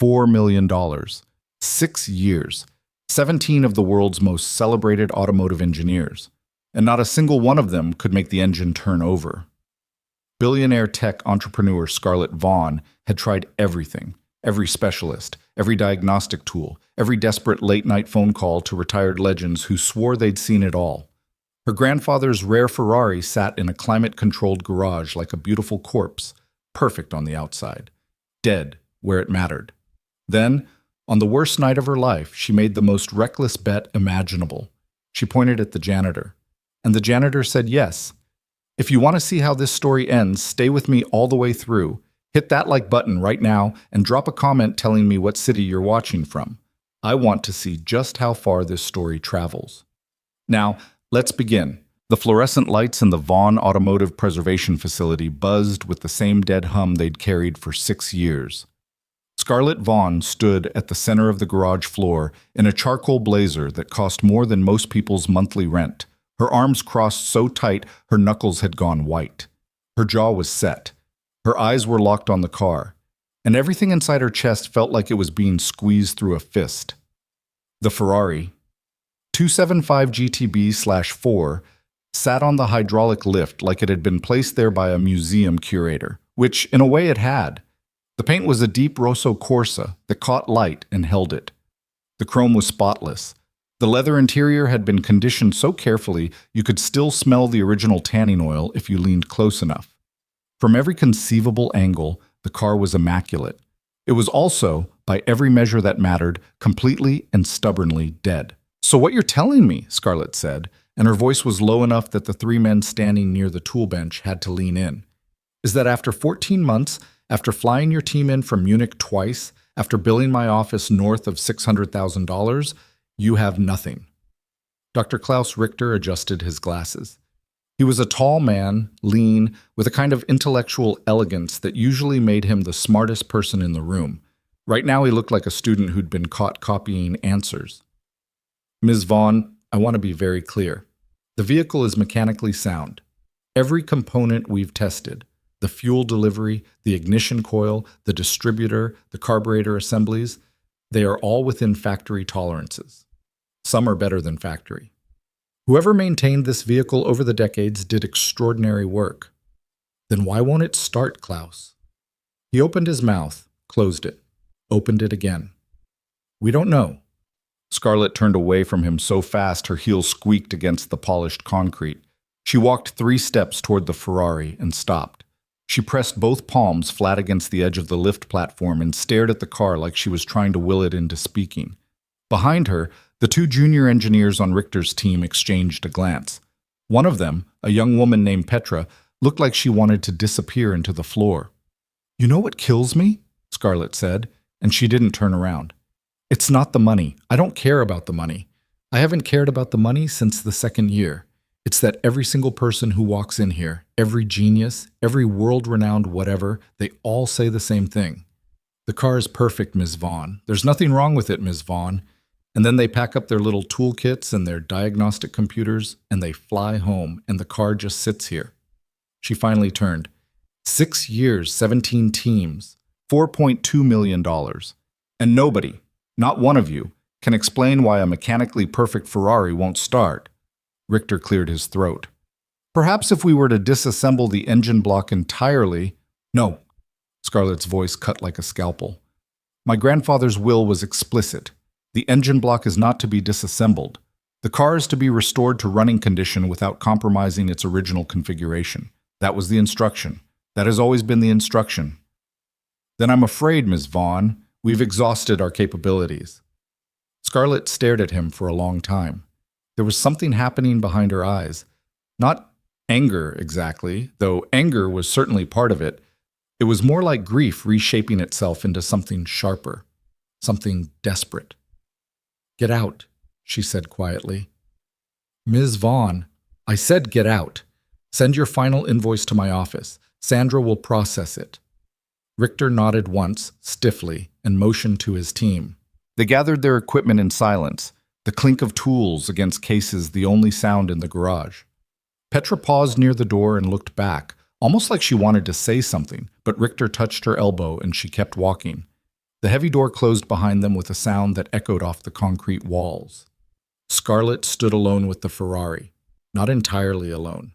$4 million. 6 years. 17 of the world's most celebrated automotive engineers. And not a single one of them could make the engine turn over. Billionaire tech entrepreneur Scarlett Vaughn had tried everything. Every specialist, every diagnostic tool, every desperate late-night phone call to retired legends who swore they'd seen it all. Her grandfather's rare Ferrari sat in a climate-controlled garage like a beautiful corpse, perfect on the outside, dead where it mattered. Then, on the worst night of her life, she made the most reckless bet imaginable. She pointed at the janitor, and the janitor said yes. If you want to see how this story ends, stay with me all the way through. Hit that like button right now and drop a comment telling me what city you're watching from. I want to see just how far this story travels. Now, let's begin. The fluorescent lights in the Vaughn Automotive Preservation Facility buzzed with the same dead hum they'd carried for 6 years. Scarlett Vaughn stood at the center of the garage floor in a charcoal blazer that cost more than most people's monthly rent. Her arms crossed so tight her knuckles had gone white. Her jaw was set. Her eyes were locked on the car, and everything inside her chest felt like it was being squeezed through a fist. The Ferrari 275 GTB/4 sat on the hydraulic lift like it had been placed there by a museum curator, which in a way it had. The paint was a deep Rosso Corsa that caught light and held it. The chrome was spotless. The leather interior had been conditioned so carefully you could still smell the original tanning oil if you leaned close enough. From every conceivable angle, the car was immaculate. It was also, by every measure that mattered, completely and stubbornly dead. "So what you're telling me," Scarlett said, and her voice was low enough that the 3 men standing near the tool bench had to lean in, "is that after 14 months, after flying your team in from Munich twice, after billing my office north of $600,000, you have nothing." Dr. Klaus Richter adjusted his glasses. He was a tall man, lean, with a kind of intellectual elegance that usually made him the smartest person in the room. Right now he looked like a student who'd been caught copying answers. "Ms. Vaughn, I want to be very clear. The vehicle is mechanically sound. Every component we've tested, the fuel delivery, the ignition coil, the distributor, the carburetor assemblies, they are all within factory tolerances. Some are better than factory. Whoever maintained this vehicle over the decades did extraordinary work. Then why won't it start, Klaus?" He opened his mouth, closed it, opened it again. "We don't know." Scarlett turned away from him so fast her heels squeaked against the polished concrete. She walked 3 steps toward the Ferrari and stopped. She pressed both palms flat against the edge of the lift platform and stared at the car like she was trying to will it into speaking. Behind her, the 2 junior engineers on Richter's team exchanged a glance. One of them, a young woman named Petra, looked like she wanted to disappear into the floor. "You know what kills me?" Scarlett said, and she didn't turn around. "It's not the money. I don't care about the money. I haven't cared about the money since the 2nd year. It's that every single person who walks in here, every genius, every world-renowned whatever, they all say the same thing. The car is perfect, Ms. Vaughn. There's nothing wrong with it, Ms. Vaughn. And then they pack up their little toolkits and their diagnostic computers, and they fly home, and the car just sits here." She finally turned. 6 years, 17 teams, $4.2 million. And nobody, not one of you, can explain why a mechanically perfect Ferrari won't start. Richter cleared his throat. "Perhaps if we were to disassemble the engine block entirely—" "No," Scarlett's voice cut like a scalpel. "My grandfather's will was explicit. The engine block is not to be disassembled. The car is to be restored to running condition without compromising its original configuration. That was the instruction. That has always been the instruction." "Then I'm afraid, Ms. Vaughn, we've exhausted our capabilities." Scarlett stared at him for a long time. There was something happening behind her eyes. Not anger exactly, though anger was certainly part of it. It was more like grief reshaping itself into something sharper, something desperate. "Get out," she said quietly. "Ms. Vaughn, I said get out. Send your final invoice to my office. Sandra will process it." Richter nodded once, stiffly, and motioned to his team. They gathered their equipment in silence, the clink of tools against cases the only sound in the garage. Petra paused near the door and looked back, almost like she wanted to say something, but Richter touched her elbow and she kept walking. The heavy door closed behind them with a sound that echoed off the concrete walls. Scarlett stood alone with the Ferrari, not entirely alone.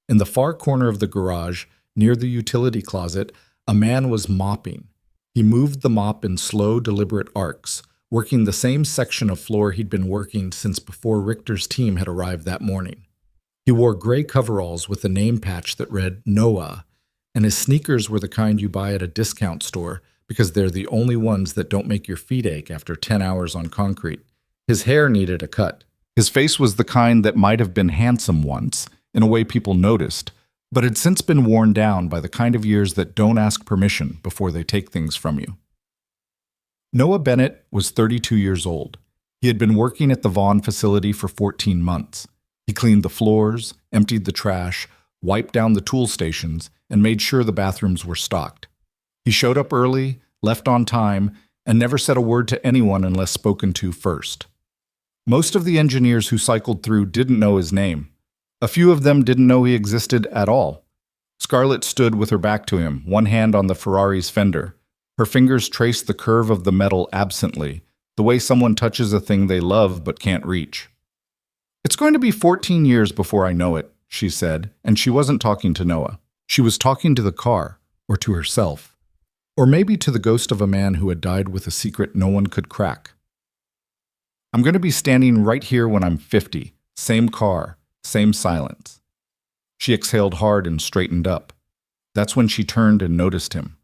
In the far corner of the garage, near the utility closet, a man was mopping. He moved the mop in slow, deliberate arcs, working the same section of floor he'd been working since before Richter's team had arrived that morning. He wore gray coveralls with a name patch that read Noah, and his sneakers were the kind you buy at a discount store because they're the only ones that don't make your feet ache after 10 hours on concrete. His hair needed a cut. His face was the kind that might have been handsome once, in a way people noticed, but had since been worn down by the kind of years that don't ask permission before they take things from you. Noah Bennett was 32 years old. He had been working at the Vaughn facility for 14 months. He cleaned the floors, emptied the trash, wiped down the tool stations, and made sure the bathrooms were stocked. He showed up early, left on time, and never said a word to anyone unless spoken to first. Most of the engineers who cycled through didn't know his name. A few of them didn't know he existed at all. Scarlett stood with her back to him, one hand on the Ferrari's fender. Her fingers traced the curve of the metal absently, the way someone touches a thing they love but can't reach. "It's going to be 14 years before I know it," she said, and she wasn't talking to Noah. She was talking to the car, or to herself, or maybe to the ghost of a man who had died with a secret no one could crack. "I'm going to be standing right here when I'm 50, same car, same silence." She exhaled hard and straightened up. That's when she turned and noticed him.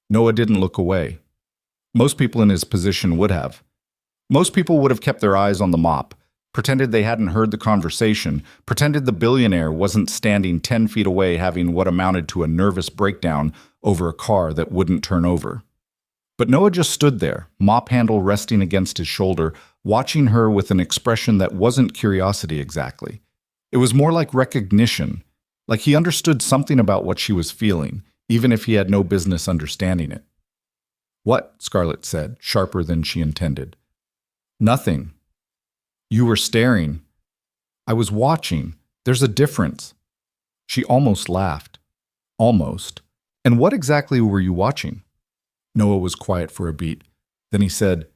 Noah didn't look away. Most people in his position would have. Most people would have kept their eyes on the mop, pretended they hadn't heard the conversation, pretended the billionaire wasn't standing 10 feet away having what amounted to a nervous breakdown over a car that wouldn't turn over. But Noah just stood there, mop handle resting against his shoulder, watching her with an expression that wasn't curiosity exactly. It was more like recognition, like he understood something about what she was feeling, even if he had no business understanding it. "What?" Scarlett said, sharper than she intended. "Nothing. You were staring. I was watching. There's a difference." She almost laughed. Almost. "And what exactly were you watching?" Noah was quiet for a beat. Then he said,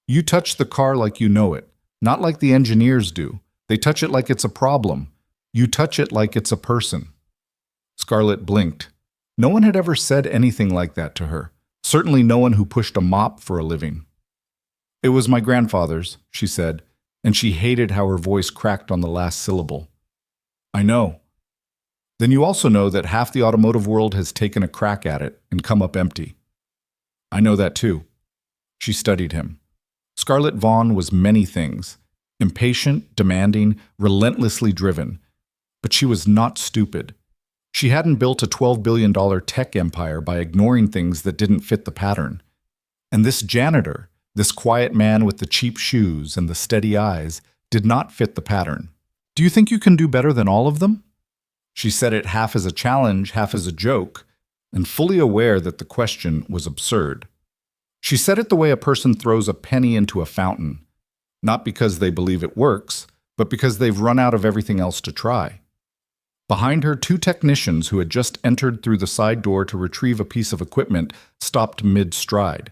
"You touch the car like you know it, not like the engineers do. They touch it like it's a problem. You touch it like it's a person." Scarlett blinked. No one had ever said anything like that to her. Certainly no one who pushed a mop for a living. "It was my grandfather's," she said, and she hated how her voice cracked on the last syllable. "I know." "Then you also know that half the automotive world has taken a crack at it and come up empty." "I know that too." She studied him. Scarlett Vaughn was many things. Impatient, demanding, relentlessly driven. But she was not stupid. She hadn't built a $12 billion tech empire by ignoring things that didn't fit the pattern. And this janitor, this quiet man with the cheap shoes and the steady eyes, did not fit the pattern. "Do you think you can do better than all of them?" She said it half as a challenge, half as a joke, and fully aware that the question was absurd. She said it the way a person throws a penny into a fountain, not because they believe it works, but because they've run out of everything else to try. Behind her, two technicians who had just entered through the side door to retrieve a piece of equipment stopped mid-stride.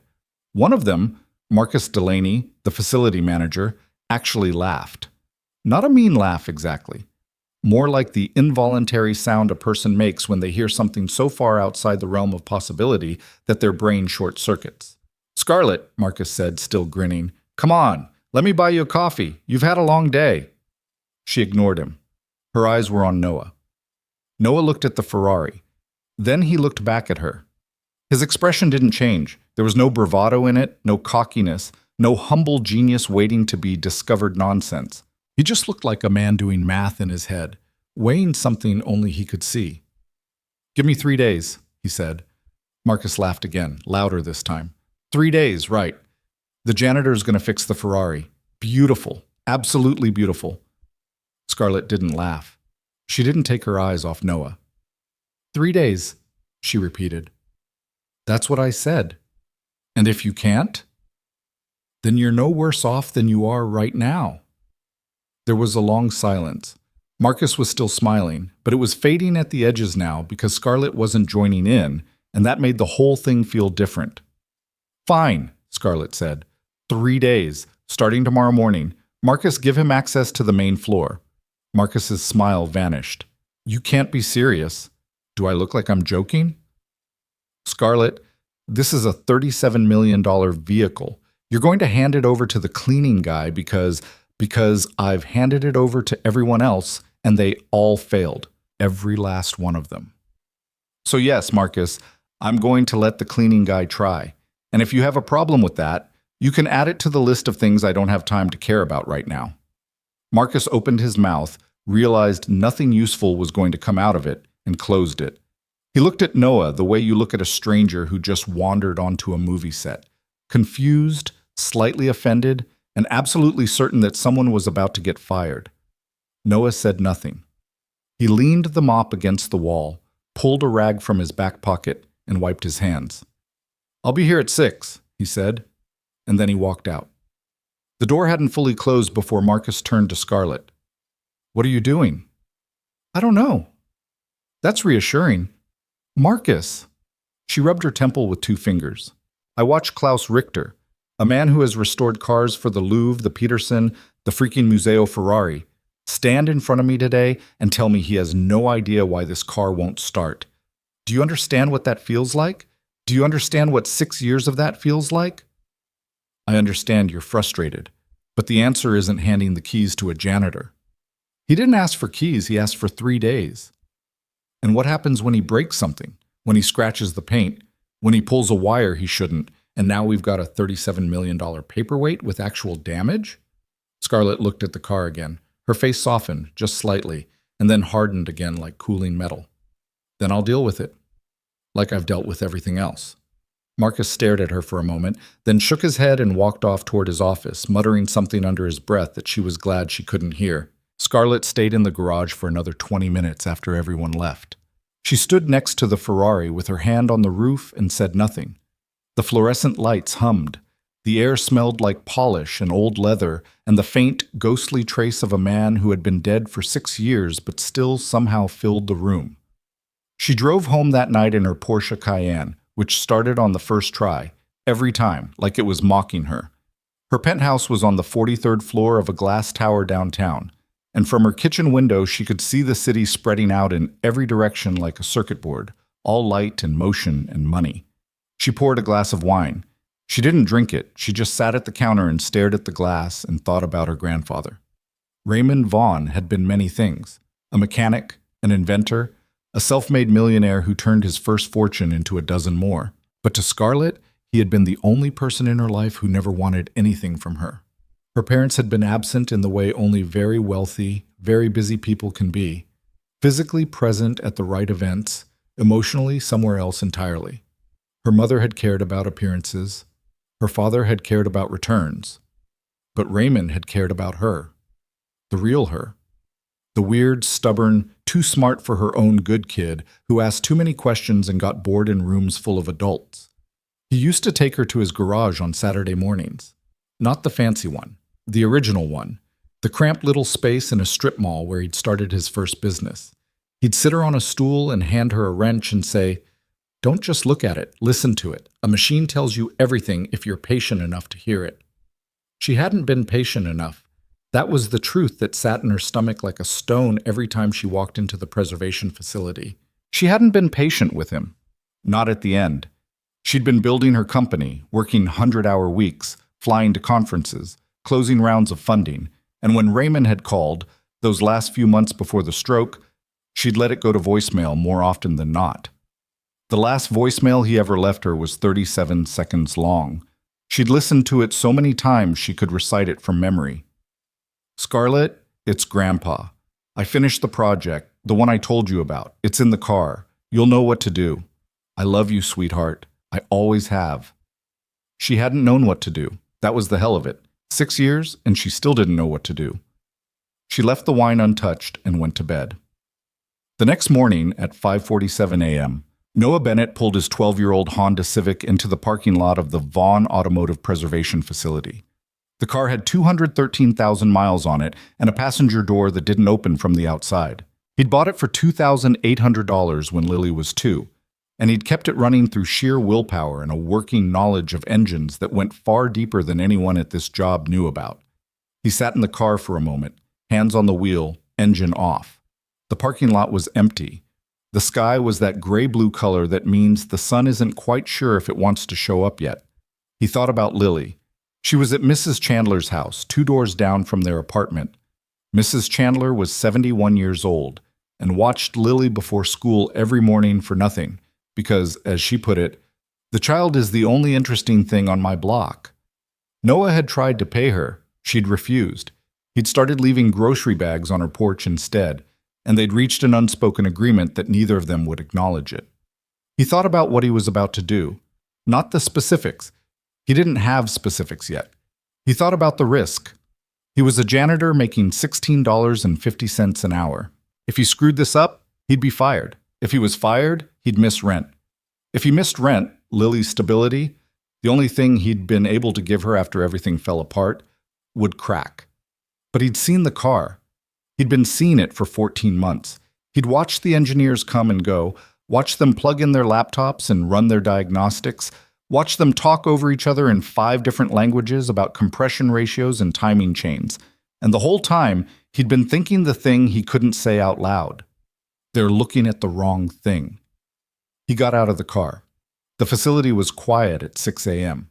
One of them, Marcus Delaney, the facility manager, actually laughed. Not a mean laugh exactly. More like the involuntary sound a person makes when they hear something so far outside the realm of possibility that their brain short-circuits. "Scarlett," Marcus said, still grinning, "come on, let me buy you a coffee. You've had a long day." She ignored him. Her eyes were on Noah. Noah looked at the Ferrari. Then he looked back at her. His expression didn't change. There was no bravado in it, no cockiness, no humble genius waiting to be discovered nonsense. He just looked like a man doing math in his head, weighing something only he could see. "Give me 3 days," he said. Marcus laughed again, louder this time. 3 days, right. The janitor's going to fix the Ferrari. Beautiful. Absolutely beautiful." Scarlett didn't laugh. She didn't take her eyes off Noah. 3 days, she repeated. "That's what I said. And if you can't, then you're no worse off than you are right now." There was a long silence. Marcus was still smiling, but it was fading at the edges now because Scarlett wasn't joining in, and that made the whole thing feel different. "Fine," Scarlett said. 3 days, starting tomorrow morning. Marcus, give him access to the main floor. Marcus's smile vanished. You can't be serious. Do I look like I'm joking? Scarlett, this is a $37 million vehicle. You're going to hand it over to the cleaning guy because I've handed it over to everyone else and they all failed. Every last one of them. So yes, Marcus, I'm going to let the cleaning guy try. And if you have a problem with that, you can add it to the list of things I don't have time to care about right now. Marcus opened his mouth, realized nothing useful was going to come out of it, and closed it. He looked at Noah the way you look at a stranger who just wandered onto a movie set, confused, slightly offended, and absolutely certain that someone was about to get fired. Noah said nothing. He leaned the mop against the wall, pulled a rag from his back pocket, and wiped his hands. I'll be here at 6, he said, and then he walked out. The door hadn't fully closed before Marcus turned to Scarlett. What are you doing? I don't know. That's reassuring. Marcus. She rubbed her temple with 2 fingers. I watched Klaus Richter, a man who has restored cars for the Louvre, the Peterson, the freaking Museo Ferrari, stand in front of me today and tell me he has no idea why this car won't start. Do you understand what that feels like? Do you understand what 6 years of that feels like? I understand you're frustrated, but the answer isn't handing the keys to a janitor. He didn't ask for keys, he asked for 3 days. And what happens when he breaks something? When he scratches the paint? When he pulls a wire he shouldn't? And now we've got a $37 million paperweight with actual damage? Scarlett looked at the car again. Her face softened, just slightly, and then hardened again like cooling metal. Then I'll deal with it, like I've dealt with everything else. Marcus stared at her for a moment, then shook his head and walked off toward his office, muttering something under his breath that she was glad she couldn't hear. Scarlett stayed in the garage for another 20 minutes after everyone left. She stood next to the Ferrari with her hand on the roof and said nothing. The fluorescent lights hummed. The air smelled like polish and old leather and the faint, ghostly trace of a man who had been dead for 6 years but still somehow filled the room. She drove home that night in her Porsche Cayenne, which started on the first try, every time, like it was mocking her. Her penthouse was on the 43rd floor of a glass tower downtown, and from her kitchen window she could see the city spreading out in every direction like a circuit board, all light and motion and money. She poured a glass of wine. She didn't drink it, she just sat at the counter and stared at the glass and thought about her grandfather. Raymond Vaughn had been many things: a mechanic, an inventor, a self-made millionaire who turned his first fortune into a dozen more. But to Scarlett, he had been the only person in her life who never wanted anything from her. Her parents had been absent in the way only very wealthy, very busy people can be, physically present at the right events, emotionally somewhere else entirely. Her mother had cared about appearances. Her father had cared about returns. But Raymond had cared about her, the real her. The weird, stubborn, too smart for her own good kid who asked too many questions and got bored in rooms full of adults. He used to take her to his garage on Saturday mornings. Not the fancy one, the original one, the cramped little space in a strip mall where he'd started his first business. He'd sit her on a stool and hand her a wrench and say, "Don't just look at it, listen to it. A machine tells you everything if you're patient enough to hear it." She hadn't been patient enough. That was the truth that sat in her stomach like a stone every time she walked into the preservation facility. She hadn't been patient with him. Not at the end. She'd been building her company, working 100-hour weeks, flying to conferences, closing rounds of funding, and when Raymond had called, those last few months before the stroke, she'd let it go to voicemail more often than not. The last voicemail he ever left her was 37 seconds long. She'd listened to it so many times she could recite it from memory. "Scarlett, it's Grandpa. I finished the project, the one I told you about. It's in the car. You'll know what to do. I love you, sweetheart. I always have." She hadn't known what to do. That was the hell of it. 6 years, and she still didn't know what to do. She left the wine untouched and went to bed. The next morning at 5:47 a.m., Noah Bennett pulled his 12-year-old Honda Civic into the parking lot of the Vaughn Automotive Preservation Facility. The car had 213,000 miles on it and a passenger door that didn't open from the outside. He'd bought it for $2,800 when Lily was 2. And he'd kept it running through sheer willpower and a working knowledge of engines that went far deeper than anyone at this job knew about. He sat in the car for a moment, hands on the wheel, engine off. The parking lot was empty. The sky was that gray-blue color that means the sun isn't quite sure if it wants to show up yet. He thought about Lily. She was at Mrs. Chandler's house, 2 doors down from their apartment. Mrs. Chandler was 71 years old and watched Lily before school every morning for nothing because, as she put it, the child is the only interesting thing on my block. Noah had tried to pay her. She'd refused. He'd started leaving grocery bags on her porch instead, and they'd reached an unspoken agreement that neither of them would acknowledge it. He thought about what he was about to do, not the specifics. He didn't have specifics yet. He thought about the risk. He was a janitor making $16.50 an hour. If he screwed this up, he'd be fired. If he was fired, he'd miss rent. If he missed rent, Lily's stability, the only thing he'd been able to give her after everything fell apart, would crack. But he'd seen the car. He'd been seeing it for 14 months. He'd watched the engineers come and go, watched them plug in their laptops and run their diagnostics, watched them talk over each other in 5 different languages about compression ratios and timing chains. And the whole time, he'd been thinking the thing he couldn't say out loud. They're looking at the wrong thing. He got out of the car. The facility was quiet at 6 a.m.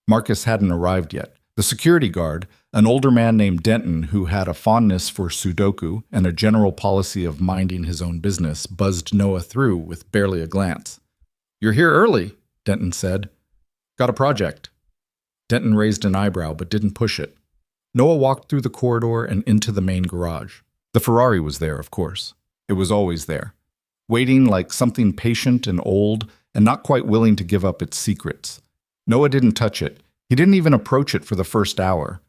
Marcus hadn't arrived yet. The security guard, an older man named Denton who had a fondness for Sudoku and a general policy of minding his own business, buzzed Noah through with barely a glance. "You're here early," Denton said. "Got a project." Denton raised an eyebrow but didn't push it. Noah walked through the corridor and into the main garage. The Ferrari was there, of course. It was always there, waiting like something patient and old and not quite willing to give up its secrets. Noah didn't touch it. He didn't even approach it for the first hour.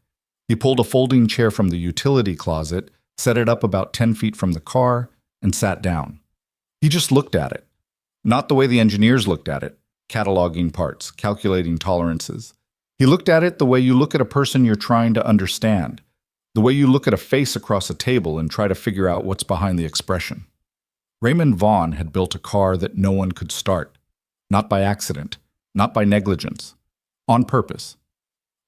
He pulled a folding chair from the utility closet, set it up about 10 feet from the car, and sat down. He just looked at it. Not the way the engineers looked at it, cataloging parts, calculating tolerances. He looked at it the way you look at a person you're trying to understand, the way you look at a face across a table and try to figure out what's behind the expression. Raymond Vaughn had built a car that no one could start, not by accident, not by negligence, on purpose.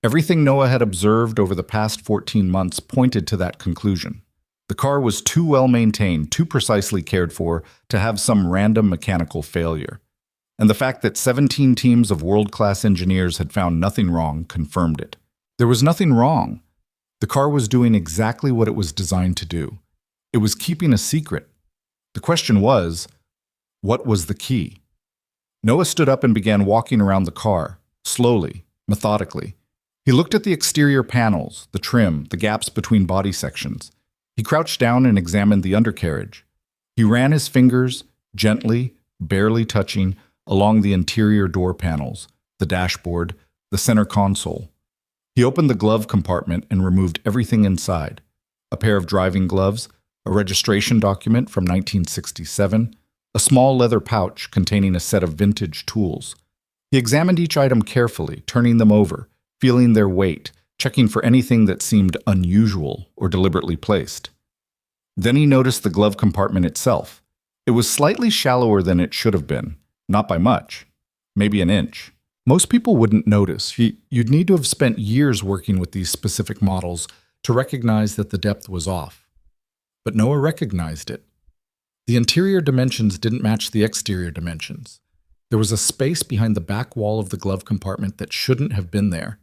Everything Noah had observed over the past 14 months pointed to that conclusion. The car was too well maintained, too precisely cared for, to have some random mechanical failure. And the fact that 17 teams of world-class engineers had found nothing wrong confirmed it. There was nothing wrong. The car was doing exactly what it was designed to do. It was keeping a secret. The question was, what was the key? Noah stood up and began walking around the car, slowly, methodically. He looked at the exterior panels, the trim, the gaps between body sections. He crouched down and examined the undercarriage. He ran his fingers, gently, barely touching, along the interior door panels, the dashboard, the center console. He opened the glove compartment and removed everything inside. A pair of driving gloves, a registration document from 1967, a small leather pouch containing a set of vintage tools. He examined each item carefully, turning them over, feeling their weight, checking for anything that seemed unusual or deliberately placed. Then he noticed the glove compartment itself. It was slightly shallower than it should have been, not by much, maybe an inch. Most people wouldn't notice. You'd need to have spent years working with these specific models to recognize that the depth was off. But Noah recognized it. The interior dimensions didn't match the exterior dimensions. There was a space behind the back wall of the glove compartment that shouldn't have been there.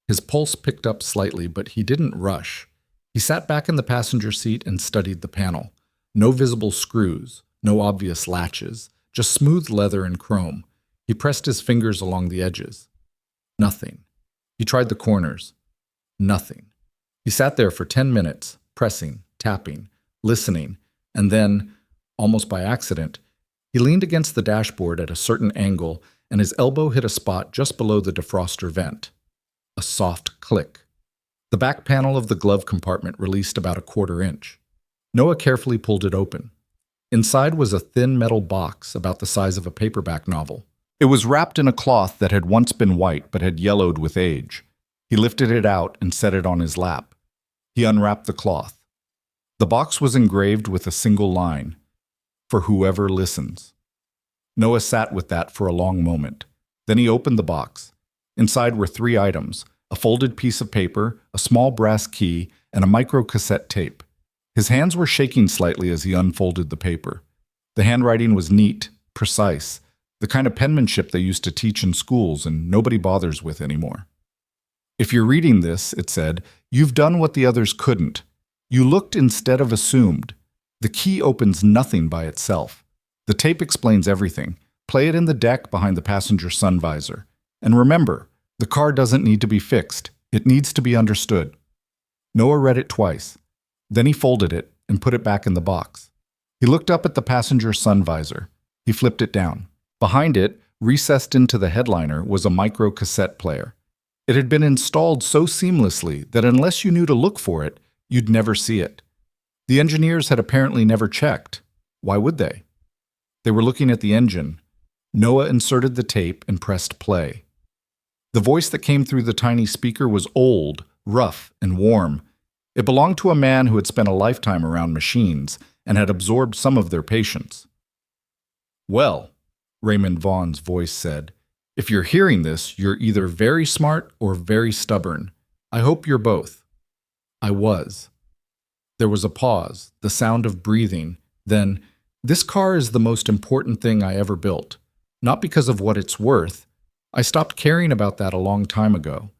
His pulse picked up slightly, but he didn't rush. He sat back in the passenger seat and studied the panel. No visible screws, no obvious latches, just smooth leather and chrome. He pressed his fingers along the edges. Nothing. He tried the corners. Nothing. He sat there for 10 minutes, pressing, tapping, listening, and then, almost by accident, he leaned against the dashboard at a certain angle and his elbow hit a spot just below the defroster vent. A soft click. The back panel of the glove compartment released about a 1/4 inch. Noah carefully pulled it open. Inside was a thin metal box about the size of a paperback novel. It was wrapped in a cloth that had once been white but had yellowed with age. He lifted it out and set it on his lap. He unwrapped the cloth. The box was engraved with a single line, "For whoever listens." Noah sat with that for a long moment. Then he opened the box. Inside were three items: a folded piece of paper, a small brass key, and a micro-cassette tape. His hands were shaking slightly as he unfolded the paper. The handwriting was neat, precise, the kind of penmanship they used to teach in schools and nobody bothers with anymore. "If you're reading this," it said, "you've done what the others couldn't. You looked instead of assumed. The key opens nothing by itself. The tape explains everything. Play it in the deck behind the passenger sun visor. And remember, the car doesn't need to be fixed. It needs to be understood." Noah read it twice. Then he folded it and put it back in the box. He looked up at the passenger sun visor. He flipped it down. Behind it, recessed into the headliner, was a micro-cassette player. It had been installed so seamlessly that unless you knew to look for it, you'd never see it. The engineers had apparently never checked. Why would they? They were looking at the engine. Noah inserted the tape and pressed play. The voice that came through the tiny speaker was old, rough, and warm. It belonged to a man who had spent a lifetime around machines and had absorbed some of their patience. "Well," Raymond Vaughn's voice said, "if you're hearing this, you're either very smart or very stubborn. I hope you're both." I was. There was a pause, the sound of breathing. Then, "This car is the most important thing I ever built. Not because of what it's worth. I stopped caring about that a long time ago.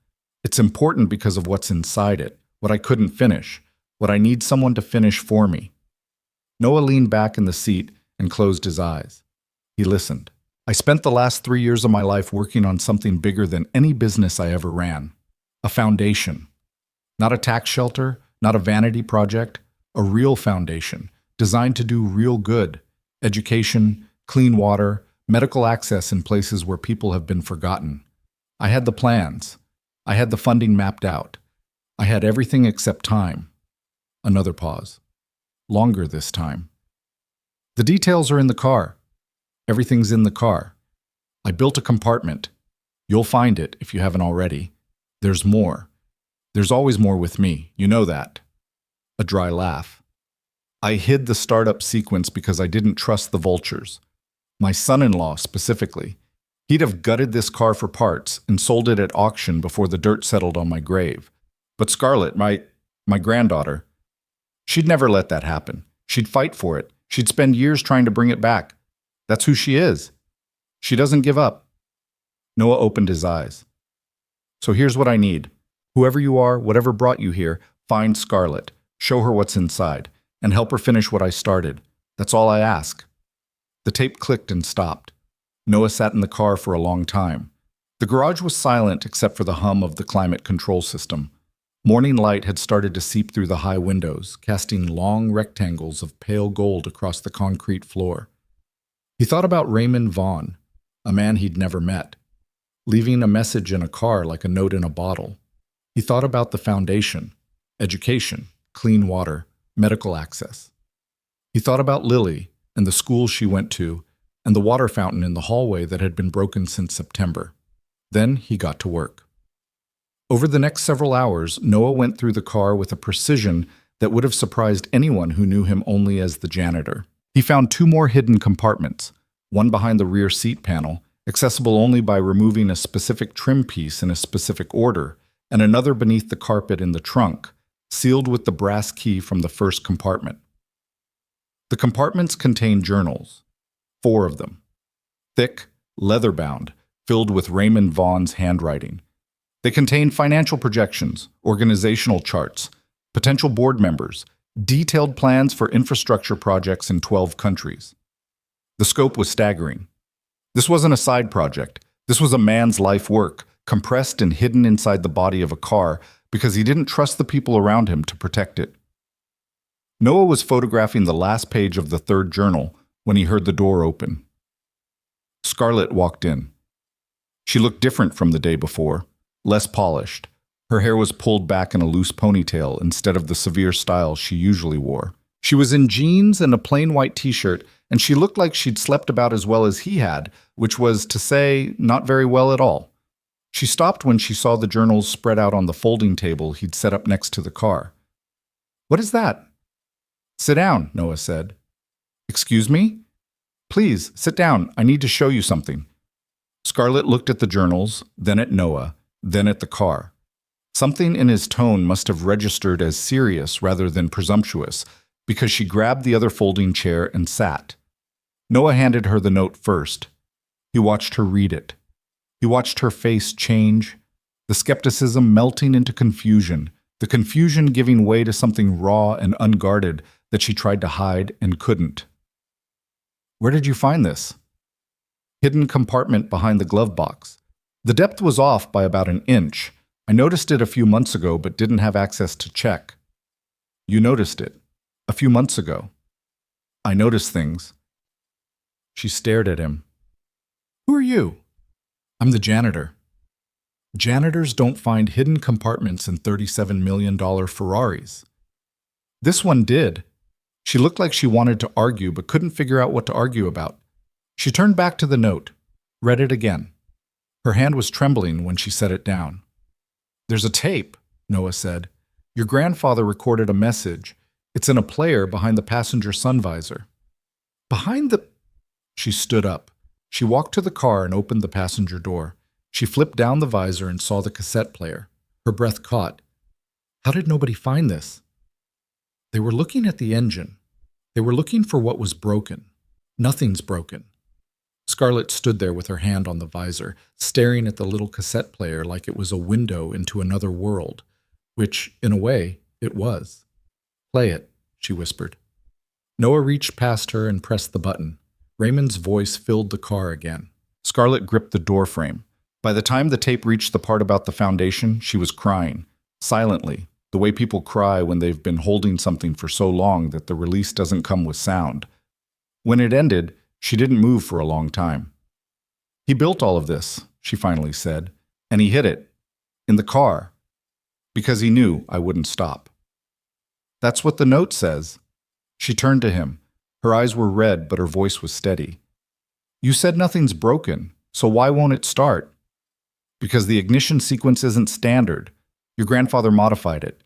It's important because of what's inside it, what I couldn't finish, what I need someone to finish for me." Noah leaned back in the seat and closed his eyes. He listened. "I spent the last 3 years of my life working on something bigger than any business I ever ran. A foundation. Not a tax shelter, not a vanity project, a real foundation, designed to do real good. Education, clean water, medical access in places where people have been forgotten. I had the plans. I had the funding mapped out. I had everything except time." Another pause. Longer this time. "The details are in the car. Everything's in the car. I built a compartment. You'll find it if you haven't already. There's more. There's always more with me. You know that." A dry laugh. "I hid the startup sequence because I didn't trust the vultures. My son-in-law, specifically. He'd have gutted this car for parts and sold it at auction before the dirt settled on my grave. But Scarlett, my granddaughter, she'd never let that happen. She'd fight for it. She'd spend years trying to bring it back. That's who she is. She doesn't give up." Noah opened his eyes. "So here's what I need. Whoever you are, whatever brought you here, find Scarlett, show her what's inside, and help her finish what I started. That's all I ask." The tape clicked and stopped. Noah sat in the car for a long time. The garage was silent except for the hum of the climate control system. Morning light had started to seep through the high windows, casting long rectangles of pale gold across the concrete floor. He thought about Raymond Vaughn, a man he'd never met, leaving a message in a car like a note in a bottle. He thought about the foundation, education, clean water, medical access. He thought about Lily and the school she went to and the water fountain in the hallway that had been broken since September. Then he got to work. Over the next several hours, Noah went through the car with a precision that would have surprised anyone who knew him only as the janitor. He found 2 more hidden compartments, one behind the rear seat panel, accessible only by removing a specific trim piece in a specific order, and another beneath the carpet in the trunk, sealed with the brass key from the first compartment. The compartments contained journals, 4 of them, thick, leather-bound, filled with Raymond Vaughn's handwriting. They contained financial projections, organizational charts, potential board members, detailed plans for infrastructure projects in 12 countries. The scope was staggering. This wasn't a side project. This was a man's life work, compressed and hidden inside the body of a car because he didn't trust the people around him to protect it. Noah was photographing the last page of the 3rd journal when he heard the door open. Scarlett walked in. She looked different from the day before, less polished. Her hair was pulled back in a loose ponytail instead of the severe style she usually wore. She was in jeans and a plain white t-shirt, and she looked like she'd slept about as well as he had, which was to say, not very well at all. She stopped when she saw the journals spread out on the folding table he'd set up next to the car. "What is that?" "Sit down," Noah said. "Excuse me?" Please, sit down. I need to show you something. Scarlett looked at the journals, then at Noah, then at the car. Something in his tone must have registered as serious rather than presumptuous, because she grabbed the other folding chair and sat. Noah handed her the note first. He watched her read it. He watched her face change, the skepticism melting into confusion, the confusion giving way to something raw and unguarded that she tried to hide and couldn't. Where did you find this? Hidden compartment behind the glove box. The depth was off by about an inch. I noticed it a few months ago but didn't have access to check. You noticed it. A few months ago. I noticed things. She stared at him. Who are you? I'm the janitor. Janitors don't find hidden compartments in $37 million Ferraris. This one did. She looked like she wanted to argue but couldn't figure out what to argue about. She turned back to the note, read it again. Her hand was trembling when she set it down. There's a tape, Noah said. Your grandfather recorded a message. It's in a player behind the passenger sun visor. Behind the... She stood up. She walked to the car and opened the passenger door. She flipped down the visor and saw the cassette player. Her breath caught. How did nobody find this? They were looking at the engine. They were looking for what was broken. Nothing's broken. Scarlett stood there with her hand on the visor, staring at the little cassette player like it was a window into another world, which, in a way, it was. Play it, she whispered. Noah reached past her and pressed the button. Raymond's voice filled the car again. Scarlett gripped the door frame. By the time the tape reached the part about the foundation, she was crying, silently, the way people cry when they've been holding something for so long that the release doesn't come with sound. When it ended, she didn't move for a long time. He built all of this, she finally said, and he hid it, in the car, because he knew I wouldn't stop. That's what the note says. She turned to him. Her eyes were red, but her voice was steady. You said nothing's broken, so why won't it start? Because the ignition sequence isn't standard. Your grandfather modified it.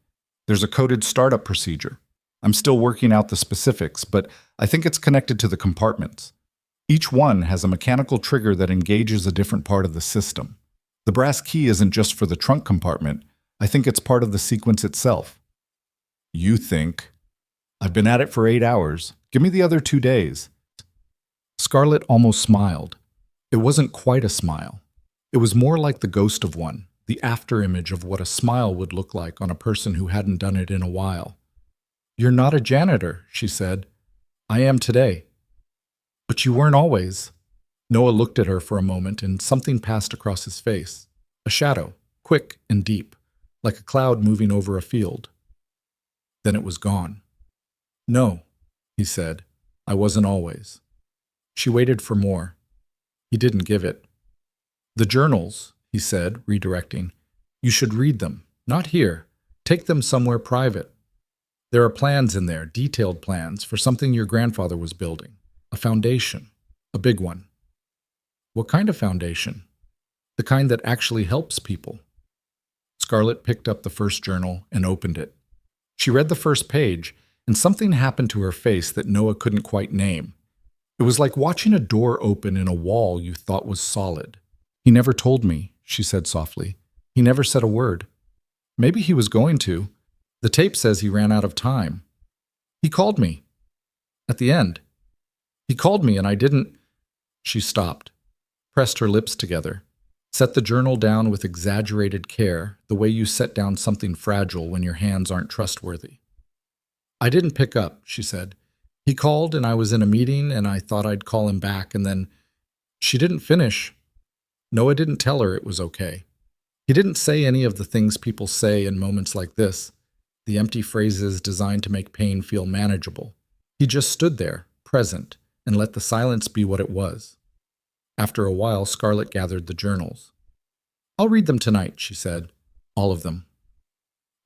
There's a coded startup procedure. I'm still working out the specifics, but I think it's connected to the compartments. Each one has a mechanical trigger that engages a different part of the system. The brass key isn't just for the trunk compartment. I think it's part of the sequence itself. You think? I've been at it for 8 hours. Give me the other 2 days. Scarlett almost smiled. It wasn't quite a smile. It was more like the ghost of one, the afterimage of what a smile would look like on a person who hadn't done it in a while. You're not a janitor, she said. I am today. But you weren't always. Noah looked at her for a moment and something passed across his face. A shadow, quick and deep, like a cloud moving over a field. Then it was gone. No, he said. I wasn't always. She waited for more. He didn't give it. The journals, he said, redirecting. You should read them. Not here. Take them somewhere private. There are plans in there, detailed plans, for something your grandfather was building. A foundation. A big one. What kind of foundation? The kind that actually helps people. Scarlett picked up the first journal and opened it. She read the first page, and something happened to her face that Noah couldn't quite name. It was like watching a door open in a wall you thought was solid. He never told me, she said softly. He never said a word. Maybe he was going to. The tape says he ran out of time. He called me. At the end. He called me and I didn't... She stopped, pressed her lips together, set the journal down with exaggerated care, the way you set down something fragile when your hands aren't trustworthy. I didn't pick up, she said. He called and I was in a meeting and I thought I'd call him back and then... She didn't finish. Noah didn't tell her it was okay. He didn't say any of the things people say in moments like this, the empty phrases designed to make pain feel manageable. He just stood there, present, and let the silence be what it was. After a while, Scarlett gathered the journals. I'll read them tonight, she said. All of them.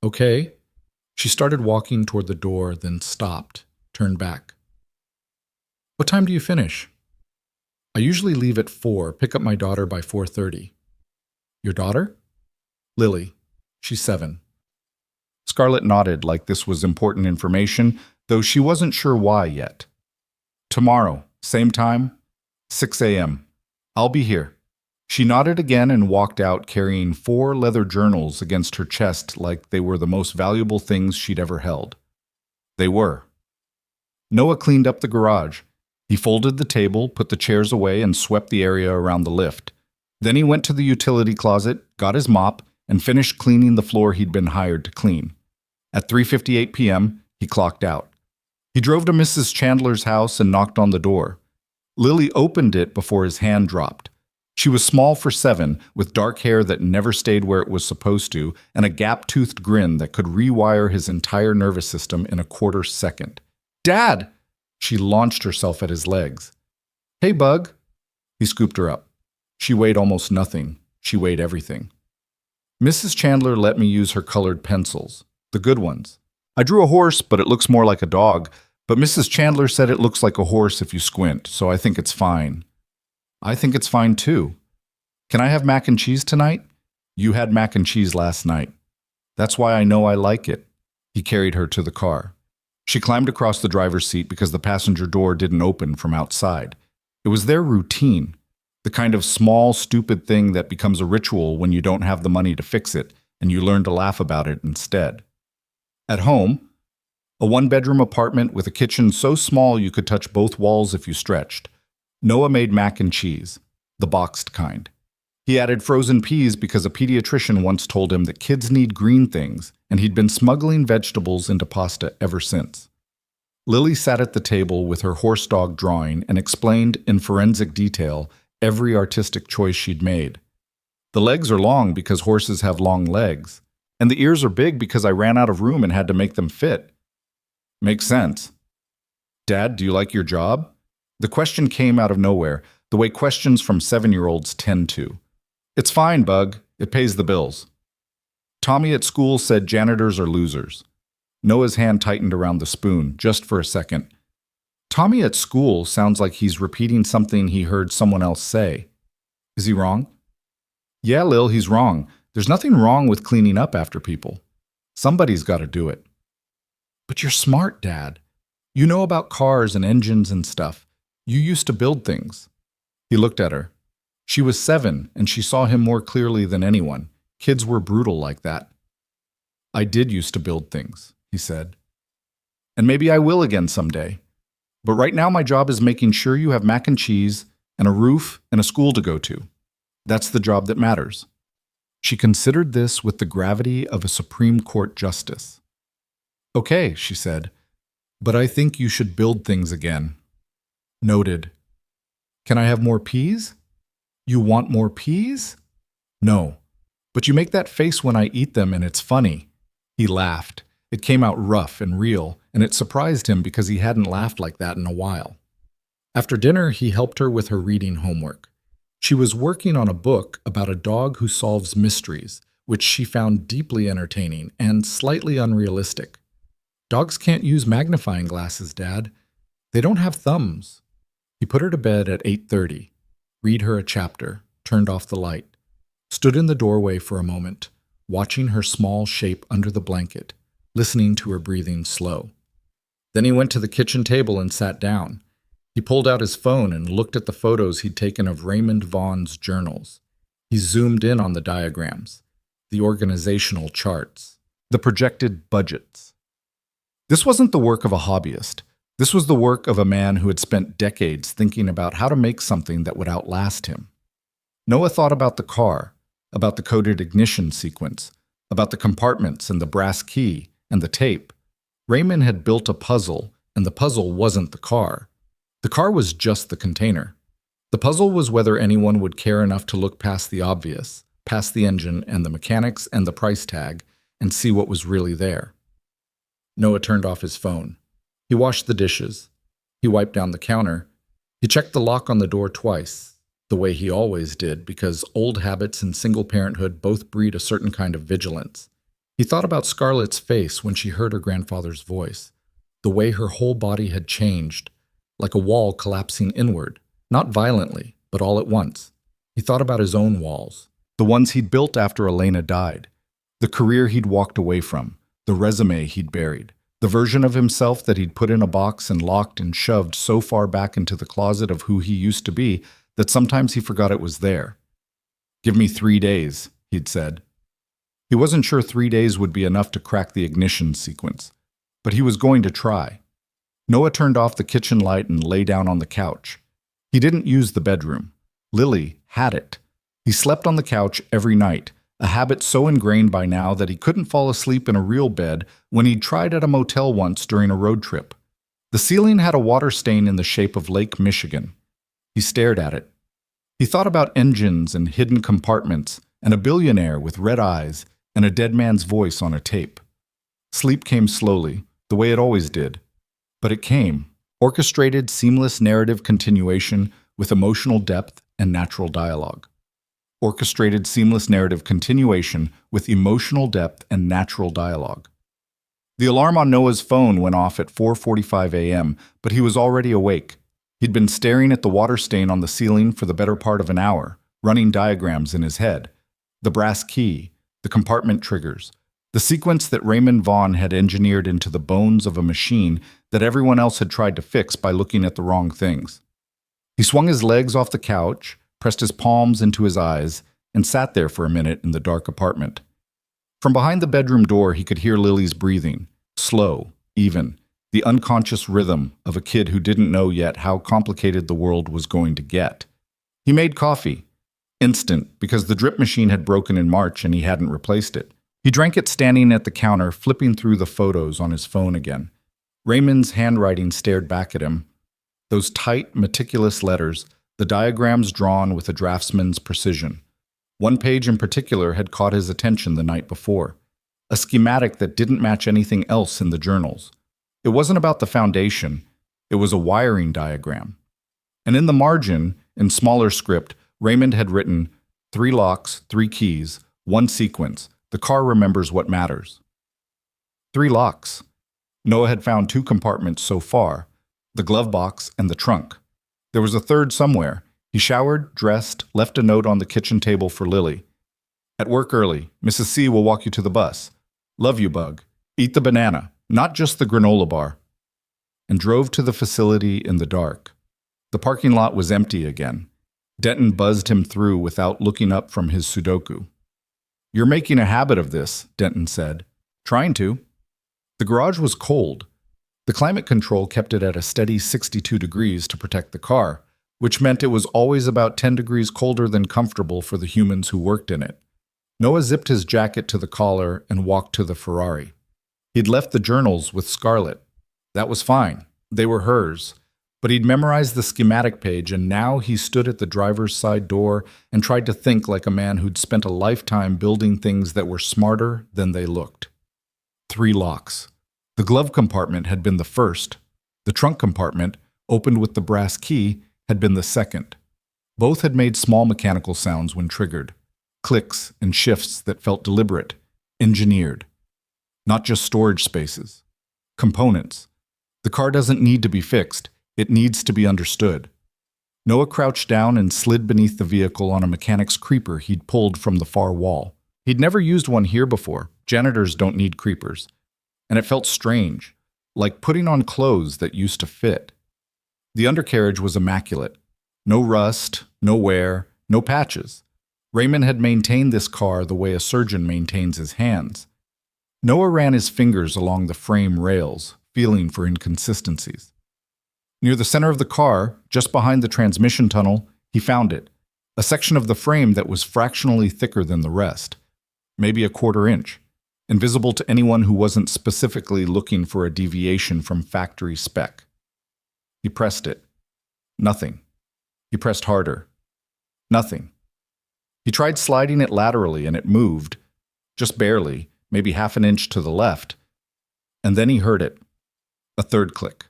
Okay. She started walking toward the door, then stopped, turned back. What time do you finish? I usually leave at 4, pick up my daughter by 4:30. Your daughter? Lily. She's 7. Scarlett nodded like this was important information, though she wasn't sure why yet. Tomorrow, Same time, 6 a.m. I'll be here. She nodded again and walked out carrying 4 leather journals against her chest like they were the most valuable things she'd ever held. They were. Noah cleaned up the garage. He folded the table, put the chairs away, and swept the area around the lift. Then he went to the utility closet, got his mop, and finished cleaning the floor he'd been hired to clean. At 3:58 p.m., he clocked out. He drove to Mrs. Chandler's house and knocked on the door. Lily opened it before his hand dropped. She was small for 7, with dark hair that never stayed where it was supposed to, and a gap-toothed grin that could rewire his entire nervous system in a quarter second. "Dad!" She launched herself at his legs. "Hey, Bug." He scooped her up. She weighed almost nothing. She weighed everything. Mrs. Chandler let me use her colored pencils, the good ones. I drew a horse, but it looks more like a dog. But Mrs. Chandler said it looks like a horse if you squint, so I think it's fine. I think it's fine too. Can I have mac and cheese tonight? You had mac and cheese last night. That's why I know I like it. He carried her to the car. She climbed across the driver's seat because the passenger door didn't open from outside. It was their routine, the kind of small, stupid thing that becomes a ritual when you don't have the money to fix it and you learn to laugh about it instead. At home, a 1-bedroom apartment with a kitchen so small you could touch both walls if you stretched, Noah made mac and cheese, the boxed kind. He added frozen peas because a pediatrician once told him that kids need green things, and he'd been smuggling vegetables into pasta ever since. Lily sat at the table with her horse dog drawing and explained in forensic detail every artistic choice she'd made. The legs are long because horses have long legs, and the ears are big because I ran out of room and had to make them fit. Makes sense. Dad, do you like your job? The question came out of nowhere, the way questions from 7-year-olds tend to. It's fine, Bug. It pays the bills. Tommy at school said janitors are losers. Noah's hand tightened around the spoon, just for a second. Tommy at school sounds like he's repeating something he heard someone else say. Is he wrong? Yeah, Lil, he's wrong. There's nothing wrong with cleaning up after people. Somebody's got to do it. But you're smart, Dad. You know about cars and engines and stuff. You used to build things. He looked at her. She was 7, and she saw him more clearly than anyone. Kids were brutal like that. I did used to build things, he said. And maybe I will again someday. But right now my job is making sure you have mac and cheese and a roof and a school to go to. That's the job that matters. She considered this with the gravity of a Supreme Court justice. Okay, she said, but I think you should build things again. Noted. Can I have more peas? You want more peas? No. But you make that face when I eat them and it's funny. He laughed. It came out rough and real, and it surprised him because he hadn't laughed like that in a while. After dinner, he helped her with her reading homework. She was working on a book about a dog who solves mysteries, which she found deeply entertaining and slightly unrealistic. Dogs can't use magnifying glasses, Dad. They don't have thumbs. He put her to bed at 8:30, read her a chapter, turned off the light, stood in the doorway for a moment, watching her small shape under the blanket, listening to her breathing slow. Then he went to the kitchen table and sat down. He pulled out his phone and looked at the photos he'd taken of Raymond Vaughn's journals. He zoomed in on the diagrams, the organizational charts, the projected budgets. This wasn't the work of a hobbyist. This was the work of a man who had spent decades thinking about how to make something that would outlast him. Noah thought about the car, about the coded ignition sequence, about the compartments and the brass key and the tape. Raymond had built a puzzle, and the puzzle wasn't the car. The car was just the container. The puzzle was whether anyone would care enough to look past the obvious, past the engine and the mechanics and the price tag, and see what was really there. Noah turned off his phone. He washed the dishes. He wiped down the counter. He checked the lock on the door twice, the way he always did, because old habits and single parenthood both breed a certain kind of vigilance. He thought about Scarlett's face when she heard her grandfather's voice, the way her whole body had changed, like a wall collapsing inward, not violently, but all at once. He thought about his own walls, the ones he'd built after Elena died, the career he'd walked away from, the resume he'd buried, The version of himself that he'd put in a box and locked and shoved so far back into the closet of who he used to be that sometimes he forgot it was there. "Give me 3 days," he'd said. He wasn't sure 3 days would be enough to crack the ignition sequence, but he was going to try. Noah turned off the kitchen light and lay down on the couch. He didn't use the bedroom. Lily had it. He slept on the couch every night, a habit so ingrained by now that he couldn't fall asleep in a real bed when he'd tried at a motel once during a road trip. The ceiling had a water stain in the shape of Lake Michigan. He stared at it. He thought about engines and hidden compartments and a billionaire with red eyes and a dead man's voice on a tape. Sleep came slowly, the way it always did. But it came, orchestrated, seamless narrative continuation with emotional depth and natural dialogue. Orchestrated, seamless narrative continuation with emotional depth and natural dialogue. The alarm on Noah's phone went off at 4:45 a.m., but he was already awake. He'd been staring at the water stain on the ceiling for the better part of an hour, running diagrams in his head. The brass key, the compartment triggers, the sequence that Raymond Vaughn had engineered into the bones of a machine that everyone else had tried to fix by looking at the wrong things. He swung his legs off the couch, pressed his palms into his eyes, and sat there for a minute in the dark apartment. From behind the bedroom door, he could hear Lily's breathing, slow, even, the unconscious rhythm of a kid who didn't know yet how complicated the world was going to get. He made coffee. Instant, because the drip machine had broken in March and he hadn't replaced it. He drank it standing at the counter, flipping through the photos on his phone again. Raymond's handwriting stared back at him. Those tight, meticulous letters, the diagrams drawn with a draftsman's precision. One page in particular had caught his attention the night before. A schematic that didn't match anything else in the journals. It wasn't about the foundation. It was a wiring diagram. And in the margin, in smaller script, Raymond had written, 3 locks, 3 keys, 1 sequence. The car remembers what matters. 3 locks. Noah had found 2 compartments so far, the glove box and the trunk. There was a third somewhere. He showered, dressed, left a note on the kitchen table for Lily. "At work early. Mrs. C will walk you to the bus. Love you, Bug. Eat the banana, not just the granola bar." And drove to the facility in the dark. The parking lot was empty again. Denton buzzed him through without looking up from his Sudoku. "You're making a habit of this," Denton said. "Trying to." The garage was cold. The climate control kept it at a steady 62 degrees to protect the car, which meant it was always about 10 degrees colder than comfortable for the humans who worked in it. Noah zipped his jacket to the collar and walked to the Ferrari. He'd left the journals with Scarlett. That was fine. They were hers. But he'd memorized the schematic page, and now he stood at the driver's side door and tried to think like a man who'd spent a lifetime building things that were smarter than they looked. 3 locks. The glove compartment had been the first. The trunk compartment, opened with the brass key, had been the second. Both had made small mechanical sounds when triggered. Clicks and shifts that felt deliberate, engineered. Not just storage spaces. Components. The car doesn't need to be fixed. It needs to be understood. Noah crouched down and slid beneath the vehicle on a mechanic's creeper he'd pulled from the far wall. He'd never used one here before. Janitors don't need creepers. And it felt strange, like putting on clothes that used to fit. The undercarriage was immaculate. No rust, no wear, no patches. Raymond had maintained this car the way a surgeon maintains his hands. Noah ran his fingers along the frame rails, feeling for inconsistencies. Near the center of the car, just behind the transmission tunnel, he found it, a section of the frame that was fractionally thicker than the rest, maybe a 1/4 inch, invisible to anyone who wasn't specifically looking for a deviation from factory spec. He pressed it. Nothing. He pressed harder. Nothing. He tried sliding it laterally and it moved, just barely, maybe 1/2 inch to the left, and then he heard it. A third click.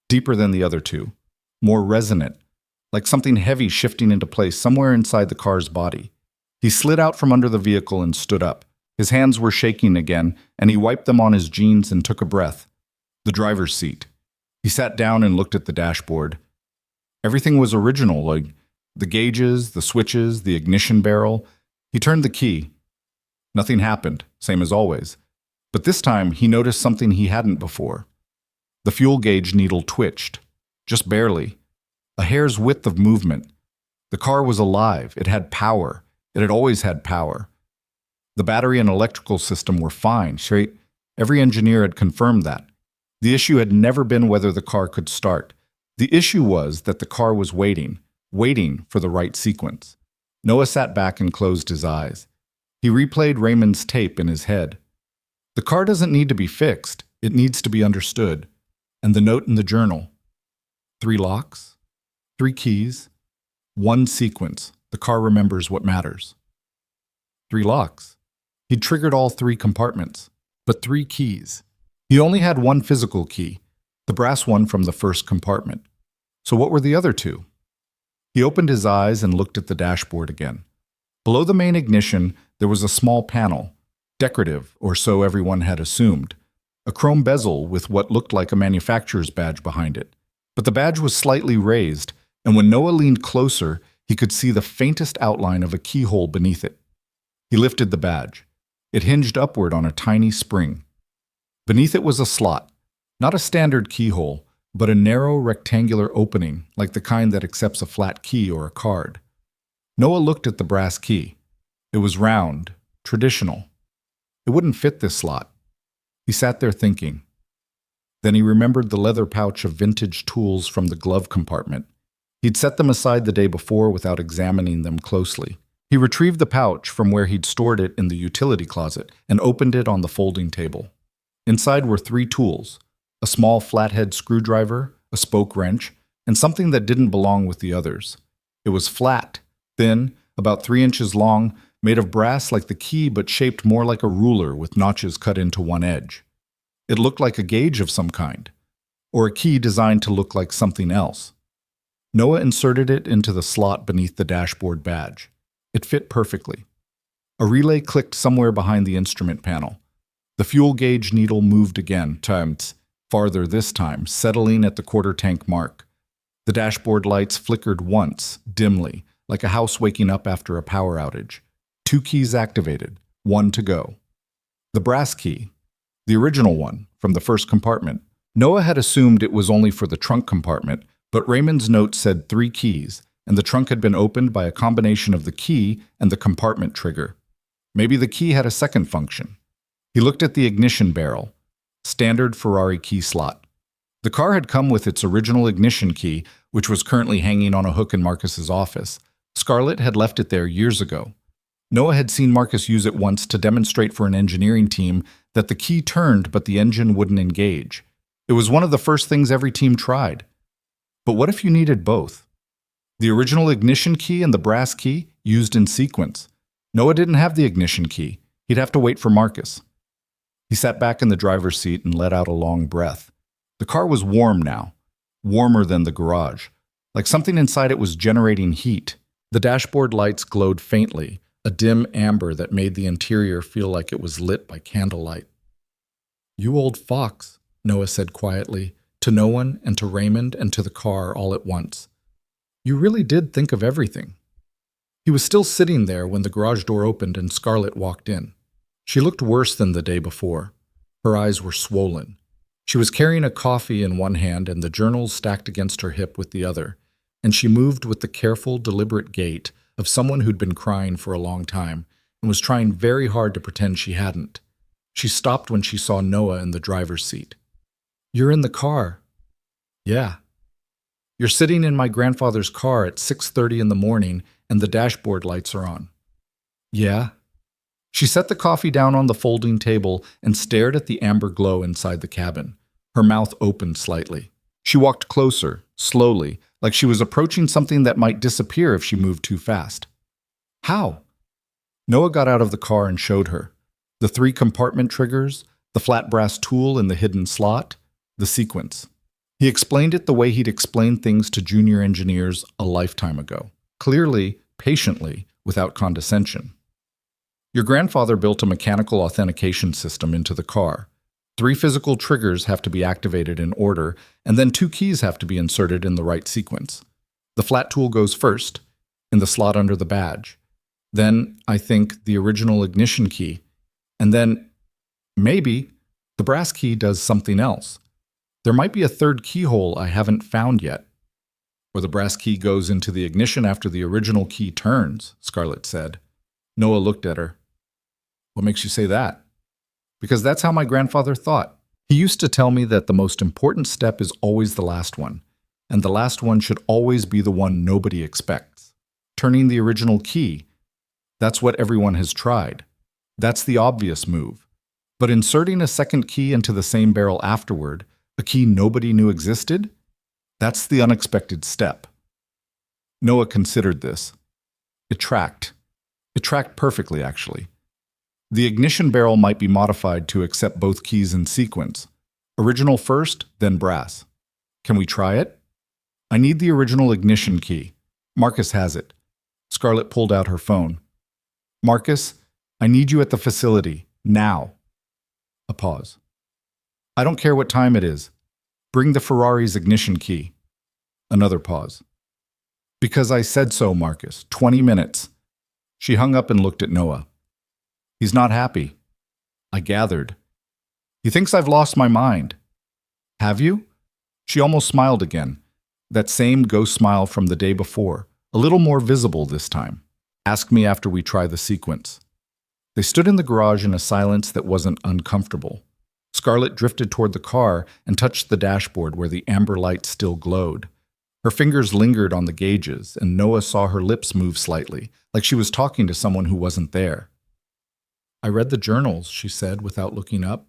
Deeper than the other 2, more resonant, like something heavy shifting into place somewhere inside the car's body. He slid out from under the vehicle and stood up. His hands were shaking again, and he wiped them on his jeans and took a breath. The driver's seat. He sat down and looked at the dashboard. Everything was original, like the gauges, the switches, the ignition barrel. He turned the key. Nothing happened, same as always. But this time, he noticed something he hadn't before. The fuel gauge needle twitched, just barely. A hair's width of movement. The car was alive. It had power. It had always had power. The battery and electrical system were fine, straight. Every engineer had confirmed that. The issue had never been whether the car could start. The issue was that the car was waiting for the right sequence. Noah sat back and closed his eyes. He replayed Raymond's tape in his head. The car doesn't need to be fixed. It needs to be understood. And the note in the journal. 3 locks, 3 keys, 1 sequence. The car remembers what matters. 3 locks. He'd triggered all 3 compartments, but 3 keys. He only had 1 physical key, the brass one from the first compartment. So what were the other 2? He opened his eyes and looked at the dashboard again. Below the main ignition, there was a small panel, decorative, or so everyone had assumed. A chrome bezel with what looked like a manufacturer's badge behind it. But the badge was slightly raised, and when Noah leaned closer, he could see the faintest outline of a keyhole beneath it. He lifted the badge. It hinged upward on a tiny spring. Beneath it was a slot, not a standard keyhole, but a narrow rectangular opening, like the kind that accepts a flat key or a card. Noah looked at the brass key. It was round, traditional. It wouldn't fit this slot. He sat there thinking. Then he remembered the leather pouch of vintage tools from the glove compartment. He'd set them aside the day before without examining them closely. He retrieved the pouch from where he'd stored it in the utility closet and opened it on the folding table. Inside were 3 tools, a small flathead screwdriver, a spoke wrench, and something that didn't belong with the others. It was flat, thin, about 3 inches long, made of brass like the key but shaped more like a ruler with notches cut into one edge. It looked like a gauge of some kind, or a key designed to look like something else. Noah inserted it into the slot beneath the dashboard badge. It fit perfectly. A relay clicked somewhere behind the instrument panel. The fuel gauge needle moved again, times farther this time, settling at the quarter-tank mark. The dashboard lights flickered once, dimly, like a house waking up after a power outage. 2 keys activated, 1 to go. The brass key, the original one, from the first compartment. Noah had assumed it was only for the trunk compartment, but Raymond's note said 3 keys, and the trunk had been opened by a combination of the key and the compartment trigger. Maybe the key had a second function. He looked at the ignition barrel, standard Ferrari key slot. The car had come with its original ignition key, which was currently hanging on a hook in Marcus's office. Scarlett had left it there years ago. Noah had seen Marcus use it once to demonstrate for an engineering team that the key turned but the engine wouldn't engage. It was one of the first things every team tried. But what if you needed both? The original ignition key and the brass key used in sequence. Noah didn't have the ignition key. He'd have to wait for Marcus. He sat back in the driver's seat and let out a long breath. The car was warm now, warmer than the garage, like something inside it was generating heat. The dashboard lights glowed faintly, a dim amber that made the interior feel like it was lit by candlelight. "You old fox," Noah said quietly, to no one and to Raymond and to the car all at once. "You really did think of everything." He was still sitting there when the garage door opened and Scarlett walked in. She looked worse than the day before. Her eyes were swollen. She was carrying a coffee in one hand and the journals stacked against her hip with the other, and she moved with the careful, deliberate gait of someone who'd been crying for a long time and was trying very hard to pretend she hadn't. She stopped when she saw Noah in the driver's seat. "You're in the car." "Yeah." "You're sitting in my grandfather's car at 6:30 in the morning and the dashboard lights are on." "Yeah." She set the coffee down on the folding table and stared at the amber glow inside the cabin. Her mouth opened slightly. She walked closer, slowly, like she was approaching something that might disappear if she moved too fast. "How?" Noah got out of the car and showed her. The 3 compartment triggers, the flat brass tool in the hidden slot, the sequence. He explained it the way he'd explained things to junior engineers a lifetime ago. Clearly, patiently, without condescension. "Your grandfather built a mechanical authentication system into the car. 3 physical triggers have to be activated in order, and then 2 keys have to be inserted in the right sequence. The flat tool goes first, in the slot under the badge. Then, I think, the original ignition key. And then..." Maybe the brass key does something else. There might be a third keyhole I haven't found yet. Or the brass key goes into the ignition after the original key turns, Scarlett said. Noah looked at her. What makes you say that? Because that's how my grandfather thought. He used to tell me that the most important step is always the last one, and the last one should always be the one nobody expects. Turning the original key, that's what everyone has tried. That's the obvious move. But inserting a second key into the same barrel afterward, a key nobody knew existed, that's the unexpected step. Noah considered this. It tracked. It tracked perfectly, actually. The ignition barrel might be modified to accept both keys in sequence. Original first, then brass. Can we try it? I need the original ignition key. Marcus has it. Scarlett pulled out her phone. Marcus, I need you at the facility, now. A pause. I don't care what time it is. Bring the Ferrari's ignition key. Another pause. Because I said so, Marcus. 20 minutes. She hung up and looked at Noah. He's not happy. I gathered. He thinks I've lost my mind. Have you? She almost smiled again. That same ghost smile from the day before, a little more visible this time. Ask me after we try the sequence. They stood in the garage in a silence that wasn't uncomfortable. Scarlett drifted toward the car and touched the dashboard where the amber light still glowed. Her fingers lingered on the gauges, and Noah saw her lips move slightly, like she was talking to someone who wasn't there. I read the journals, she said without looking up.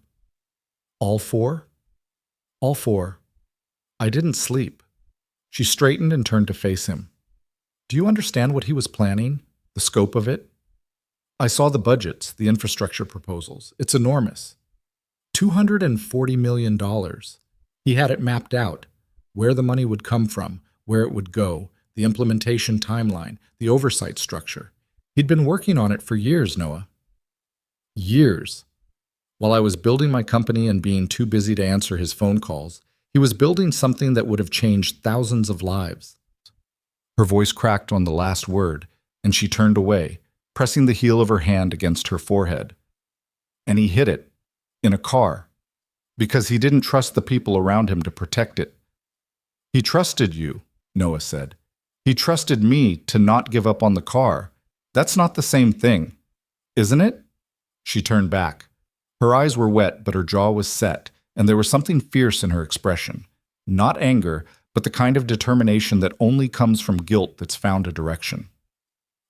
All four? All four. I didn't sleep. She straightened and turned to face him. Do you understand what he was planning? The scope of it? I saw the budgets, the infrastructure proposals. It's enormous. $240 million. He had it mapped out. Where the money would come from, where it would go, the implementation timeline, the oversight structure. He'd been working on it for years, Noah. Years. While I was building my company and being too busy to answer his phone calls, he was building something that would have changed thousands of lives. Her voice cracked on the last word, and she turned away, pressing the heel of her hand against her forehead. And he hid it, in a car, because he didn't trust the people around him to protect it. He trusted you, Noah said. He trusted me to not give up on the car. That's not the same thing, isn't it? She turned back. Her eyes were wet, but her jaw was set, and there was something fierce in her expression. Not anger, but the kind of determination that only comes from guilt that's found a direction.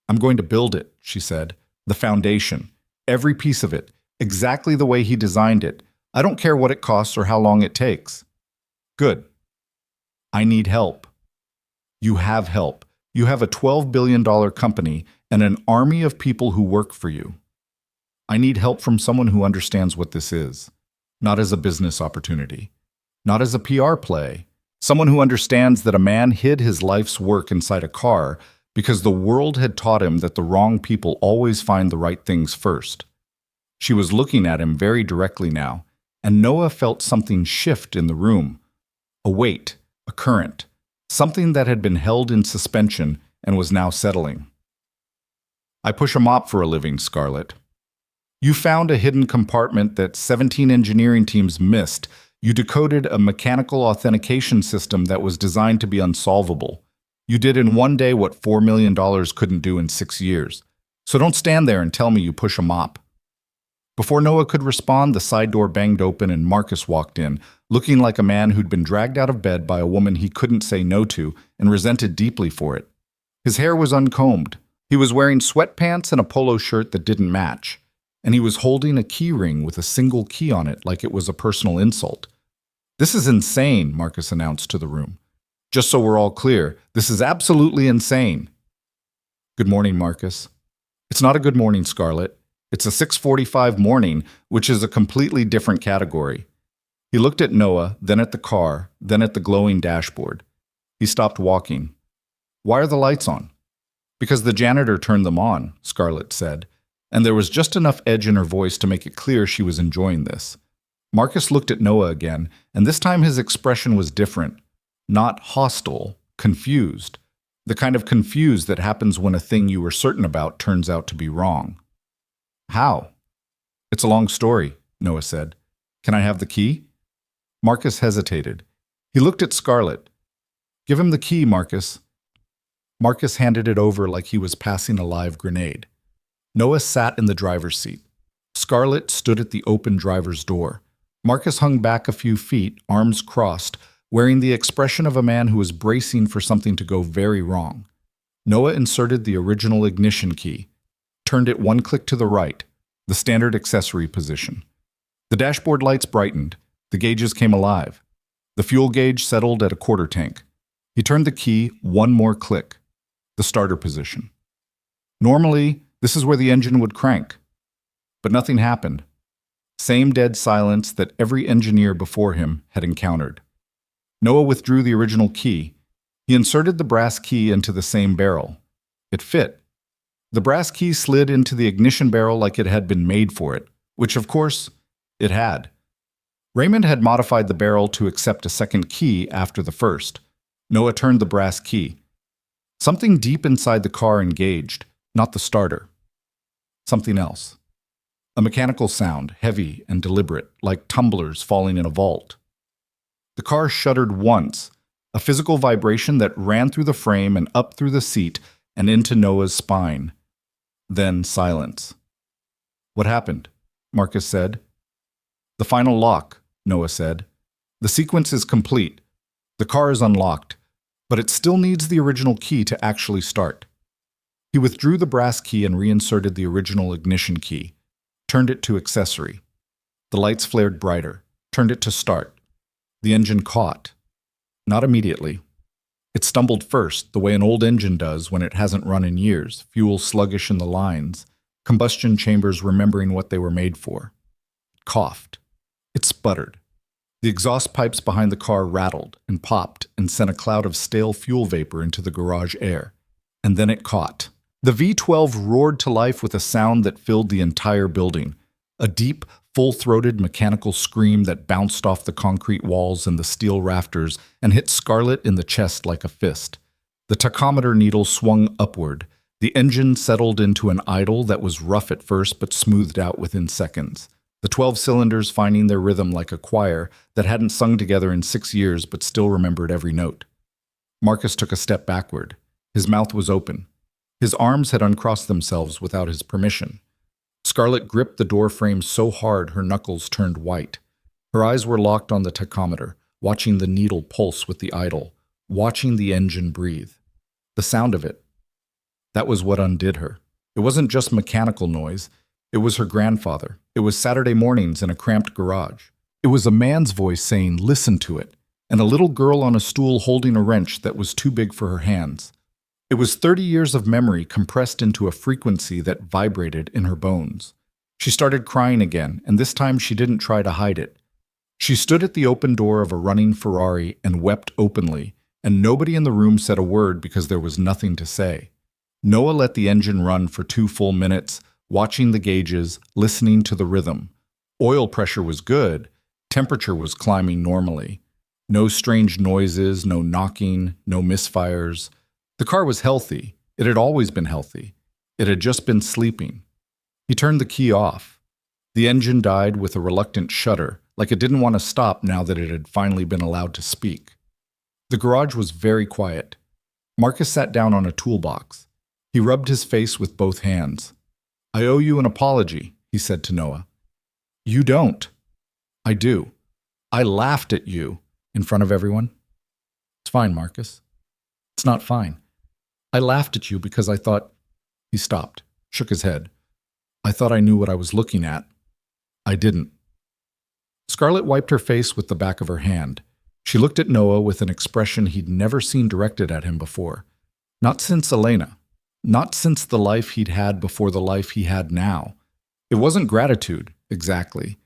I'm going to build it, she said. The foundation. Every piece of it. Exactly the way he designed it. I don't care what it costs or how long it takes. Good. I need help. You have help. You have a $12 billion company and an army of people who work for you. I need help from someone who understands what this is, not as a business opportunity, not as a PR play, someone who understands that a man hid his life's work inside a car because the world had taught him that the wrong people always find the right things first. She was looking at him very directly now, and Noah felt something shift in the room, a weight, a current, something that had been held in suspension and was now settling. I push a mop for a living, Scarlett. You found a hidden compartment that 17 engineering teams missed. You decoded a mechanical authentication system that was designed to be unsolvable. You did in one day what $4 million couldn't do in 6 years. So don't stand there and tell me you push a mop. Before Noah could respond, the side door banged open and Marcus walked in, looking like a man who'd been dragged out of bed by a woman he couldn't say no to and resented deeply for it. His hair was uncombed. He was wearing sweatpants and a polo shirt that didn't match. And he was holding a key ring with a single key on it like it was a personal insult. This is insane, Marcus announced to the room. Just so we're all clear, this is absolutely insane. Good morning, Marcus. It's not a good morning, Scarlett. It's a 6:45 morning, which is a completely different category. He looked at Noah, then at the car, then at the glowing dashboard. He stopped walking. Why are the lights on? Because the janitor turned them on, Scarlett said, and there was just enough edge in her voice to make it clear she was enjoying this. Marcus looked at Noah again, and this time his expression was different. Not hostile, confused. The kind of confused that happens when a thing you were certain about turns out to be wrong. How? It's a long story. Noah said. Can I have the key? Marcus hesitated. He looked at Scarlett. Give him the key, Marcus. Marcus handed it over like he was passing a live grenade. Noah sat in the driver's seat. Scarlett stood at the open driver's door. Marcus hung back a few feet, arms crossed, wearing the expression of a man who was bracing for something to go very wrong. Noah inserted the original ignition key, turned it one click to the right, the standard accessory position. The dashboard lights brightened. The gauges came alive. The fuel gauge settled at a quarter tank. He turned the key one more click, the starter position. Normally, this is where the engine would crank. But nothing happened. Same dead silence that every engineer before him had encountered. Noah withdrew the original key. He inserted the brass key into the same barrel. It fit. The brass key slid into the ignition barrel like it had been made for it, which, of course, it had. Raymond had modified the barrel to accept a second key after the first. Noah turned the brass key. Something deep inside the car engaged, not the starter. Something else. A mechanical sound, heavy and deliberate, like tumblers falling in a vault. The car shuddered once, a physical vibration that ran through the frame and up through the seat and into Noah's spine. Then silence. What happened? Marcus said. The final lock, Noah said. The sequence is complete. The car is unlocked, but it still needs the original key to actually start. He withdrew the brass key and reinserted the original ignition key, turned it to accessory. The lights flared brighter, turned it to start. The engine caught. Not immediately. It stumbled first, the way an old engine does when it hasn't run in years, fuel sluggish in the lines, combustion chambers remembering what they were made for. It coughed. It sputtered. The exhaust pipes behind the car rattled and popped and sent a cloud of stale fuel vapor into the garage air. And then it caught. The V12 roared to life with a sound that filled the entire building, a deep, full-throated mechanical scream that bounced off the concrete walls and the steel rafters and hit Scarlett in the chest like a fist. The tachometer needle swung upward. The engine settled into an idle that was rough at first but smoothed out within seconds. The 12 cylinders finding their rhythm like a choir that hadn't sung together in 6 years but still remembered every note. Marcus took a step backward. His mouth was open. His arms had uncrossed themselves without his permission. Scarlett gripped the door frame so hard her knuckles turned white. Her eyes were locked on the tachometer, watching the needle pulse with the idle, watching the engine breathe. The sound of it. That was what undid her. It wasn't just mechanical noise. It was her grandfather. It was Saturday mornings in a cramped garage. It was a man's voice saying, "Listen to it," and a little girl on a stool holding a wrench that was too big for her hands. It was 30 years of memory compressed into a frequency that vibrated in her bones. She started crying again, and this time she didn't try to hide it. She stood at the open door of a running Ferrari and wept openly, and nobody in the room said a word because there was nothing to say. Noah let the engine run for 2 full minutes, watching the gauges, listening to the rhythm. Oil pressure was good. Temperature was climbing normally. No strange noises, no knocking, no misfires. The car was healthy. It had always been healthy. It had just been sleeping. He turned the key off. The engine died with a reluctant shudder, like it didn't want to stop now that it had finally been allowed to speak. The garage was very quiet. Marcus sat down on a toolbox. He rubbed his face with both hands. "I owe you an apology," he said to Noah. "You don't." "I do. I laughed at you in front of everyone." "It's fine, Marcus." "It's not fine. I laughed at you because I thought—" He stopped, shook his head. "I thought I knew what I was looking at. I didn't." Scarlett wiped her face with the back of her hand. She looked at Noah with an expression he'd never seen directed at him before. Not since Elena. Not since the life he'd had before the life he had now. It wasn't gratitude, exactly.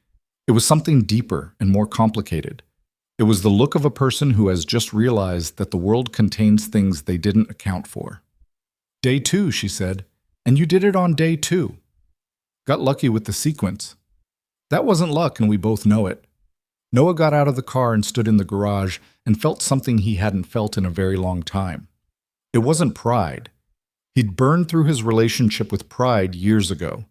It was something deeper and more complicated. It was the look of a person who has just realized that the world contains things they didn't account for. "Day 2, she said. "And you did it on day 2. Got lucky with the sequence." That wasn't luck, and we both know it. Noah got out of the car and stood in the garage and felt something he hadn't felt in a very long time. It wasn't pride. He'd burned through his relationship with pride years ago.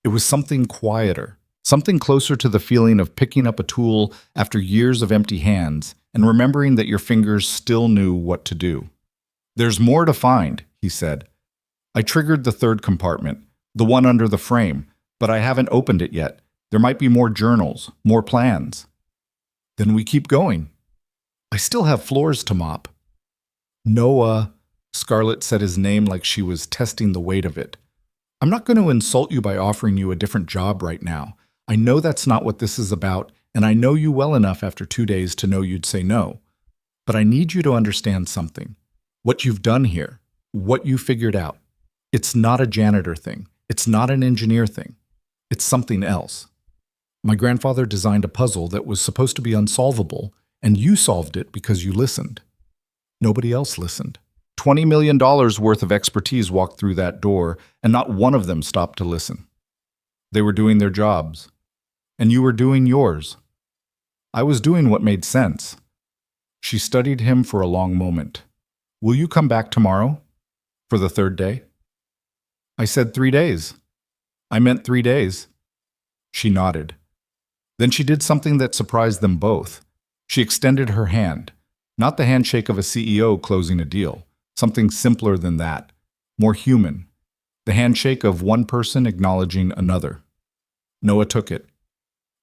It was something quieter, Something closer to the feeling of picking up a tool after years of empty hands and remembering that your fingers still knew what to do. "There's more to find," he said. "I triggered the third compartment, the one under the frame, but I haven't opened it yet. There might be more journals, more plans." "Then we keep going." "I still have floors to mop." "Noah," Scarlett said his name like she was testing the weight of it. "I'm not going to insult you by offering you a different job right now. I know that's not what this is about, and I know you well enough after 2 days to know you'd say no. But I need you to understand something. What you've done here, what you figured out, it's not a janitor thing. It's not an engineer thing. It's something else. My grandfather designed a puzzle that was supposed to be unsolvable, and you solved it because you listened. Nobody else listened. $20 million worth of expertise walked through that door, and not one of them stopped to listen. They were doing their jobs, and you were doing yours. I was doing what made sense." She studied him for a long moment. "Will you come back tomorrow? For the third day?" "I said 3 days. I meant 3 days." She nodded. Then she did something that surprised them both. She extended her hand, not the handshake of a CEO closing a deal, something simpler than that, more human, the handshake of one person acknowledging another. Noah took it.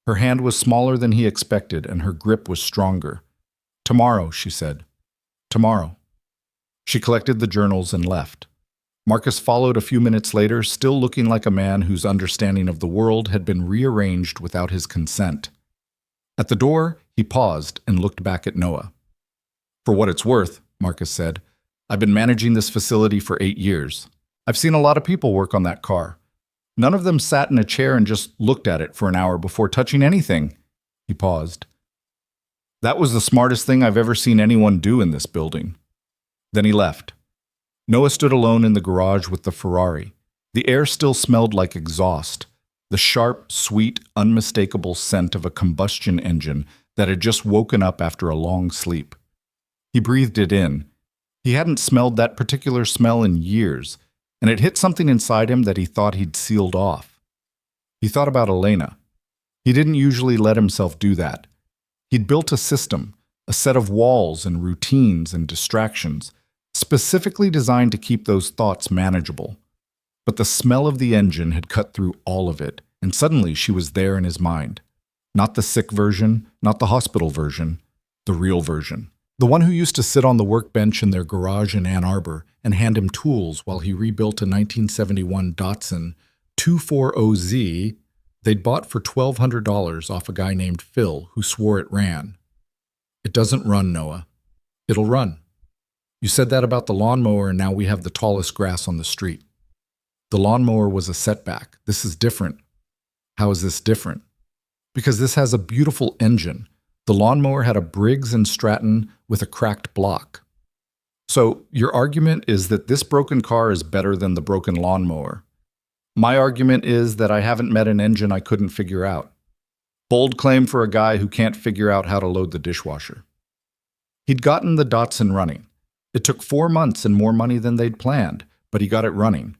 Her hand was smaller than he expected, and her grip was stronger. "Tomorrow," she said. "Tomorrow." She collected the journals and left. Marcus followed a few minutes later, still looking like a man whose understanding of the world had been rearranged without his consent. At the door, he paused and looked back at Noah. "For what it's worth," Marcus said, "I've been managing this facility for 8 years. I've seen a lot of people work on that car. None of them sat in a chair and just looked at it for an hour before touching anything." He paused. "That was the smartest thing I've ever seen anyone do in this building." Then he left. Noah stood alone in the garage with the Ferrari. The air still smelled like exhaust, the sharp, sweet, unmistakable scent of a combustion engine that had just woken up after a long sleep. He breathed it in. He hadn't smelled that particular smell in years, and it hit something inside him that he thought he'd sealed off. He thought about Elena. He didn't usually let himself do that. He'd built a system, a set of walls and routines and distractions, specifically designed to keep those thoughts manageable. But the smell of the engine had cut through all of it, and suddenly she was there in his mind. Not the sick version, not the hospital version, the real version. The one who used to sit on the workbench in their garage in Ann Arbor and hand him tools while he rebuilt a 1971 Datsun 240Z they'd bought for $1,200 off a guy named Phil who swore it ran. "It doesn't run, Noah. It'll run. You said that about the lawnmower, and now we have the tallest grass on the street. The lawnmower was a setback. This is different." "How is this different?" "Because this has a beautiful engine. The lawnmower had a Briggs & Stratton with a cracked block." "So your argument is that this broken car is better than the broken lawnmower." "My argument is that I haven't met an engine I couldn't figure out." Bold claim for a guy who can't figure out how to load the dishwasher. He'd gotten the Datsun running. It took 4 months and more money than they'd planned, but he got it running.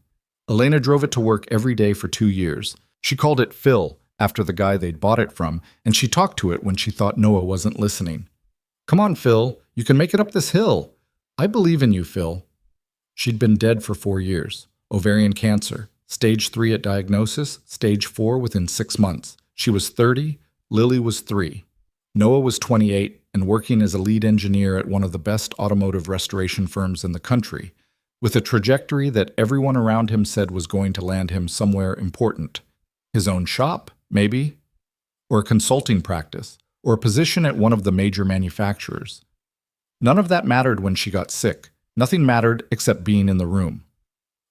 Elena drove it to work every day for 2 years. She called it Phil, after the guy they'd bought it from, and she talked to it when she thought Noah wasn't listening. "Come on, Phil, you can make it up this hill. I believe in you, Phil." She'd been dead for 4 years. Ovarian cancer. Stage 3 at diagnosis, stage 4 within 6 months. She was 30, Lily was 3. Noah was 28 and working as a lead engineer at one of the best automotive restoration firms in the country, with a trajectory that everyone around him said was going to land him somewhere important. His own shop, maybe, or a consulting practice, or a position at one of the major manufacturers. None of that mattered when she got sick. Nothing mattered except being in the room.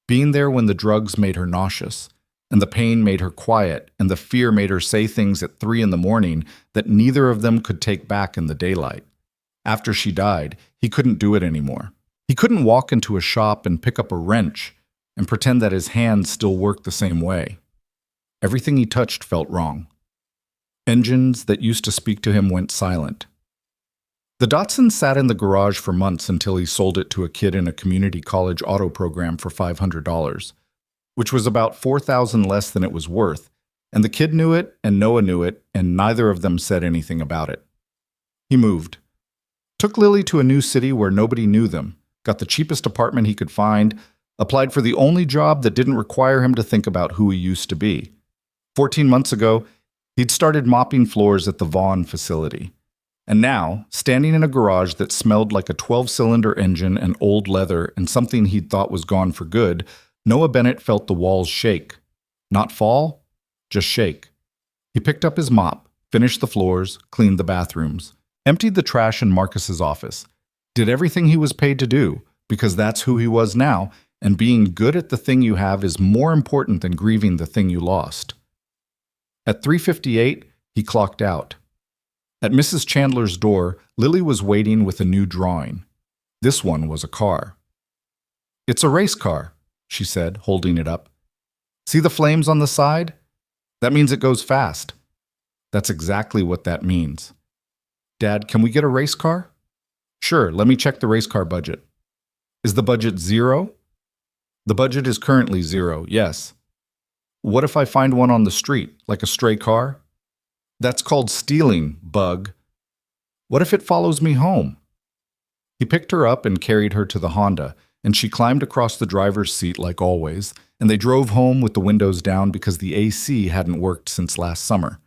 Being there when the drugs made her nauseous, and the pain made her quiet, and the fear made her say things at 3 a.m. that neither of them could take back in the daylight. After she died, he couldn't do it anymore. He couldn't walk into a shop and pick up a wrench and pretend that his hands still worked the same way. Everything he touched felt wrong. Engines that used to speak to him went silent. The Datsun sat in the garage for months until he sold it to a kid in a community college auto program for $500, which was about $4,000 less than it was worth, And the kid knew it, and Noah knew it, and neither of them said anything about it. He moved. Took Lily to a new city where nobody knew them, got the cheapest apartment he could find, applied for the only job that didn't require him to think about who he used to be. 14 months ago, he'd started mopping floors at the Vaughn facility. And now, standing in a garage that smelled like a 12-cylinder engine and old leather and something he'd thought was gone for good, Noah Bennett felt the walls shake. Not fall, just shake. He picked up his mop, finished the floors, cleaned the bathrooms, emptied the trash in Marcus's office, did everything he was paid to do, because that's who he was now, and being good at the thing you have is more important than grieving the thing you lost. At 3:58, he clocked out. At Mrs. Chandler's door, Lily was waiting with a new drawing. This one was a car. "It's a race car," she said, holding it up. "See the flames on the side? That means it goes fast." That's exactly what that means. "Dad, can we get a race car?" "Sure, let me check the race car budget." "Is the budget zero?" "The budget is currently zero, yes." "What if I find one on the street, like a stray car?" "That's called stealing, bug." "What if it follows me home?" He picked her up and carried her to the Honda, and she climbed across the driver's seat like always, and they drove home with the windows down because the AC hadn't worked since last summer.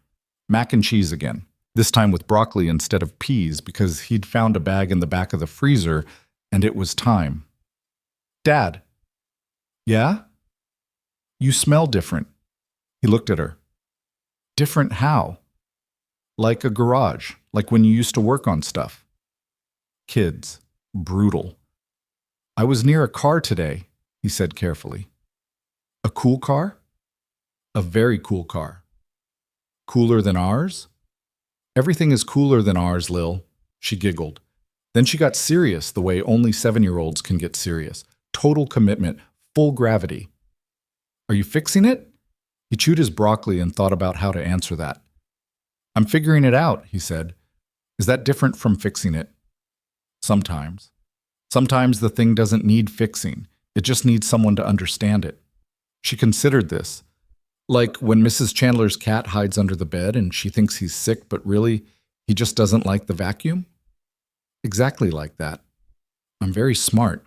Mac and cheese again, this time with broccoli instead of peas because he'd found a bag in the back of the freezer, and it was time. "Dad." "Yeah?" "You smell different." He looked at her. "Different how?" "Like a garage, like when you used to work on stuff." Kids. Brutal. "I was near a car today," he said carefully. "A cool car?" "A very cool car." "Cooler than ours?" "Everything is cooler than ours, Lil." She giggled. Then she got serious the way only 7-year-olds can get serious. Total commitment, full gravity. "Are you fixing it?" He chewed his broccoli and thought about how to answer that. "I'm figuring it out," he said. "Is that different from fixing it?" "Sometimes. Sometimes the thing doesn't need fixing. It just needs someone to understand it." She considered this. Like when Mrs. Chandler's cat hides under the bed and she thinks he's sick, but really, he just doesn't like the vacuum? Exactly like that. "I'm very smart."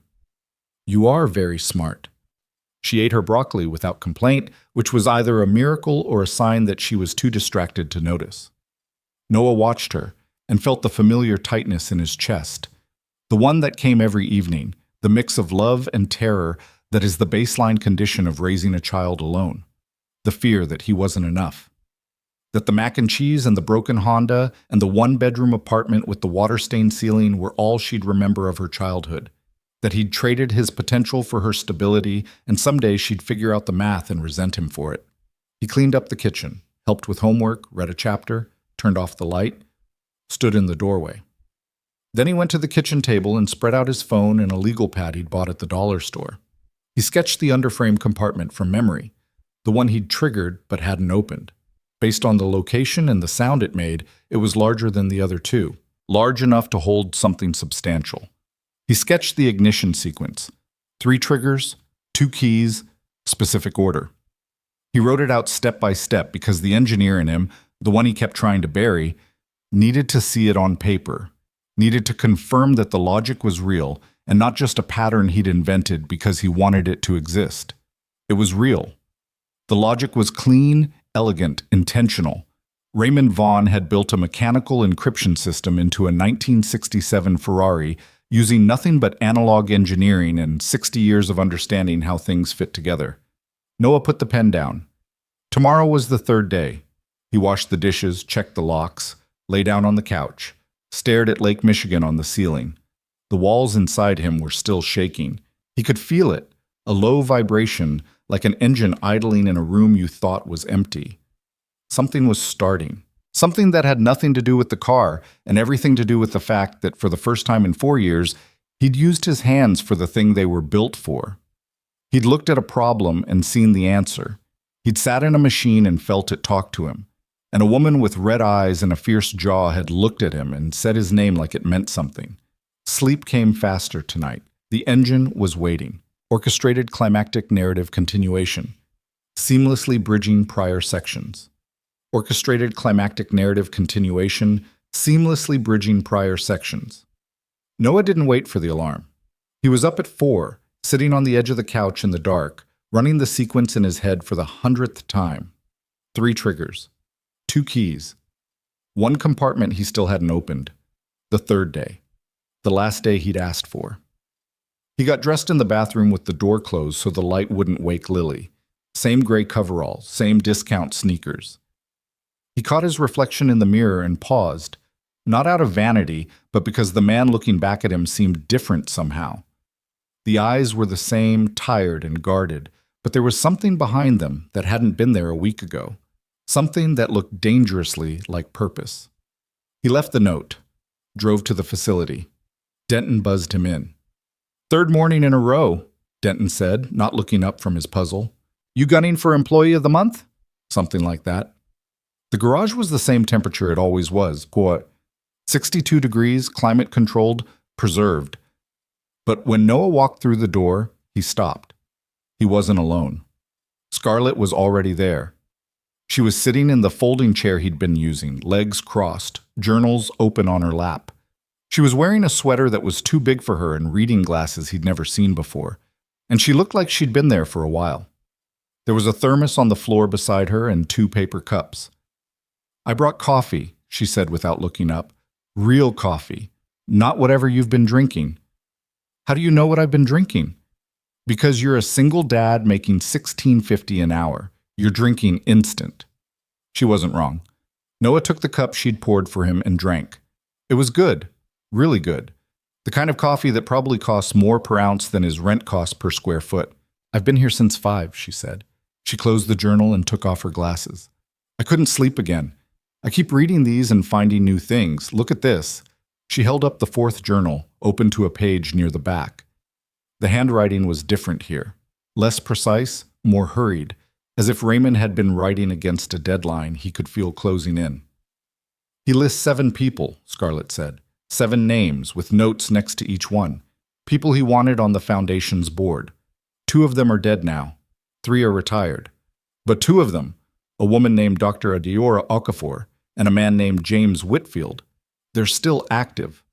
"You are very smart." She ate her broccoli without complaint, which was either a miracle or a sign that she was too distracted to notice. Noah watched her and felt the familiar tightness in his chest, the one that came every evening, the mix of love and terror that is the baseline condition of raising a child alone, the fear that he wasn't enough, that the mac and cheese and the broken Honda and the one-bedroom apartment with the water-stained ceiling were all she'd remember of her childhood, that he'd traded his potential for her stability, and someday she'd figure out the math and resent him for it. He cleaned up the kitchen, helped with homework, read a chapter, turned off the light, stood in the doorway. Then he went to the kitchen table and spread out his phone and a legal pad he'd bought at the dollar store. He sketched the underframe compartment from memory, the one he'd triggered but hadn't opened. Based on the location and the sound it made, it was larger than the other two, large enough to hold something substantial. He sketched the ignition sequence. 3 triggers, 2 keys, specific order. He wrote it out step by step because the engineer in him, the one he kept trying to bury, needed to see it on paper, needed to confirm that the logic was real and not just a pattern he'd invented because he wanted it to exist. It was real. The logic was clean, elegant, intentional. Raymond Vaughn had built a mechanical encryption system into a 1967 Ferrari using nothing but analog engineering and 60 years of understanding how things fit together. Noah put the pen down. Tomorrow was the 3rd day. He washed the dishes, checked the locks, lay down on the couch, stared at Lake Michigan on the ceiling. The walls inside him were still shaking. He could feel it, a low vibration like an engine idling in a room you thought was empty. Something was starting. Something that had nothing to do with the car and everything to do with the fact that for the first time in 4 years, he'd used his hands for the thing they were built for. He'd looked at a problem and seen the answer. He'd sat in a machine and felt it talk to him. And a woman with red eyes and a fierce jaw had looked at him and said his name like it meant something. Sleep came faster tonight. The engine was waiting. Orchestrated climactic narrative continuation. seamlessly bridging prior sections. Orchestrated climactic narrative continuation, seamlessly bridging prior sections. Noah didn't wait for the alarm. He was up at 4, sitting on the edge of the couch in the dark, running the sequence in his head for the 100th time. 3 triggers. 2 keys. 1 compartment he still hadn't opened. The 3rd day. The last day he'd asked for. He got dressed in the bathroom with the door closed so the light wouldn't wake Lily. Same gray coveralls, same discount sneakers. He caught his reflection in the mirror and paused, not out of vanity, but because the man looking back at him seemed different somehow. The eyes were the same, tired and guarded, but there was something behind them that hadn't been there a week ago. Something that looked dangerously like purpose. He left the note, drove to the facility. Denton buzzed him in. "3rd morning in a row," Denton said, not looking up from his puzzle. "You gunning for Employee of the Month?" Something like that. The garage was the same temperature it always was, 62 degrees, climate-controlled, preserved. But when Noah walked through the door, he stopped. He wasn't alone. Scarlett was already there. She was sitting in the folding chair he'd been using, legs crossed, journals open on her lap. She was wearing a sweater that was too big for her and reading glasses he'd never seen before, and she looked like she'd been there for a while. There was a thermos on the floor beside her and 2 paper cups. "I brought coffee," she said without looking up. "Real coffee, not whatever you've been drinking." "How do you know what I've been drinking?" "Because you're a single dad making $16.50 an hour. You're drinking instant." She wasn't wrong. Noah took the cup she'd poured for him and drank. It was good, really good. The kind of coffee that probably costs more per ounce than his rent costs per square foot. "I've been here since 5, she said. She closed the journal and took off her glasses. "I couldn't sleep again. I keep reading these and finding new things. Look at this." She held up the 4th journal, open to a page near the back. The handwriting was different here. Less precise, more hurried. As if Raymond had been writing against a deadline he could feel closing in. "He lists 7 people," Scarlett said. 7 names, with notes next to each one. People he wanted on the foundation's board. 2 of them are dead now. 3 are retired. But 2 of them, a woman named Dr. Adiora Okafor and a man named James Whitfield, they're still active.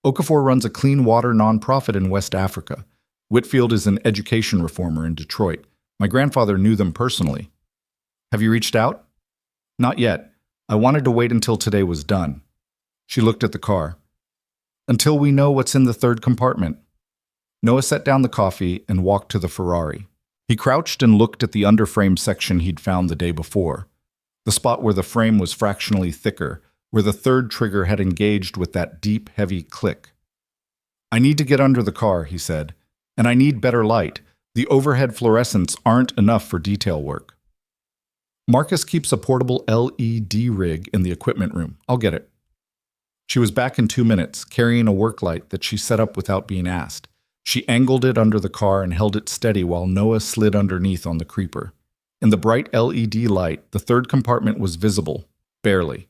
Okafor runs a clean water nonprofit in West Africa. Whitfield is an education reformer in Detroit. My grandfather knew them personally. "Have you reached out?" "Not yet. I wanted to wait until today was done." She looked at the car. "Until we know what's in the 3rd compartment." Noah set down the coffee and walked to the Ferrari. He crouched and looked at the underframe section he'd found the day before. The spot where the frame was fractionally thicker, where the 3rd trigger had engaged with that deep, heavy click. "I need to get under the car," he said. "And I need better light. The overhead fluorescents aren't enough for detail work." "Marcus keeps a portable LED rig in the equipment room. I'll get it." She was back in 2 minutes, carrying a work light that she set up without being asked. She angled it under the car and held it steady while Noah slid underneath on the creeper. In the bright LED light, the 3rd compartment was visible, barely.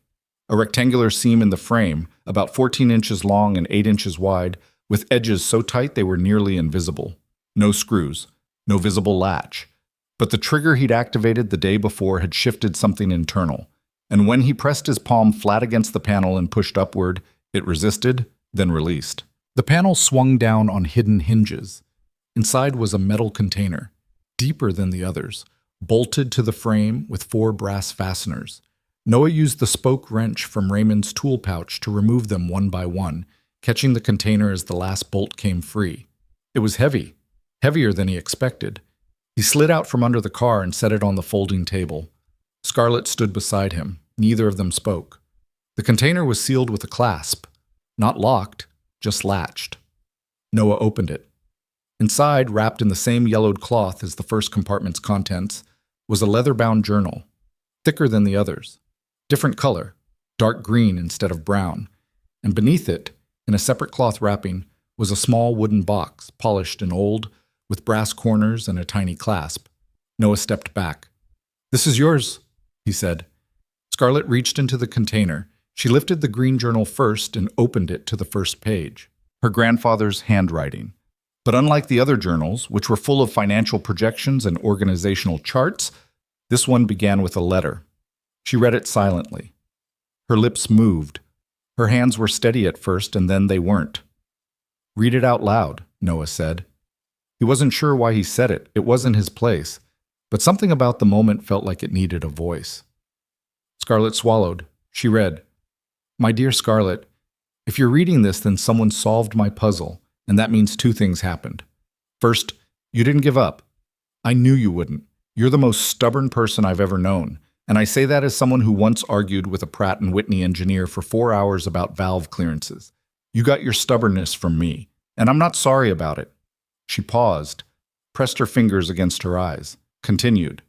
A rectangular seam in the frame, about 14 inches long and 8 inches wide, with edges so tight they were nearly invisible. No screws. No visible latch. But the trigger he'd activated the day before had shifted something internal, and when he pressed his palm flat against the panel and pushed upward, it resisted, then released. The panel swung down on hidden hinges. Inside was a metal container, deeper than the others, bolted to the frame with 4 brass fasteners. Noah used the spoke wrench from Raymond's tool pouch to remove them one by one, catching the container as the last bolt came free. It was heavy. Heavier than he expected. He slid out from under the car and set it on the folding table. Scarlett stood beside him. Neither of them spoke. The container was sealed with a clasp. Not locked, just latched. Noah opened it. Inside, wrapped in the same yellowed cloth as the 1st compartment's contents, was a leather-bound journal, thicker than the others. Different color, dark green instead of brown. And beneath it, in a separate cloth wrapping, was a small wooden box, polished and old, with brass corners and a tiny clasp. Noah stepped back. "This is yours," he said. Scarlett reached into the container. She lifted the green journal first and opened it to the 1st page. Her grandfather's handwriting. But unlike the other journals, which were full of financial projections and organizational charts, This one began with a letter. She read it silently. Her lips moved. Her hands were steady at first, and then they weren't. "Read it out loud," Noah said. He wasn't sure why he said it. It wasn't his place. But something about the moment felt like it needed a voice. Scarlett swallowed. She read, "My dear Scarlett, if you're reading this, then someone solved my puzzle, and that means two things happened. First, you didn't give up. I knew you wouldn't. You're the most stubborn person I've ever known, and I say that as someone who once argued with a Pratt & Whitney engineer for 4 hours about valve clearances. You got your stubbornness from me, and I'm not sorry about it." She paused, pressed her fingers against her eyes, continued.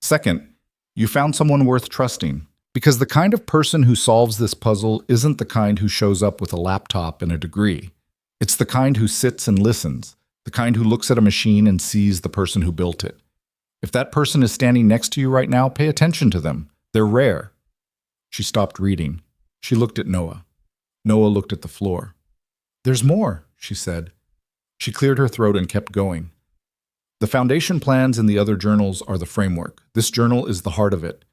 "Second, you found someone worth trusting, because the kind of person who solves this puzzle isn't the kind who shows up with a laptop and a degree. It's the kind who sits and listens, the kind who looks at a machine and sees the person who built it. If that person is standing next to you right now, pay attention to them. They're rare." She stopped reading. She looked at Noah. Noah looked at the floor. "There's more," she said. She cleared her throat and kept going. "The foundation plans in the other journals are the framework. This journal is the heart of it.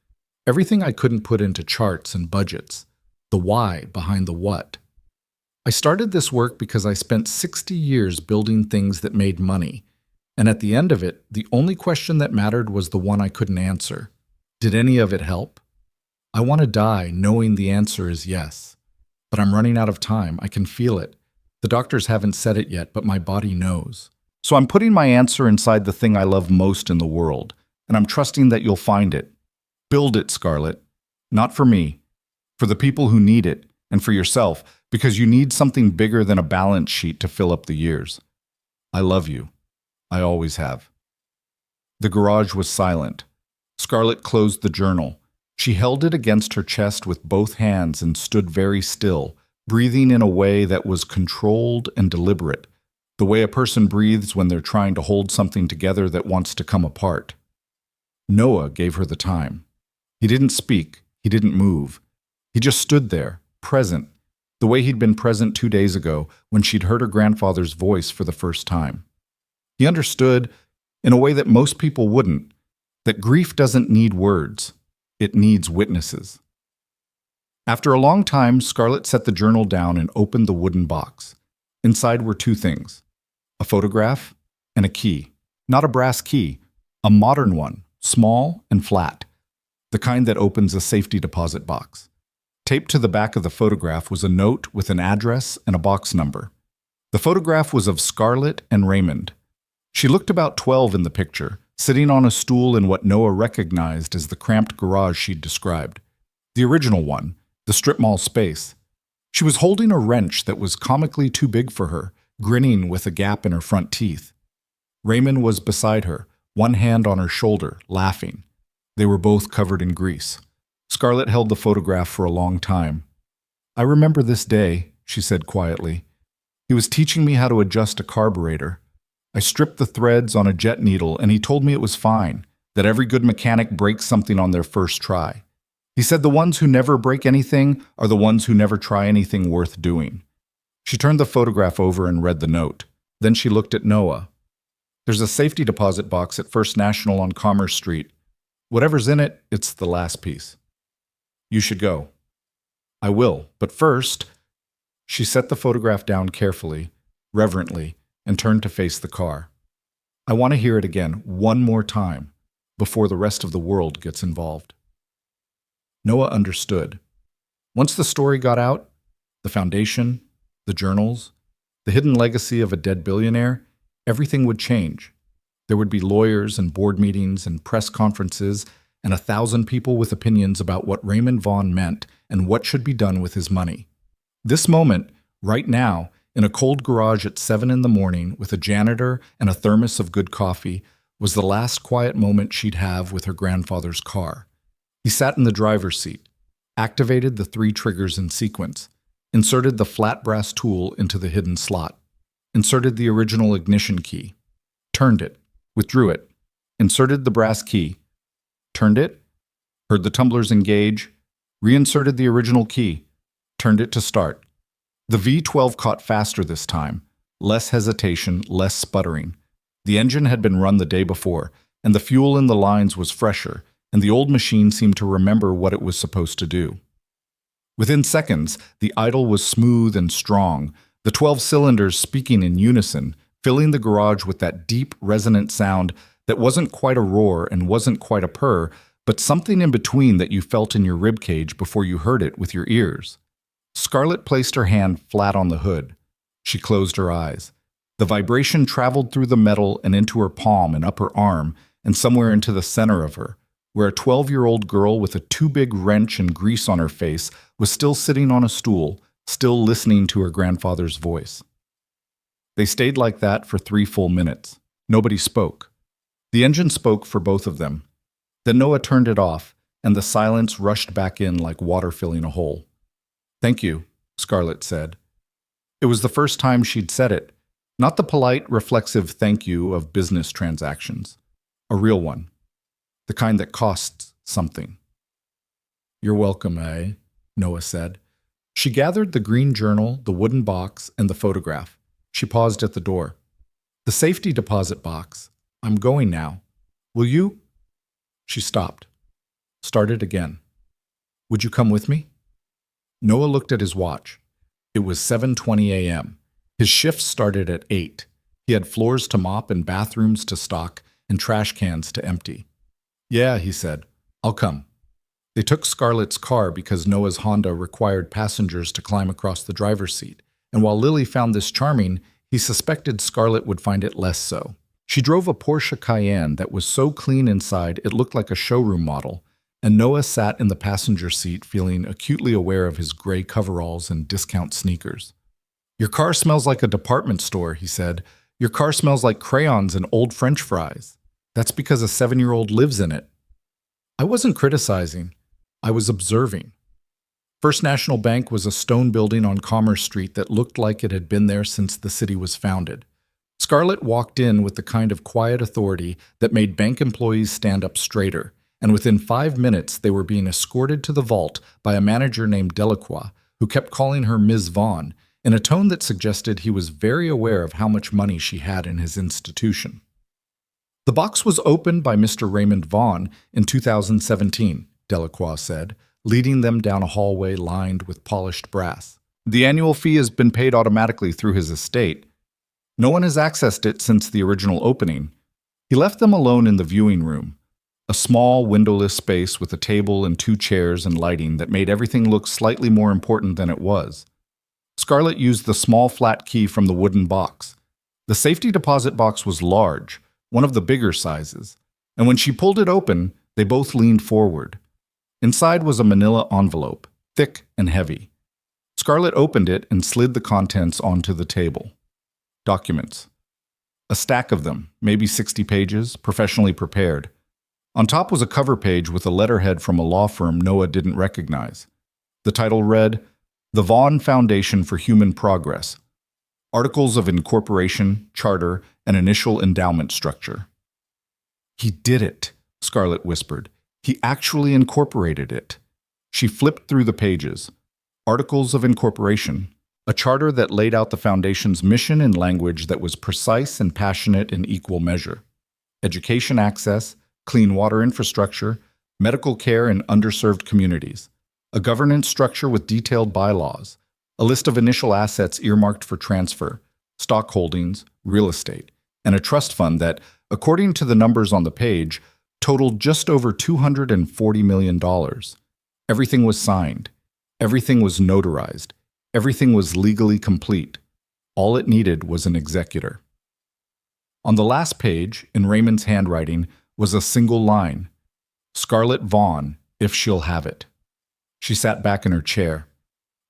Everything I couldn't put into charts and budgets. The why behind the what. I started this work because I spent 60 years building things that made money. And at the end of it, the only question that mattered was the one I couldn't answer. Did any of it help? I want to die knowing the answer is yes. But I'm running out of time. I can feel it. The doctors haven't said it yet, but my body knows. So I'm putting my answer inside the thing I love most in the world, and I'm trusting that you'll find it. Build it, Scarlett. Not for me. For the people who need it, and for yourself, because you need something bigger than a balance sheet to fill up the years. I love you. I always have." The garage was silent. Scarlett closed the journal. She held it against her chest with both hands and stood very still, breathing in a way that was controlled and deliberate, the way a person breathes when they're trying to hold something together that wants to come apart. Noah gave her the time. He didn't speak. He didn't move. He just stood there, present, the way he'd been present 2 days ago when she'd heard her grandfather's voice for the first time. He understood, in a way that most people wouldn't, that grief doesn't need words. It needs witnesses. After a long time, Scarlett set the journal down and opened the wooden box. Inside were two things: a photograph and a key. Not a brass key, a modern one, small and flat, the kind that opens a safety deposit box. Taped to the back of the photograph was a note with an address and a box number. The photograph was of Scarlett and Raymond. She looked about 12 in the picture, sitting on a stool in what Noah recognized as the cramped garage she'd described. The original one, the strip mall space. She was holding a wrench that was comically too big for her, grinning with a gap in her front teeth. Raymond was beside her, one hand on her shoulder, laughing. They were both covered in grease. Scarlett held the photograph for a long time. "I remember this day," she said quietly. "He was teaching me how to adjust a carburetor. I stripped the threads on a jet needle, and he told me it was fine, that every good mechanic breaks something on their first try. He said the ones who never break anything are the ones who never try anything worth doing." She turned the photograph over and read the note. Then she looked at Noah. "There's a safety deposit box at First National on Commerce Street. Whatever's in it, it's the last piece. You should go." "I will, but first..." She set the photograph down carefully, reverently, and turned to face the car. "I want to hear it again, one more time, before the rest of the world gets involved." Noah understood. Once the story got out, the foundation, the journals, the hidden legacy of a dead billionaire, everything would change. There would be lawyers and board meetings and press conferences and 1,000 people with opinions about what Raymond Vaughn meant and what should be done with his money. This moment, right now, in a cold garage at 7 in the morning with a janitor and a thermos of good coffee, was the last quiet moment she'd have with her grandfather's car. He sat in the driver's seat, activated the 3 triggers in sequence, inserted the flat brass tool into the hidden slot, inserted the original ignition key, turned it, withdrew it, inserted the brass key, turned it, heard the tumblers engage, reinserted the original key, turned it to start. The V12 caught faster this time, less hesitation, less sputtering. The engine had been run the day before, and the fuel in the lines was fresher, and the old machine seemed to remember what it was supposed to do. Within seconds, the idle was smooth and strong, the 12 cylinders speaking in unison, filling the garage with that deep, resonant sound that wasn't quite a roar and wasn't quite a purr, but something in between that you felt in your ribcage before you heard it with your ears. Scarlett placed her hand flat on the hood. She closed her eyes. The vibration traveled through the metal and into her palm and upper arm and somewhere into the center of her, where a 12-year-old girl with a too-big wrench and grease on her face was still sitting on a stool, still listening to her grandfather's voice. They stayed like that for 3 full minutes. Nobody spoke. The engine spoke for both of them. Then Noah turned it off, and the silence rushed back in like water filling a hole. "Thank you," Scarlett said. It was the first time she'd said it, not the polite, reflexive thank you of business transactions. A real one. The kind that costs something. "You're welcome, eh?" Noah said. She gathered the green journal, the wooden box, and the photograph. She paused at the door. "The safety deposit box. I'm going now. Will you?" She stopped. Started again. "Would you come with me?" Noah looked at his watch. It was 7:20 a.m. His shift started at 8. He had floors to mop and bathrooms to stock and trash cans to empty. "Yeah," he said. "I'll come." They took Scarlett's car because Noah's Honda required passengers to climb across the driver's seat, and while Lily found this charming, he suspected Scarlett would find it less so. She drove a Porsche Cayenne that was so clean inside it looked like a showroom model, and Noah sat in the passenger seat feeling acutely aware of his gray coveralls and discount sneakers. "Your car smells like a department store," he said. "Your car smells like crayons and old French fries. That's because a 7-year-old lives in it." I wasn't criticizing. I was observing. First National Bank was a stone building on Commerce Street that looked like it had been there since the city was founded. Scarlett walked in with the kind of quiet authority that made bank employees stand up straighter, and within 5 minutes they were being escorted to the vault by a manager named Delacroix, who kept calling her Ms. Vaughn, in a tone that suggested he was very aware of how much money she had in his institution. "The box was opened by Mr. Raymond Vaughn in 2017, Delacroix said, leading them down a hallway lined with polished brass. "The annual fee has been paid automatically through his estate. No one has accessed it since the original opening." He left them alone in the viewing room, a small, windowless space with a table and 2 chairs and lighting that made everything look slightly more important than it was. Scarlett used the small flat key from the wooden box. The safety deposit box was large, one of the bigger sizes, and when she pulled it open, they both leaned forward. Inside was a manila envelope, thick and heavy. Scarlett opened it and slid the contents onto the table. Documents. A stack of them, maybe 60 pages, professionally prepared. On top was a cover page with a letterhead from a law firm Noah didn't recognize. The title read, "The Vaughn Foundation for Human Progress. Articles of Incorporation, Charter, and Initial Endowment Structure." "He did it," Scarlett whispered. "He actually incorporated it." She flipped through the pages. Articles of Incorporation, a charter that laid out the foundation's mission in language that was precise and passionate in equal measure. Education access, clean water infrastructure, medical care in underserved communities, a governance structure with detailed bylaws, a list of initial assets earmarked for transfer, stock holdings, real estate, and a trust fund that, according to the numbers on the page, totaled just over $240 million. Everything was signed. Everything was notarized. Everything was legally complete. All it needed was an executor. On the last page, in Raymond's handwriting, was a single line, "Scarlett Vaughn, if she'll have it." She sat back in her chair.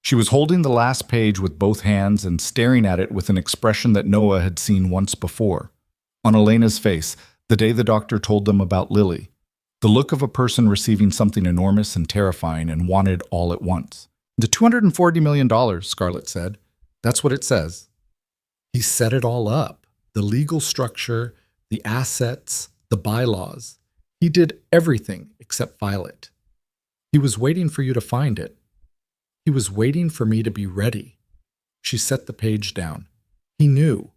She was holding the last page with both hands and staring at it with an expression that Noah had seen once before. On Elena's face, the day the doctor told them about Lily. The look of a person receiving something enormous and terrifying and wanted all at once. "The $240 million, Scarlett said. "That's what it says." He set it all up. The legal structure, the assets, the bylaws. He did everything except file it. He was waiting for you to find it. He was waiting for me to be ready. She set the page down. He knew.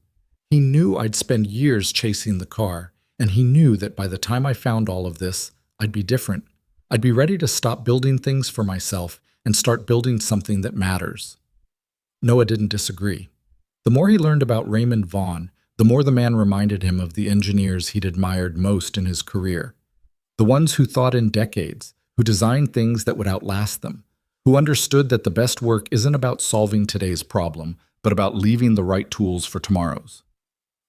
He knew I'd spend years chasing the car, And he knew that by the time I found all of this, I'd be different. I'd be ready to stop building things for myself and start building something that matters. Noah didn't disagree. The more he learned about Raymond Vaughn, the more the man reminded him of the engineers he'd admired most in his career. The ones who thought in decades, who designed things that would outlast them, who understood that the best work isn't about solving today's problem, but about leaving the right tools for tomorrow's.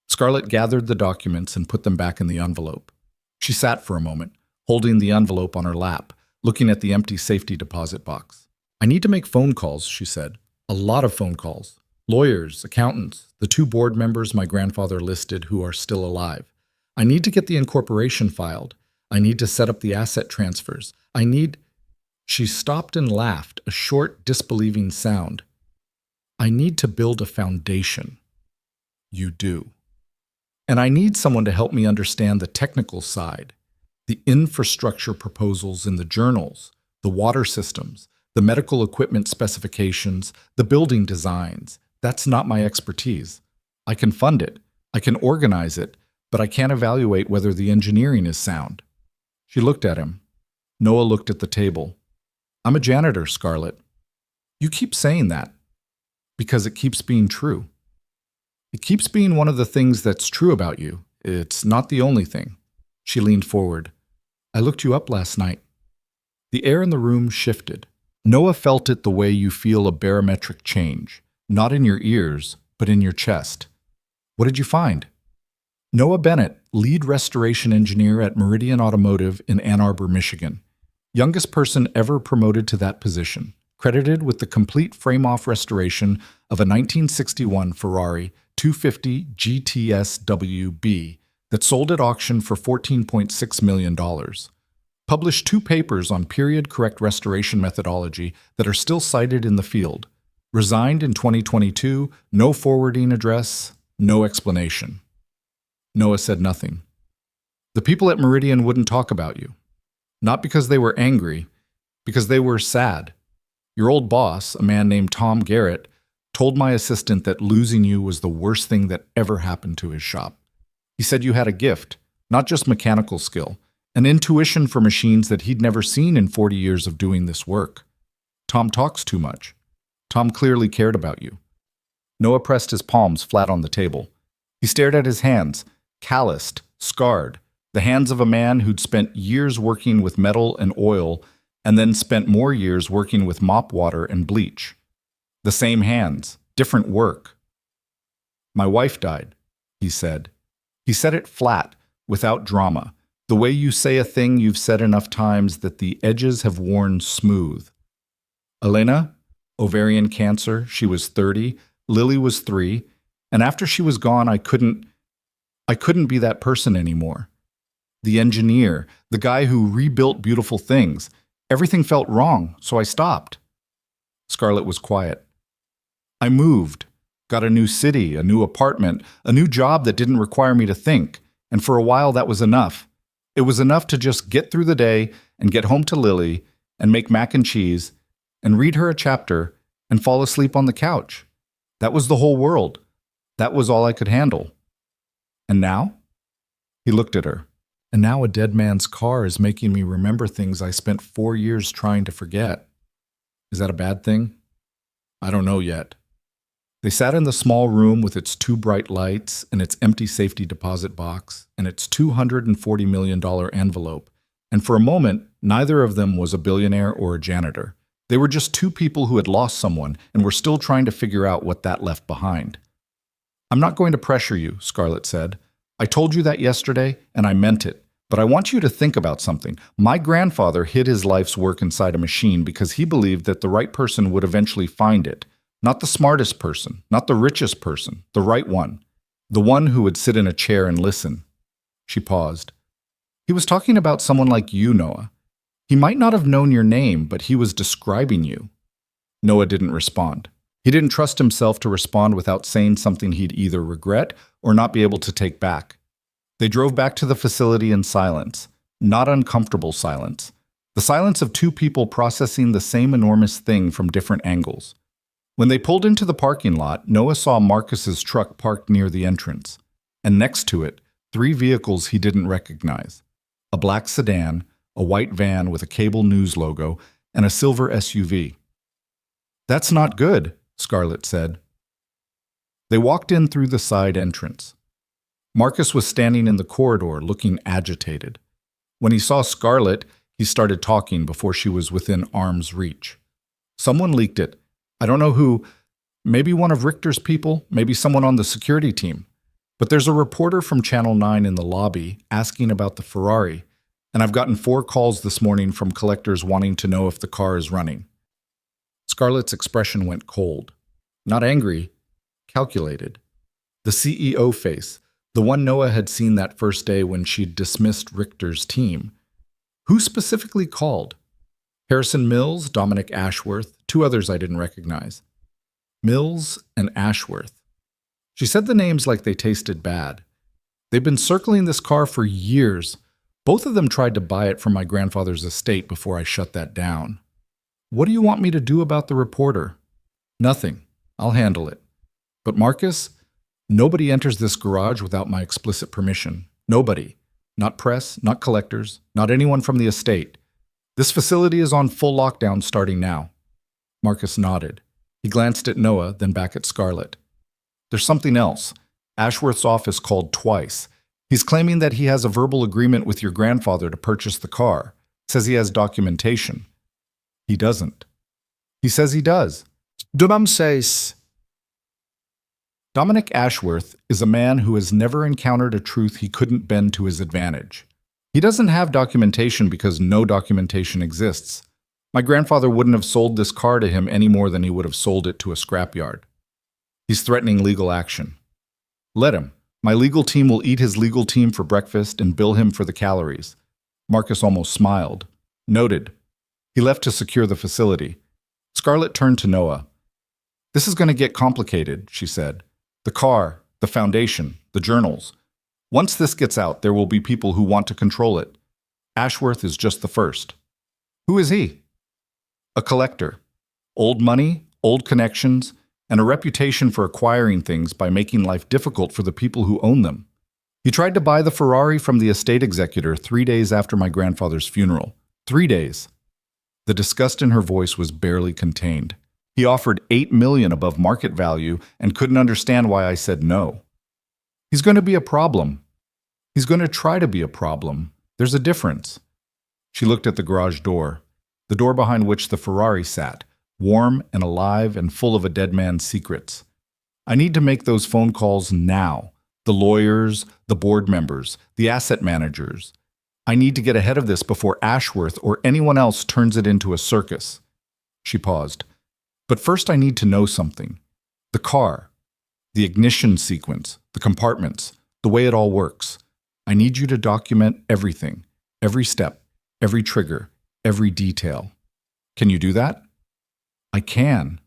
Scarlett gathered the documents and put them back in the envelope. She sat for a moment, holding the envelope on her lap, looking at the empty safety deposit box. "I need to make phone calls," she said. "A lot of phone calls. Lawyers, accountants, the 2 board members my grandfather listed who are still alive. I need to get the incorporation filed. I need to set up the asset transfers. I need—" She stopped and laughed, a short, disbelieving sound. "I need to build a foundation." "You do. And I need someone to help me understand the technical side, the infrastructure proposals in the journals, the water systems, the medical equipment specifications, the building designs. That's not my expertise. I can fund it, I can organize it, but I can't evaluate whether the engineering is sound." She looked at him. Noah looked at the table. "I'm a janitor, Scarlett." "You keep saying that." "Because it keeps being true. It keeps being one of the things that's true about you. It's not the only thing." She leaned forward. "I looked you up last night." The air in the room shifted. Noah felt it the way you feel a barometric change, not in your ears, but in your chest. "What did you find?" Noah Bennett, lead restoration engineer at Meridian Automotive in Ann Arbor, Michigan. Youngest person ever promoted to that position, credited with the complete frame-off restoration of a 1961 Ferrari 250 GTS-WB that sold at auction for $14.6 million. Published 2 papers on period-correct restoration methodology that are still cited in the field. Resigned in 2022, no forwarding address, no explanation. Noah said nothing. "The people at Meridian wouldn't talk about you. Not because they were angry, because they were sad. Your old boss, a man named Tom Garrett, told my assistant that losing you was the worst thing that ever happened to his shop. He said you had a gift, not just mechanical skill, an intuition for machines that he'd never seen in 40 years of doing this work. Tom talks too much. Tom clearly cared about you." Noah pressed his palms flat on the table. He stared at his hands, calloused, scarred, the hands of a man who'd spent years working with metal and oil and then spent more years working with mop water and bleach. The same hands, different work. "My wife died," he said. He said it flat, without drama, the way you say a thing you've said enough times that the edges have worn smooth. "Elena, ovarian cancer, she was 30, Lily was 3, and after she was gone I couldn't be that person anymore. The engineer, the guy who rebuilt beautiful things. Everything felt wrong, so I stopped." Scarlett was quiet. "I moved, got a new city, a new apartment, a new job that didn't require me to think, and for a while that was enough. It was enough to just get through the day and get home to Lily and make mac and cheese and read her a chapter and fall asleep on the couch. That was the whole world. That was all I could handle. And now?" He looked at her. "And now a dead man's car is making me remember things I spent 4 years trying to forget. Is that a bad thing? I don't know yet." They sat in the small room with its 2 bright lights and its empty safety deposit box and its $240 million envelope, and for a moment, neither of them was a billionaire or a janitor. They were just 2 people who had lost someone and were still trying to figure out what that left behind. "I'm not going to pressure you," Scarlett said. "I told you that yesterday, and I meant it. But I want you to think about something. My grandfather hid his life's work inside a machine because he believed that the right person would eventually find it. Not the smartest person, not the richest person, the right one. The one who would sit in a chair and listen." She paused. "He was talking about someone like you, Noah. He might not have known your name, but he was describing you." Noah didn't respond. He didn't trust himself to respond without saying something he'd either regret or not be able to take back. They drove back to the facility in silence, not uncomfortable silence. The silence of 2 people processing the same enormous thing from different angles. When they pulled into the parking lot, Noah saw Marcus's truck parked near the entrance, and next to it, 3 vehicles he didn't recognize: a black sedan, a white van with a cable news logo, and a silver SUV. "That's not good," Scarlett said. They walked in through the side entrance. Marcus was standing in the corridor, looking agitated. When he saw Scarlett, he started talking before she was within arm's reach. "Someone leaked it. I don't know who. Maybe one of Richter's people, maybe someone on the security team. But there's a reporter from Channel 9 in the lobby asking about the Ferrari, and I've gotten 4 calls this morning from collectors wanting to know if the car is running." Scarlett's expression went cold. Not angry, calculated. The CEO face, the one Noah had seen that first day when she'd dismissed Richter's team. Who specifically called? Harrison Mills, Dominic Ashworth, 2 others I didn't recognize. Mills and Ashworth. She said the names like they tasted bad. They've been circling this car for years. Both of them tried to buy it from my grandfather's estate before I shut that down. "What do you want me to do about the reporter?" "Nothing. I'll handle it. But Marcus, nobody enters this garage without my explicit permission. Nobody. Not press, not collectors, not anyone from the estate. This facility is on full lockdown starting now." Marcus nodded. He glanced at Noah, then back at Scarlett. "There's something else. Ashworth's office called twice. He's claiming that he has a verbal agreement with your grandfather to purchase the car. Says he has documentation. He doesn't." "He says he does." Dumam says. Dominic Ashworth is a man who has never encountered a truth he couldn't bend to his advantage. He doesn't have documentation because no documentation exists. My grandfather wouldn't have sold this car to him any more than he would have sold it to a scrapyard. He's threatening legal action. Let him. My legal team will eat his legal team for breakfast and bill him for the calories. Marcus almost smiled. Noted. He left to secure the facility. Scarlett turned to Noah. "This is going to get complicated," she said. "The car, the foundation, the journals. Once this gets out, there will be people who want to control it. Ashworth is just the first." "Who is he?" "A collector. Old money, old connections, and a reputation for acquiring things by making life difficult for the people who own them. He tried to buy the Ferrari from the estate executor 3 days after my grandfather's funeral. 3 days. The disgust in her voice was barely contained. He offered $8 million above market value and couldn't understand why I said no. He's going to be a problem. He's going to try to be a problem. There's a difference. She looked at the garage door, the door behind which the Ferrari sat, warm and alive and full of a dead man's secrets. I need to make those phone calls now. The lawyers, the board members, the asset managers. I need to get ahead of this before Ashworth or anyone else turns it into a circus. She paused. But first I need to know something. The car, the ignition sequence, the compartments, the way it all works. I need you to document everything, every step, every trigger, every detail. Can you do that? I can.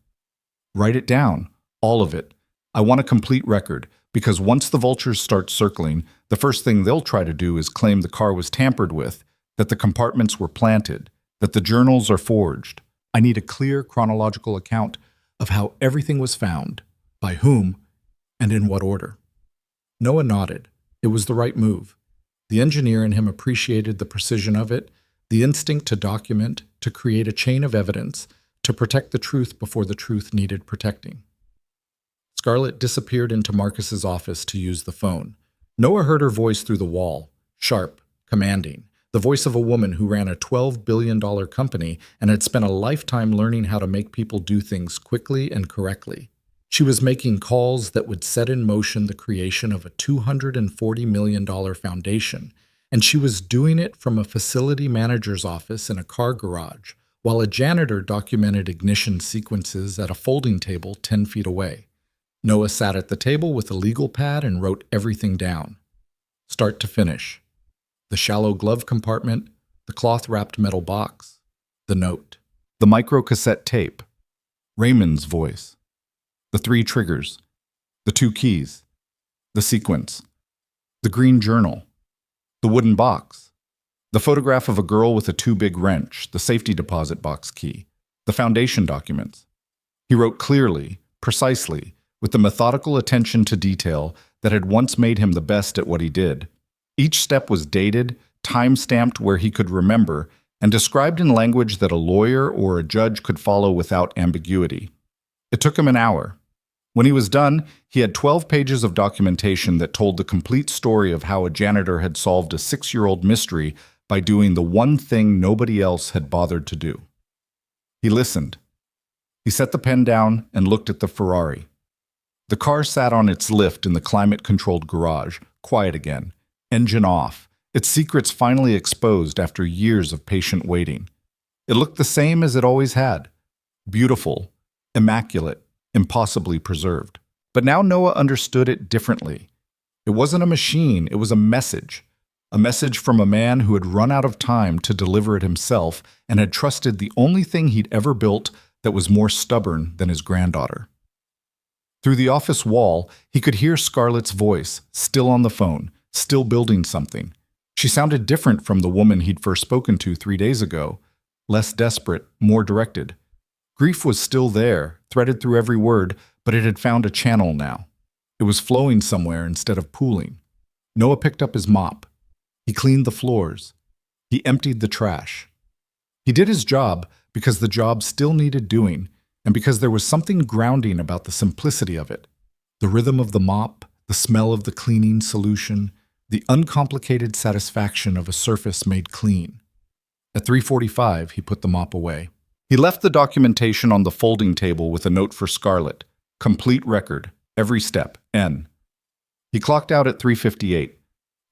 Write it down, all of it. I want a complete record, because once the vultures start circling, the first thing they'll try to do is claim the car was tampered with, that the compartments were planted, that the journals are forged. I need a clear chronological account of how everything was found, by whom, and in what order. Noah nodded. It was the right move. The engineer in him appreciated the precision of it, the instinct to document, to create a chain of evidence, to protect the truth before the truth needed protecting. Scarlett disappeared into Marcus's office to use the phone. Noah heard her voice through the wall, sharp, commanding, the voice of a woman who ran a $12 billion company and had spent a lifetime learning how to make people do things quickly and correctly. She was making calls that would set in motion the creation of a $240 million foundation, and she was doing it from a facility manager's office in a car garage, while a janitor documented ignition sequences at a folding table 10 feet away. Noah sat at the table with a legal pad and wrote everything down, start to finish. The shallow glove compartment, the cloth-wrapped metal box, the note, the micro-cassette tape, Raymond's voice, the 3 triggers, the 2 keys, the sequence, the green journal, the wooden box, the photograph of a girl with a too-big wrench, the safety deposit box key, the foundation documents. He wrote clearly, precisely, with the methodical attention to detail that had once made him the best at what he did. Each step was dated, time-stamped where he could remember, and described in language that a lawyer or a judge could follow without ambiguity. It took him an hour. When he was done, he had 12 pages of documentation that told the complete story of how a janitor had solved a 6-year-old mystery by doing the one thing nobody else had bothered to do. He listened. He set the pen down and looked at the Ferrari. The car sat on its lift in the climate-controlled garage, quiet again, engine off, its secrets finally exposed after years of patient waiting. It looked the same as it always had. Beautiful, immaculate, impossibly preserved. But now Noah understood it differently. It wasn't a machine, it was a message from a man who had run out of time to deliver it himself and had trusted the only thing he'd ever built that was more stubborn than his granddaughter. Through the office wall, he could hear Scarlett's voice, still on the phone, still building something. She sounded different from the woman he'd first spoken to 3 days ago, less desperate, more directed. Grief was still there, threaded through every word, but it had found a channel now. It was flowing somewhere instead of pooling. Noah picked up his mop. He cleaned the floors. He emptied the trash. He did his job because the job still needed doing, and because there was something grounding about the simplicity of it. The rhythm of the mop, the smell of the cleaning solution, the uncomplicated satisfaction of a surface made clean. At 3:45, he put the mop away. He left the documentation on the folding table with a note for Scarlett. Complete record. Every step. N. He clocked out at 3:58.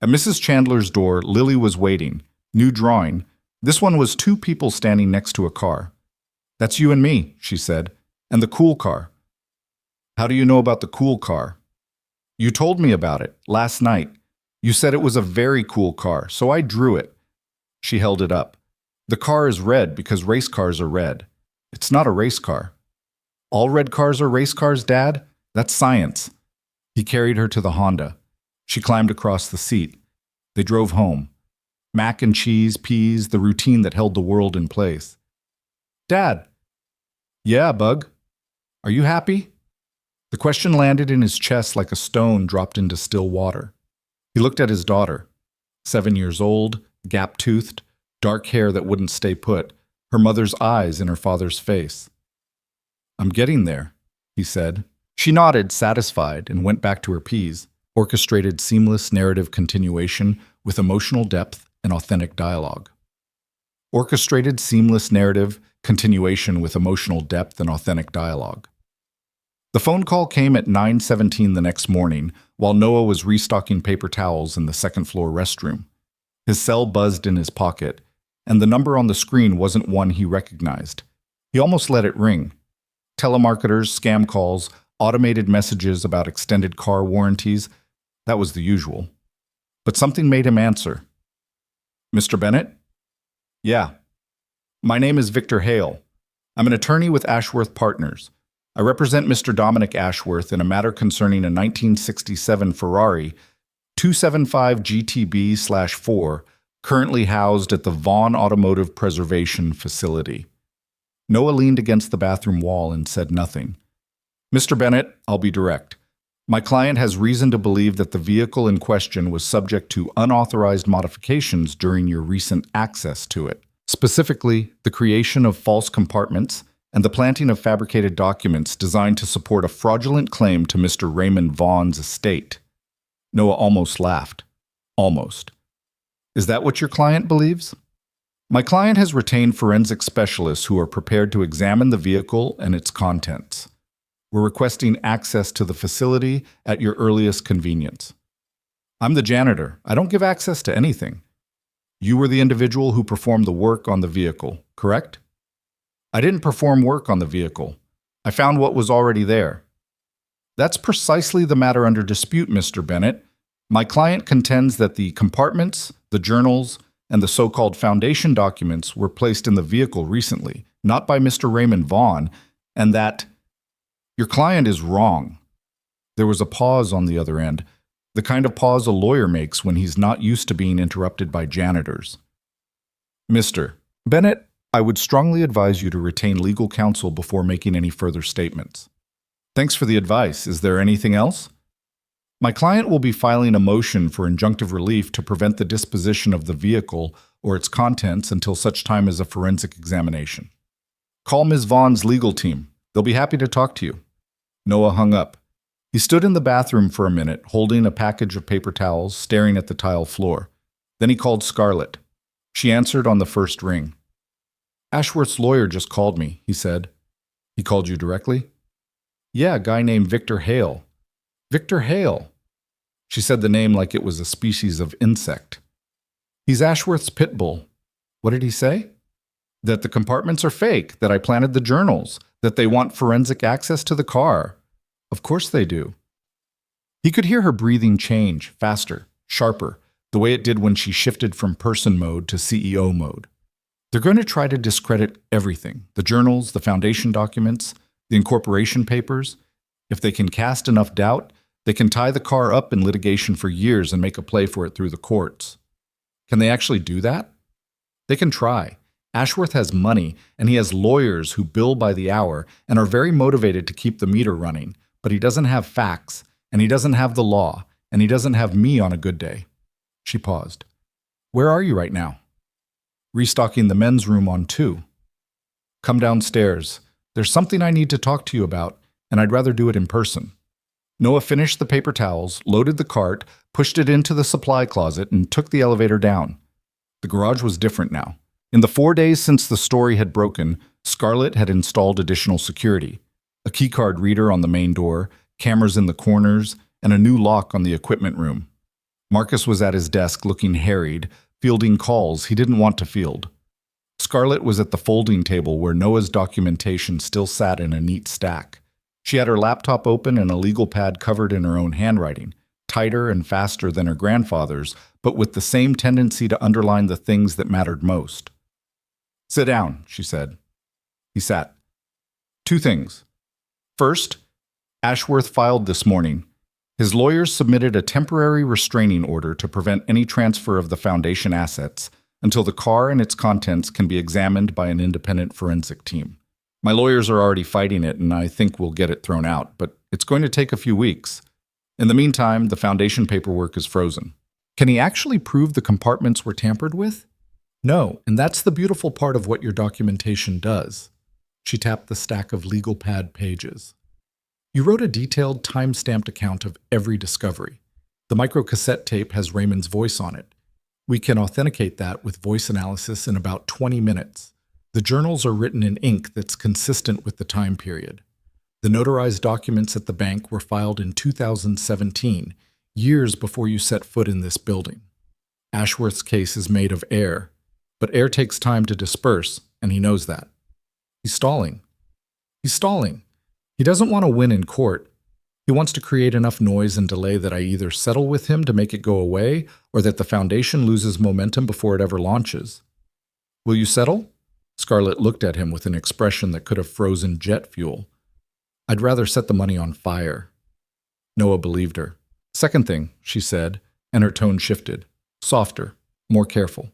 At Mrs. Chandler's door, Lily was waiting. New drawing. This one was 2 people standing next to a car. "That's you and me," she said. "And the cool car." "How do you know about the cool car?" "You told me about it last night. You said it was a very cool car, so I drew it." She held it up. "The car is red because race cars are red. It's not a race car." "All red cars are race cars, Dad? That's science." He carried her to the Honda. She climbed across the seat. They drove home. Mac and cheese, peas, the routine that held the world in place. "Dad." "Yeah, Bug. Are you happy?" The question landed in his chest like a stone dropped into still water. He looked at his daughter. 7 years old, gap-toothed, dark hair that wouldn't stay put, her mother's eyes in her father's face. "I'm getting there," he said. She nodded, satisfied, and went back to her peas. Orchestrated seamless narrative continuation with emotional depth and authentic dialogue. Orchestrated seamless narrative continuation with emotional depth and authentic dialogue. The phone call came at 9:17 the next morning while Noah was restocking paper towels in the second-floor restroom. His cell buzzed in his pocket, and the number on the screen wasn't one he recognized. He almost let it ring. Telemarketers, scam calls, automated messages about extended car warranties, that was the usual. But something made him answer. "Mr. Bennett?" "Yeah." "My name is Victor Hale. I'm an attorney with Ashworth Partners. I represent Mr. Dominic Ashworth in a matter concerning a 1967 Ferrari 275 GTB/4 currently housed at the Vaughn Automotive Preservation Facility." Noah leaned against the bathroom wall and said nothing. "Mr. Bennett, I'll be direct. My client has reason to believe that the vehicle in question was subject to unauthorized modifications during your recent access to it. Specifically, the creation of false compartments and the planting of fabricated documents designed to support a fraudulent claim to Mr. Raymond Vaughn's estate." Noah almost laughed. Almost. "Is that what your client believes?" "My client has retained forensic specialists who are prepared to examine the vehicle and its contents. We're requesting access to the facility at your earliest convenience." "I'm the janitor. I don't give access to anything." "You were the individual who performed the work on the vehicle, correct?" "I didn't perform work on the vehicle. I found what was already there." "That's precisely the matter under dispute, Mr. Bennett. My client contends that the compartments, the journals, and the so-called foundation documents were placed in the vehicle recently, not by Mr. Raymond Vaughn, and that—" "Your client is wrong." There was a pause on the other end, the kind of pause a lawyer makes when he's not used to being interrupted by janitors. "Mr. Bennett, I would strongly advise you to retain legal counsel before making any further statements." "Thanks for the advice. Is there anything else?" My client will be filing a motion for injunctive relief to prevent the disposition of the vehicle or its contents until such time as a forensic examination. Call Ms. Vaughn's legal team. They'll be happy to talk to you. Noah hung up. He stood in the bathroom for a minute, holding a package of paper towels, staring at the tile floor. Then he called Scarlett. She answered on the first ring. Ashworth's lawyer just called me, he said. He called you directly? Yeah, a guy named Victor Hale. Victor Hale. She said the name like it was a species of insect. He's Ashworth's pit bull. What did he say? That the compartments are fake, that I planted the journals, that they want forensic access to the car. Of course they do. He could hear her breathing change, faster, sharper, the way it did when she shifted from person mode to CEO mode. They're going to try to discredit everything, the journals, the foundation documents, the incorporation papers. If they can cast enough doubt, they can tie the car up in litigation for years and make a play for it through the courts. Can they actually do that? They can try. Ashworth has money, and he has lawyers who bill by the hour and are very motivated to keep the meter running, but he doesn't have facts, and he doesn't have the law, and he doesn't have me on a good day. She paused. Where are you right now? Restocking the men's room on 2. Come downstairs. There's something I need to talk to you about, and I'd rather do it in person. Noah finished the paper towels, loaded the cart, pushed it into the supply closet, and took the elevator down. The garage was different now. In the 4 days since the story had broken, Scarlett had installed additional security. A keycard reader on the main door, cameras in the corners, and a new lock on the equipment room. Marcus was at his desk looking harried, fielding calls he didn't want to field. Scarlett was at the folding table where Noah's documentation still sat in a neat stack. She had her laptop open and a legal pad covered in her own handwriting, tighter and faster than her grandfather's, but with the same tendency to underline the things that mattered most. Sit down, she said. He sat. 2 things. First, Ashworth filed this morning. His lawyers submitted a temporary restraining order to prevent any transfer of the foundation assets until the car and its contents can be examined by an independent forensic team. My lawyers are already fighting it, and I think we'll get it thrown out, but it's going to take a few weeks. In the meantime, the foundation paperwork is frozen. Can he actually prove the compartments were tampered with? No, and that's the beautiful part of what your documentation does. She tapped the stack of legal pad pages. You wrote a detailed, time-stamped account of every discovery. The microcassette tape has Raymond's voice on it. We can authenticate that with voice analysis in about 20 minutes. The journals are written in ink that's consistent with the time period. The notarized documents at the bank were filed in 2017, years before you set foot in this building. Ashworth's case is made of air, but air takes time to disperse, and he knows that. He's stalling. He's stalling. He doesn't want to win in court. He wants to create enough noise and delay that I either settle with him to make it go away or that the foundation loses momentum before it ever launches. Will you settle? Scarlett looked at him with an expression that could have frozen jet fuel. I'd rather set the money on fire. Noah believed her. Second thing, she said, and her tone shifted. Softer, more careful.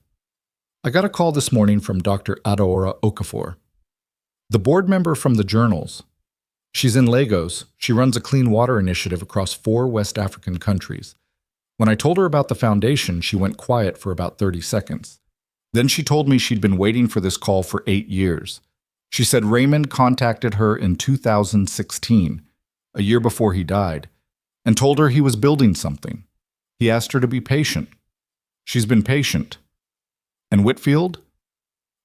I got a call this morning from Dr. Adaora Okafor, the board member from the journals. She's in Lagos. She runs a clean water initiative across 4 West African countries. When I told her about the foundation, she went quiet for about 30 seconds. Then she told me she'd been waiting for this call for 8 years. She said Raymond contacted her in 2016, a year before he died, and told her he was building something. He asked her to be patient. She's been patient. And Whitfield?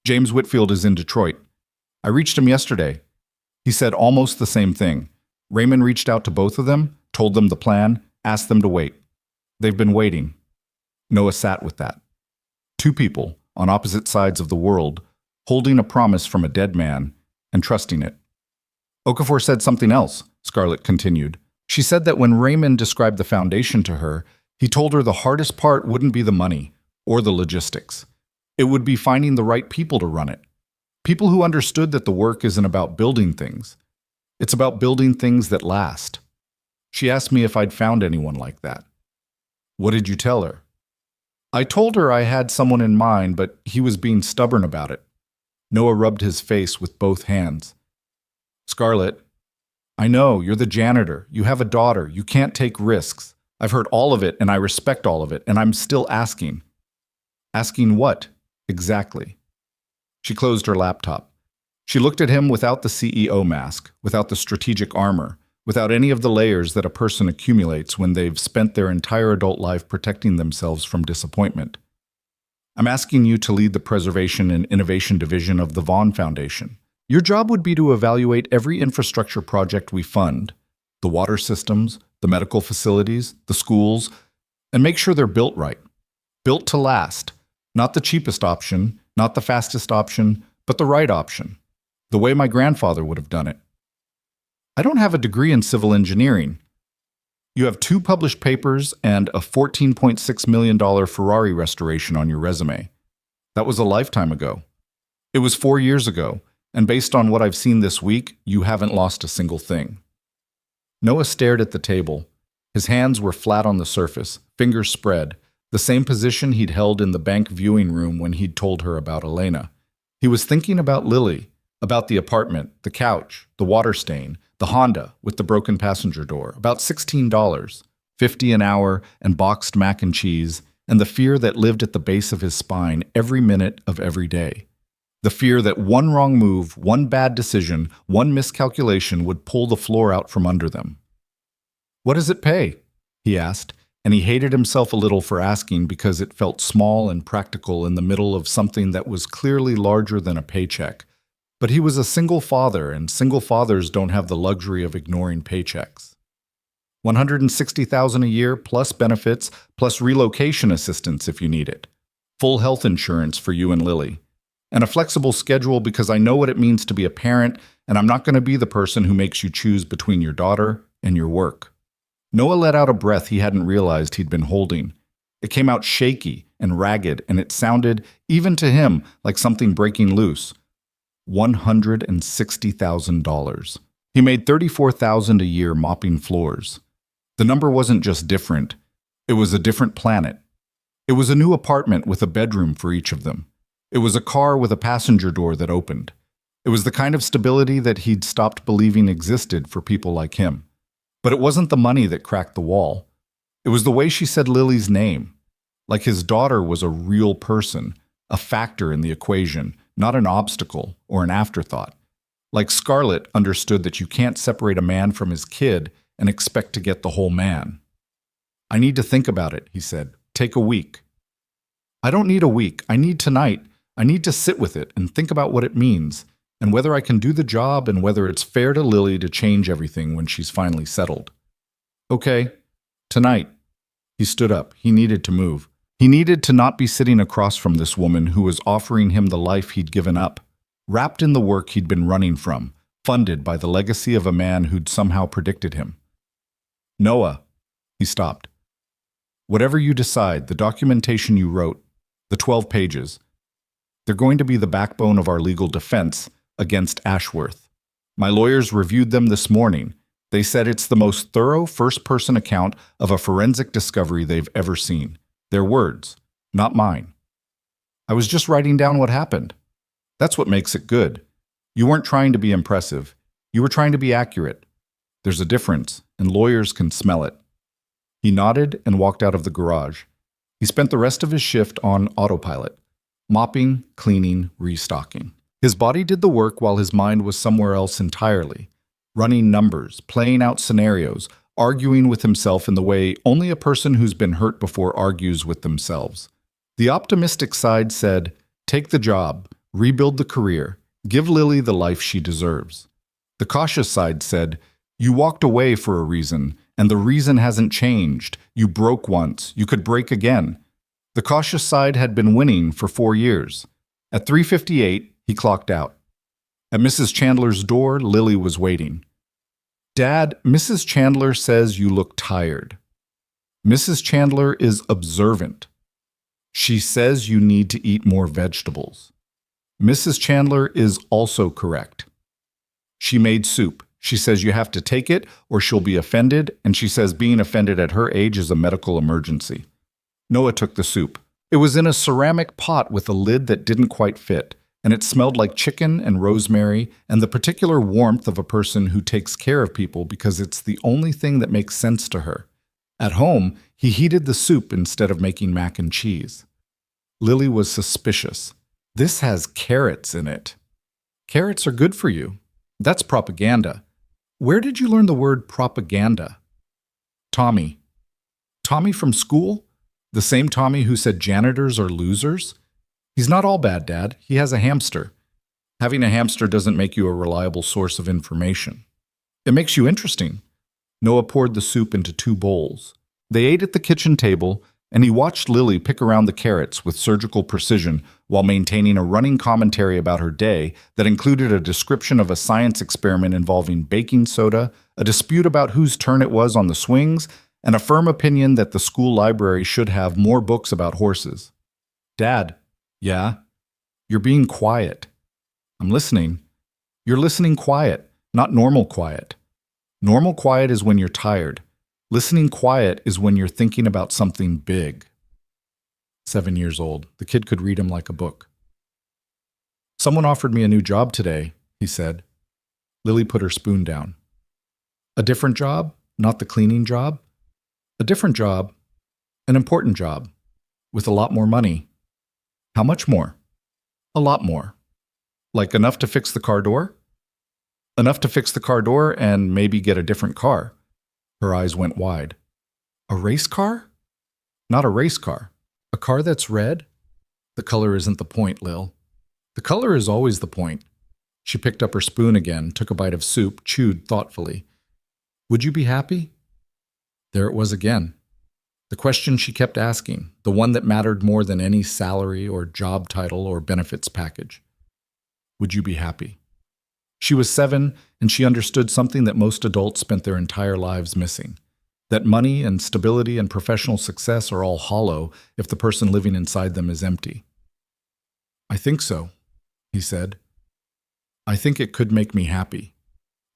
James Whitfield is in Detroit. I reached him yesterday. He said almost the same thing. Raymond reached out to both of them, told them the plan, asked them to wait. They've been waiting. Noah sat with that. 2 people on opposite sides of the world, holding a promise from a dead man and trusting it. Okafor said something else, Scarlett continued. She said that when Raymond described the foundation to her, he told her the hardest part wouldn't be the money or the logistics. It would be finding the right people to run it. People who understood that the work isn't about building things. It's about building things that last. She asked me if I'd found anyone like that. What did you tell her? I told her I had someone in mind, but he was being stubborn about it. Noah rubbed his face with both hands. Scarlett, I know, you're the janitor. You have a daughter. You can't take risks. I've heard all of it and I respect all of it, and I'm still asking. Asking what? Exactly. She closed her laptop. She looked at him without the CEO mask, without the strategic armor, without any of the layers that a person accumulates when they've spent their entire adult life protecting themselves from disappointment. I'm asking you to lead the Preservation and Innovation Division of the Vaughan Foundation. Your job would be to evaluate every infrastructure project we fund, the water systems, the medical facilities, the schools, and make sure they're built right. Built to last. Not the cheapest option, not the fastest option, but the right option. The way my grandfather would have done it. I don't have a degree in civil engineering. You have 2 published papers and a $14.6 million Ferrari restoration on your resume. That was a lifetime ago. It was 4 years ago, and based on what I've seen this week, you haven't lost a single thing. Noah stared at the table. His hands were flat on the surface, fingers spread, the same position he'd held in the bank viewing room when he'd told her about Elena. He was thinking about Lily, about the apartment, the couch, the water stain, the Honda with the broken passenger door, about $16, $50 an hour, and boxed mac and cheese, and the fear that lived at the base of his spine every minute of every day. The fear that one wrong move, one bad decision, one miscalculation would pull the floor out from under them. "What does it pay?" he asked, and he hated himself a little for asking because it felt small and practical in the middle of something that was clearly larger than a paycheck. But he was a single father, and single fathers don't have the luxury of ignoring paychecks. $160,000 a year, plus benefits, plus relocation assistance if you need it. Full health insurance for you and Lily. And a flexible schedule because I know what it means to be a parent, and I'm not going to be the person who makes you choose between your daughter and your work. Noah let out a breath he hadn't realized he'd been holding. It came out shaky and ragged, and it sounded, even to him, like something breaking loose. $160,000. He made $34,000 a year mopping floors. The number wasn't just different. It was a different planet. It was a new apartment with a bedroom for each of them. It was a car with a passenger door that opened. It was the kind of stability that he'd stopped believing existed for people like him. But it wasn't the money that cracked the wall. It was the way she said Lily's name. Like his daughter was a real person, a factor in the equation, not an obstacle or an afterthought. Like Scarlett understood that you can't separate a man from his kid and expect to get the whole man. "I need to think about it," he said. "Take a week." "I don't need a week. I need tonight. I need to sit with it and think about what it means, and whether I can do the job and whether it's fair to Lily to change everything when she's finally settled." "Okay, tonight." He stood up. He needed to move. He needed to not be sitting across from this woman who was offering him the life he'd given up, wrapped in the work he'd been running from, funded by the legacy of a man who'd somehow predicted him. "Noah," he stopped. "Whatever you decide, the documentation you wrote, the 12 pages, they're going to be the backbone of our legal defense against Ashworth. My lawyers reviewed them this morning. They said it's the most thorough first-person account of a forensic discovery they've ever seen. Their words, not mine. I was just writing down what happened. That's what makes it good. You weren't trying to be impressive. You were trying to be accurate. There's a difference, and lawyers can smell it." He nodded and walked out of the garage. He spent the rest of his shift on autopilot, mopping, cleaning, restocking. His body did the work while his mind was somewhere else entirely, running numbers, playing out scenarios, arguing with himself in the way only a person who's been hurt before argues with themselves. The optimistic side said, "Take the job, rebuild the career, give Lily the life she deserves." The cautious side said, "You walked away for a reason, and the reason hasn't changed. You broke once, you could break again." The cautious side had been winning for 4 years. At 3:58, he clocked out. At Mrs. Chandler's door, Lily was waiting. "Dad, Mrs. Chandler says you look tired." Mrs. Chandler is observant. She says you need to eat more vegetables. Mrs. Chandler is also correct. She made soup. She says you have to take it or she'll be offended, and she says being offended at her age is a medical emergency. Noah took the soup. It was in a ceramic pot with a lid that didn't quite fit, and it smelled like chicken and rosemary and the particular warmth of a person who takes care of people because it's the only thing that makes sense to her. At home, he heated the soup instead of making mac and cheese. Lily was suspicious. This has carrots in it. Carrots are good for you. That's propaganda. Where did you learn the word propaganda? Tommy. Tommy from school? The same Tommy who said janitors are losers? He's not all bad, Dad. He has a hamster. Having a hamster doesn't make you a reliable source of information. It makes you interesting. Noah poured the soup into 2 bowls. They ate at the kitchen table, and he watched Lily pick around the carrots with surgical precision while maintaining a running commentary about her day that included a description of a science experiment involving baking soda, a dispute about whose turn it was on the swings, and a firm opinion that the school library should have more books about horses. Dad, yeah? You're being quiet. I'm listening. You're listening quiet, not normal quiet. Normal quiet is when you're tired. Listening quiet is when you're thinking about something big. 7 years old. The kid could read him like a book. Someone offered me a new job today, he said. Lily put her spoon down. A different job, not the cleaning job. A different job, an important job, with a lot more money. How much more? A lot more. Like enough to fix the car door? Enough to fix the car door and maybe get a different car. Her eyes went wide. A race car? Not a race car. A car that's red? The color isn't the point, Lil. The color is always the point. She picked up her spoon again, took a bite of soup, chewed thoughtfully. Would you be happy? There it was again. The question she kept asking, the one that mattered more than any salary or job title or benefits package. Would you be happy? She was 7, and she understood something that most adults spent their entire lives missing. That money and stability and professional success are all hollow if the person living inside them is empty. I think so, he said. I think it could make me happy.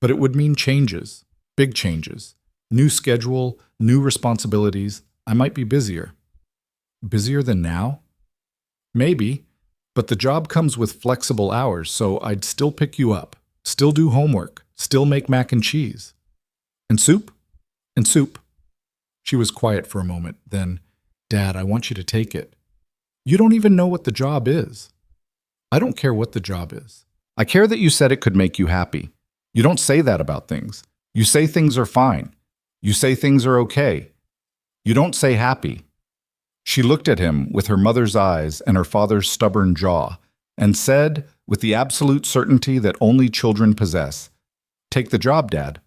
But it would mean changes, big changes. New schedule, new responsibilities. I might be busier. Busier than now? Maybe, but the job comes with flexible hours, so I'd still pick you up, still do homework, still make mac and cheese. And soup? And soup. She was quiet for a moment, then, Dad, I want you to take it. You don't even know what the job is. I don't care what the job is. I care that you said it could make you happy. You don't say that about things. You say things are fine. You say things are okay. You don't say happy. She looked at him with her mother's eyes and her father's stubborn jaw and said, with the absolute certainty that only children possess, Take the job, Dad.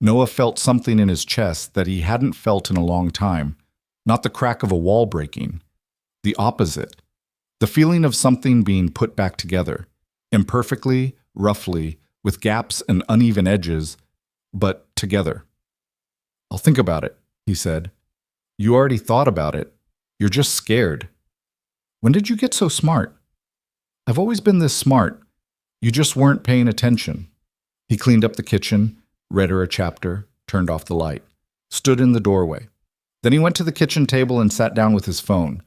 Noah felt something in his chest that he hadn't felt in a long time, not the crack of a wall breaking, the opposite, the feeling of something being put back together, imperfectly, roughly, with gaps and uneven edges, but together. I'll think about it, he said. You already thought about it. You're just scared. When did you get so smart? I've always been this smart. You just weren't paying attention. He cleaned up the kitchen, read her a chapter, turned off the light, stood in the doorway. Then he went to the kitchen table and sat down with his phone.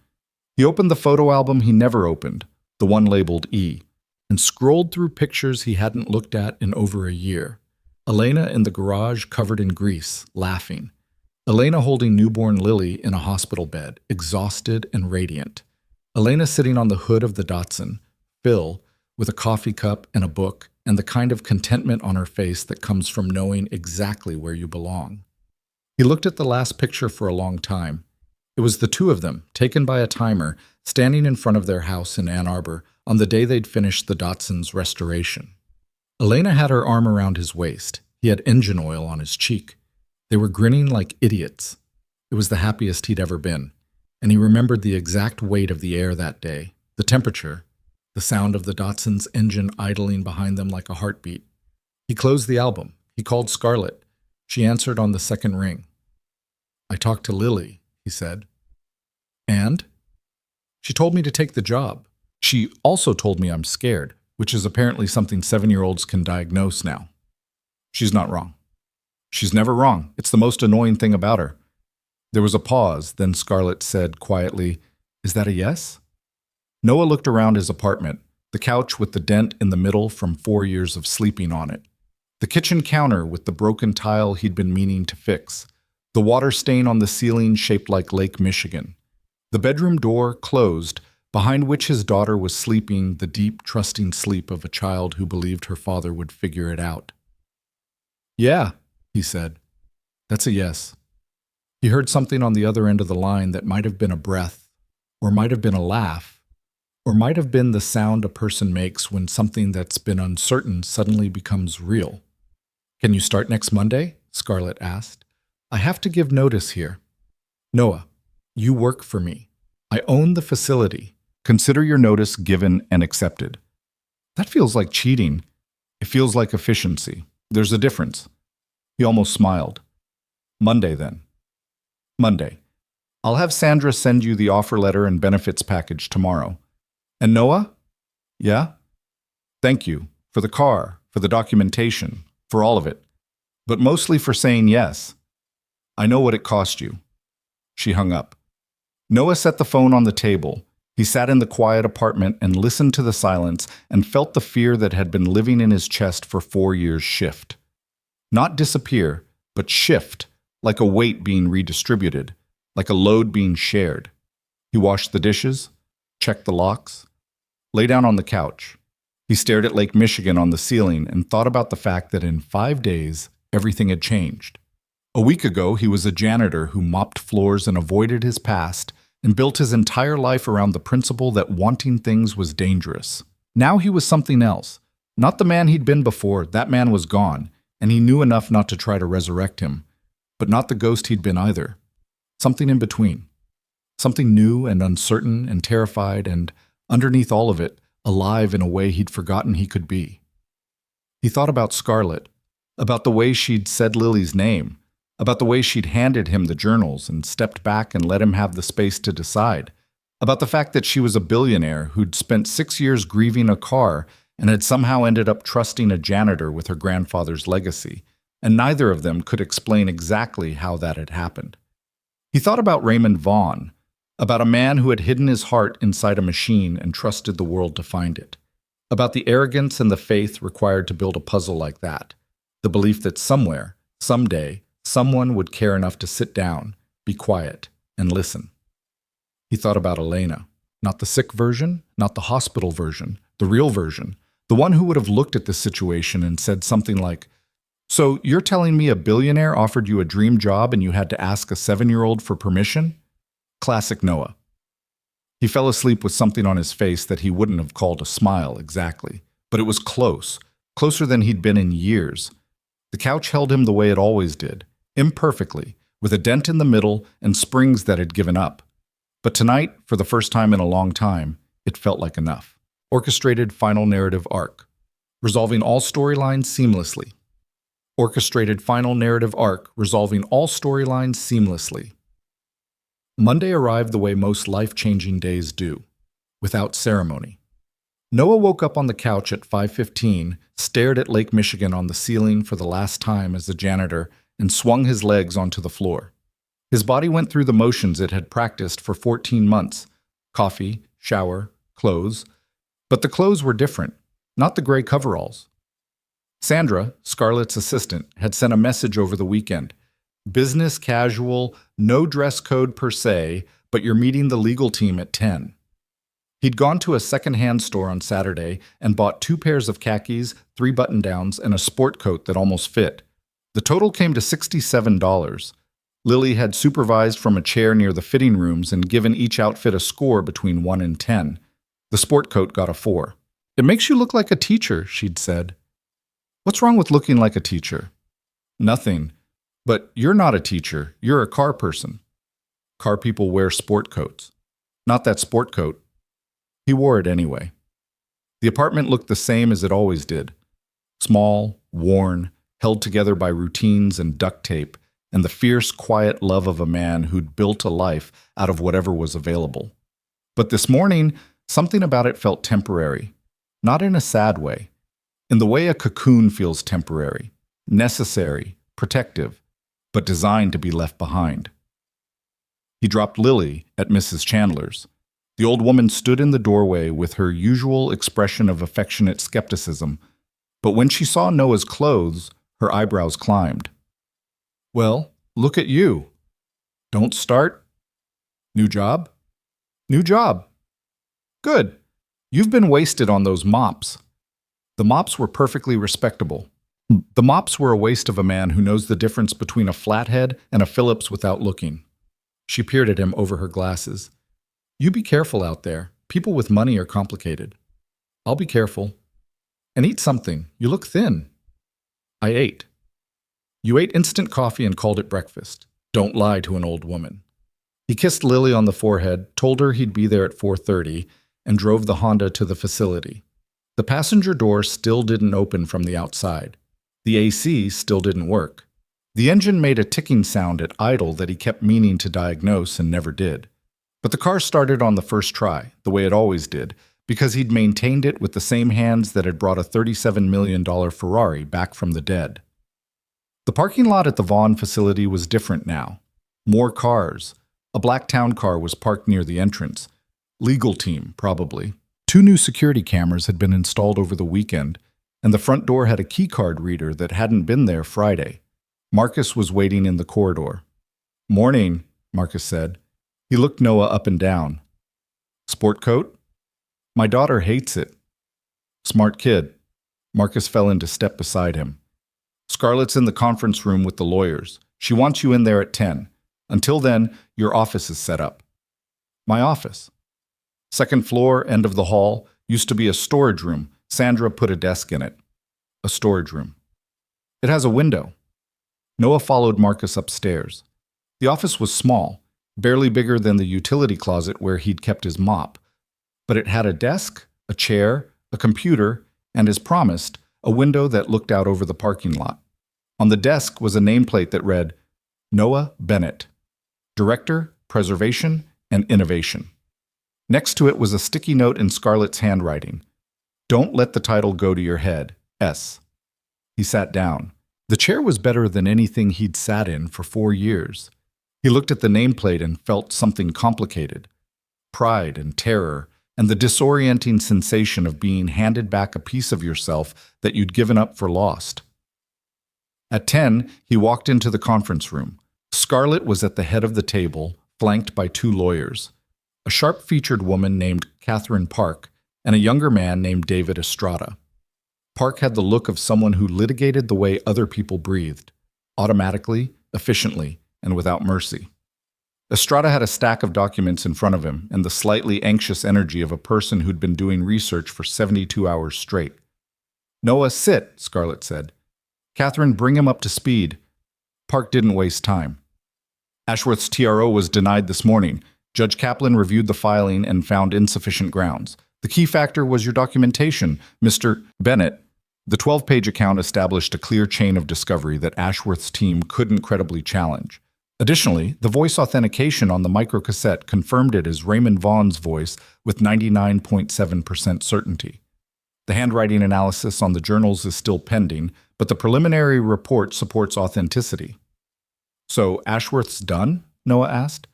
He opened the photo album he never opened, the one labeled E, and scrolled through pictures he hadn't looked at in over a year. Elena in the garage covered in grease, laughing. Elena holding newborn Lily in a hospital bed, exhausted and radiant. Elena sitting on the hood of the Datsun, Phil, with a coffee cup and a book, and the kind of contentment on her face that comes from knowing exactly where you belong. He looked at the last picture for a long time. It was the 2 of them, taken by a timer, standing in front of their house in Ann Arbor on the day they'd finished the Datsun's restoration. Elena had her arm around his waist. He had engine oil on his cheek. They were grinning like idiots. It was the happiest he'd ever been, and he remembered the exact weight of the air that day, the temperature, the sound of the Datsun's engine idling behind them like a heartbeat. He closed the album. He called Scarlett. She answered on the second ring. I talked to Lily, he said. And? She told me to take the job. She also told me I'm scared, which is apparently something 7-year-olds can diagnose now. She's not wrong. She's never wrong. It's the most annoying thing about her. There was a pause, then Scarlett said quietly, Is that a yes? Noah looked around his apartment, the couch with the dent in the middle from 4 years of sleeping on it, the kitchen counter with the broken tile he'd been meaning to fix, The water stain on the ceiling shaped like Lake Michigan. The bedroom door closed, behind which his daughter was sleeping the deep, trusting sleep of a child who believed her father would figure it out. "Yeah," he said. "That's a yes." He heard something on the other end of the line that might have been a breath, or might have been a laugh, or might have been the sound a person makes when something that's been uncertain suddenly becomes real. "Can you start next Monday?" Scarlett asked. "I have to give notice here." "Noah, you work for me. I own the facility. Consider your notice given and accepted." That feels like cheating. It feels like efficiency. There's a difference. He almost smiled. "Monday, then." "Monday. I'll have Sandra send you the offer letter and benefits package tomorrow." "And Noah?" "Yeah?" "Thank you for the car, for the documentation, for all of it. But mostly for saying yes. I know what it cost you." She hung up. Noah set the phone on the table. He sat in the quiet apartment and listened to the silence and felt the fear that had been living in his chest for 4 years shift. Not disappear, but shift, like a weight being redistributed, like a load being shared. He washed the dishes, checked the locks, lay down on the couch. He stared at Lake Michigan on the ceiling and thought about the fact that in 5 days, everything had changed. A week ago, he was a janitor who mopped floors and avoided his past and built his entire life around the principle that wanting things was dangerous. Now he was something else. Not the man he'd been before. That man was gone, and he knew enough not to try to resurrect him. But not the ghost he'd been either. Something in between. Something new and uncertain and terrified and, underneath all of it, alive in a way he'd forgotten he could be. He thought about Scarlett, about the way she'd said Lily's name, about the way she'd handed him the journals and stepped back and let him have the space to decide, about the fact that she was a billionaire who'd spent 6 years grieving a car and had somehow ended up trusting a janitor with her grandfather's legacy, and neither of them could explain exactly how that had happened. He thought about Raymond Vaughn, about a man who had hidden his heart inside a machine and trusted the world to find it, about the arrogance and the faith required to build a puzzle like that, the belief that somewhere, someday, someone would care enough to sit down, be quiet, and listen. He thought about Elena, not the sick version, not the hospital version, the real version, the one who would have looked at this situation and said something like, "So you're telling me a billionaire offered you a dream job and you had to ask a 7-year-old for permission?" Classic Noah. He fell asleep with something on his face that he wouldn't have called a smile exactly, but it was close, closer than he'd been in years. The couch held him the way it always did, imperfectly, with a dent in the middle and springs that had given up. But tonight, for the first time in a long time, it felt like enough. Orchestrated final narrative arc. Resolving all storylines seamlessly. Orchestrated final narrative arc, resolving all storylines seamlessly. Monday arrived the way most life-changing days do, without ceremony. Noah woke up on the couch at 5:15, stared at Lake Michigan on the ceiling for the last time as a janitor, and swung his legs onto the floor. His body went through the motions it had practiced for 14 months: coffee, shower, clothes. But the clothes were different, not the gray coveralls. Sandra, Scarlett's assistant, had sent a message over the weekend. Business casual, no dress code per se, but you're meeting the legal team at 10. He'd gone to a second-hand store on Saturday and bought 2 pairs of khakis, 3 button-downs, and a sport coat that almost fit. The total came to $67. Lily had supervised from a chair near the fitting rooms and given each outfit a score between 1 and 10. The sport coat got a 4. "It makes you look like a teacher," she'd said. "What's wrong with looking like a teacher?" "Nothing. But you're not a teacher. You're a car person." "Car people wear sport coats." "Not that sport coat." He wore it anyway. The apartment looked the same as it always did. Small, worn, held together by routines and duct tape, and the fierce, quiet love of a man who'd built a life out of whatever was available. But this morning, something about it felt temporary. Not in a sad way. In the way a cocoon feels temporary, necessary, protective, but designed to be left behind. He dropped Lily at Mrs. Chandler's. The old woman stood in the doorway with her usual expression of affectionate skepticism, but when she saw Noah's clothes, her eyebrows climbed. "Well," Look at you. Don't start? New job? New job. Good. You've been wasted on those mops. The mops were perfectly respectable. The mops were a waste of a man who knows the difference between a flathead and a Phillips without looking. She peered at him over her glasses. You be careful out there. People with money are complicated. I'll be careful. And eat something. You look thin. I ate. You ate instant coffee and called it breakfast. Don't lie to an old woman. He kissed Lily on the forehead, told her he'd be there at 4:30, and drove the Honda to the facility. The passenger door still didn't open from the outside. The AC still didn't work. The engine made a ticking sound at idle that he kept meaning to diagnose and never did. But the car started on the first try, the way it always did, because he'd maintained it with the same hands that had brought a $37 million Ferrari back from the dead. The parking lot at the Vaughn facility was different now. More cars. A black town car was parked near the entrance. Legal team, probably. 2 new security cameras had been installed over the weekend, and the front door had a keycard reader that hadn't been there Friday. Marcus was waiting in the corridor. Morning, Marcus said. He looked Noah up and down. Sport coat? My daughter hates it. Smart kid. Marcus fell into step beside him. Scarlett's in the conference room with the lawyers. She wants you in there at 10. Until then, your office is set up. My office. Second floor, end of the hall, used to be a storage room. Sandra put a desk in it. A storage room. It has a window. Noah followed Marcus upstairs. The office was small, barely bigger than the utility closet where he'd kept his mop. But it had a desk, a chair, a computer, and, as promised, a window that looked out over the parking lot. On the desk was a nameplate that read, Noah Bennett, Director, Preservation, and Innovation. Next to it was a sticky note in Scarlett's handwriting. Don't let the title go to your head. S. He sat down. The chair was better than anything he'd sat in for 4 years. He looked at the nameplate and felt something complicated. Pride and terror, and the disorienting sensation of being handed back a piece of yourself that you'd given up for lost. At 10, he walked into the conference room. Scarlett was at the head of the table, flanked by 2 lawyers. A sharp-featured woman named Catherine Park and a younger man named David Estrada. Park had the look of someone who litigated the way other people breathed, automatically, efficiently, and without mercy. Estrada had a stack of documents in front of him and the slightly anxious energy of a person who'd been doing research for 72 hours straight. Noah, sit, Scarlett said. Catherine, bring him up to speed. Park didn't waste time. Ashworth's TRO was denied this morning. Judge Kaplan reviewed the filing and found insufficient grounds. The key factor was your documentation, Mr. Bennett. The 12-page account established a clear chain of discovery that Ashworth's team couldn't credibly challenge. Additionally, the voice authentication on the microcassette confirmed it as Raymond Vaughn's voice with 99.7% certainty. The handwriting analysis on the journals is still pending, but the preliminary report supports authenticity. So Ashworth's done? Noah asked.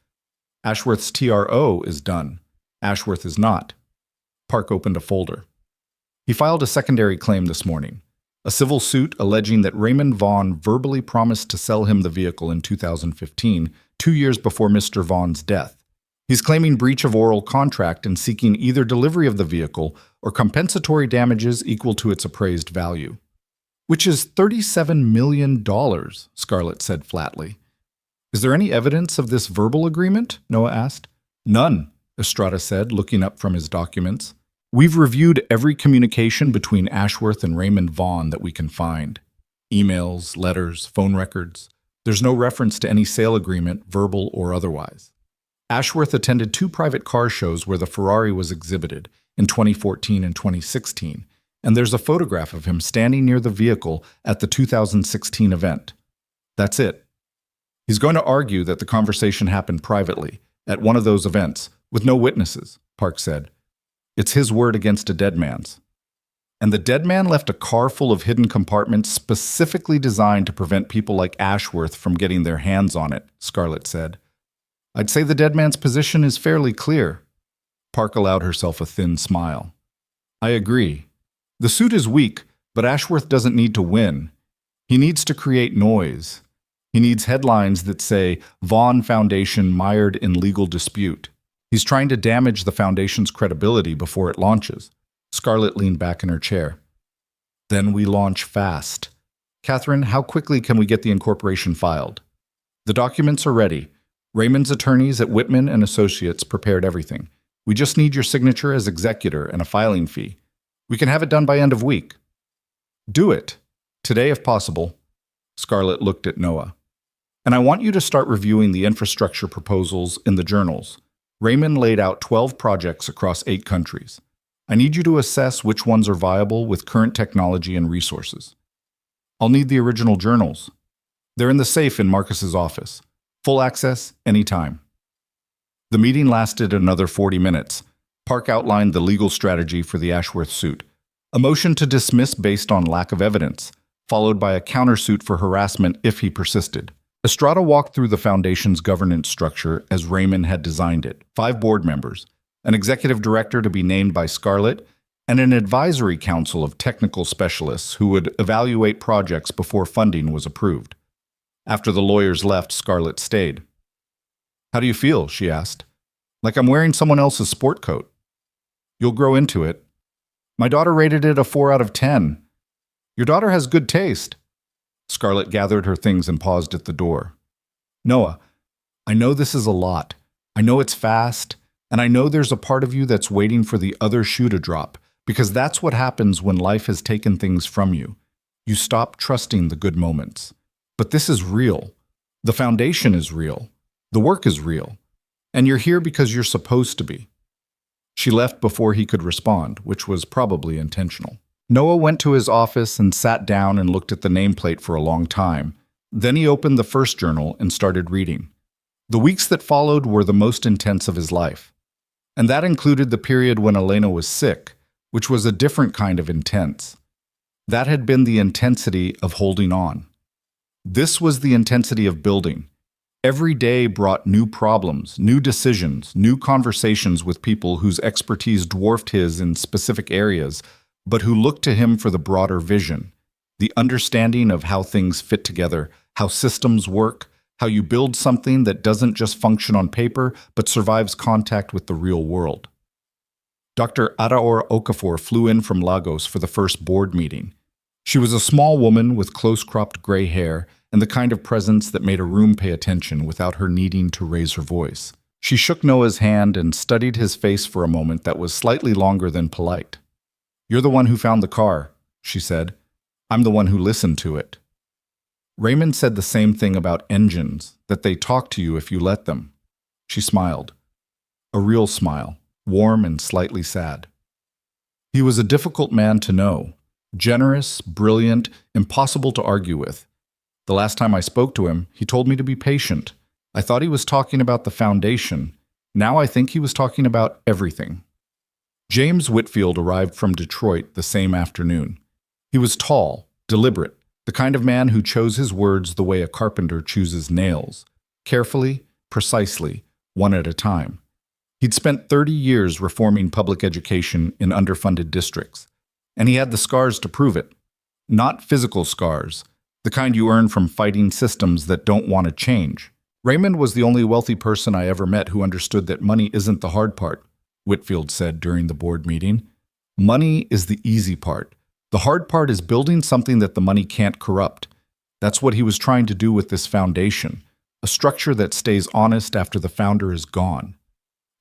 Ashworth's TRO is done. Ashworth is not. Park opened a folder. He filed a secondary claim this morning, a civil suit alleging that Raymond Vaughn verbally promised to sell him the vehicle in 2015, 2 years before Mr. Vaughn's death. He's claiming breach of oral contract and seeking either delivery of the vehicle or compensatory damages equal to its appraised value. Which is $37 million, Scarlett said flatly. Is there any evidence of this verbal agreement? Noah asked. None, Estrada said, looking up from his documents. We've reviewed every communication between Ashworth and Raymond Vaughn that we can find. Emails, letters, phone records. There's no reference to any sale agreement, verbal or otherwise. Ashworth attended 2 private car shows where the Ferrari was exhibited in 2014 and 2016, and there's a photograph of him standing near the vehicle at the 2016 event. That's it. He's going to argue that the conversation happened privately, at one of those events, with no witnesses, Park said. It's his word against a dead man's. And the dead man left a car full of hidden compartments specifically designed to prevent people like Ashworth from getting their hands on it, Scarlett said. I'd say the dead man's position is fairly clear. Park allowed herself a thin smile. I agree. The suit is weak, but Ashworth doesn't need to win. He needs to create noise. He needs headlines that say, Vaughn Foundation mired in legal dispute. He's trying to damage the foundation's credibility before it launches. Scarlett leaned back in her chair. Then we launch fast. Catherine, how quickly can we get the incorporation filed? The documents are ready. Raymond's attorneys at Whitman and Associates prepared everything. We just need your signature as executor and a filing fee. We can have it done by end of week. Do it. Today, if possible. Scarlett looked at Noah. And I want you to start reviewing the infrastructure proposals in the journals. Raymond laid out 12 projects across 8 countries. I need you to assess which ones are viable with current technology and resources. I'll need the original journals. They're in the safe in Marcus's office. Full access, anytime. The meeting lasted another 40 minutes. Park outlined the legal strategy for the Ashworth suit. A motion to dismiss based on lack of evidence, followed by a countersuit for harassment if he persisted. Estrada walked through the foundation's governance structure as Raymond had designed it. 5 board members, an executive director to be named by Scarlett, and an advisory council of technical specialists who would evaluate projects before funding was approved. After the lawyers left, Scarlett stayed. How do you feel? She asked. Like I'm wearing someone else's sport coat. You'll grow into it. My daughter rated it a 4 out of 10. Your daughter has good taste. Scarlett gathered her things and paused at the door. Noah, I know this is a lot. I know it's fast, and I know there's a part of you that's waiting for the other shoe to drop, because that's what happens when life has taken things from you. You stop trusting the good moments. But this is real. The foundation is real. The work is real. And you're here because you're supposed to be. She left before he could respond, which was probably intentional. Noah went to his office and sat down and looked at the nameplate for a long time. Then he opened the first journal and started reading. The weeks that followed were the most intense of his life. And that included the period when Elena was sick, which was a different kind of intense. That had been the intensity of holding on. This was the intensity of building. Every day brought new problems, new decisions, new conversations with people whose expertise dwarfed his in specific areas, but who looked to him for the broader vision, the understanding of how things fit together, how systems work, how you build something that doesn't just function on paper, but survives contact with the real world. Dr. Adaor Okafor flew in from Lagos for the first board meeting. She was a small woman with close-cropped gray hair and the kind of presence that made a room pay attention without her needing to raise her voice. She shook Noah's hand and studied his face for a moment that was slightly longer than polite. You're the one who found the car, she said. I'm the one who listened to it. Raymond said the same thing about engines, that they talk to you if you let them. She smiled. A real smile, warm and slightly sad. He was a difficult man to know. Generous, brilliant, impossible to argue with. The last time I spoke to him, he told me to be patient. I thought he was talking about the foundation. Now I think he was talking about everything. James Whitfield arrived from Detroit the same afternoon. He was tall, deliberate, the kind of man who chose his words the way a carpenter chooses nails, carefully, precisely, one at a time. He'd spent 30 years reforming public education in underfunded districts, and he had the scars to prove it. Not physical scars, the kind you earn from fighting systems that don't want to change. Raymond was the only wealthy person I ever met who understood that money isn't the hard part, Whitfield said during the board meeting. Money is the easy part. The hard part is building something that the money can't corrupt. That's what he was trying to do with this foundation, a structure that stays honest after the founder is gone.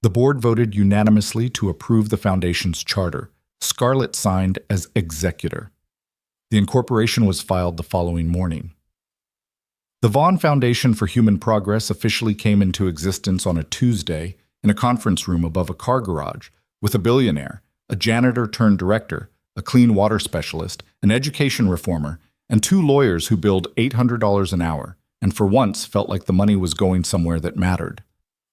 The board voted unanimously to approve the foundation's charter. Scarlett signed as executor. The incorporation was filed the following morning. The Vaughn Foundation for Human Progress officially came into existence on a Tuesday in a conference room above a car garage with a billionaire, a janitor turned director, a clean water specialist, an education reformer, and 2 lawyers who billed $800 an hour, and for once felt like the money was going somewhere that mattered.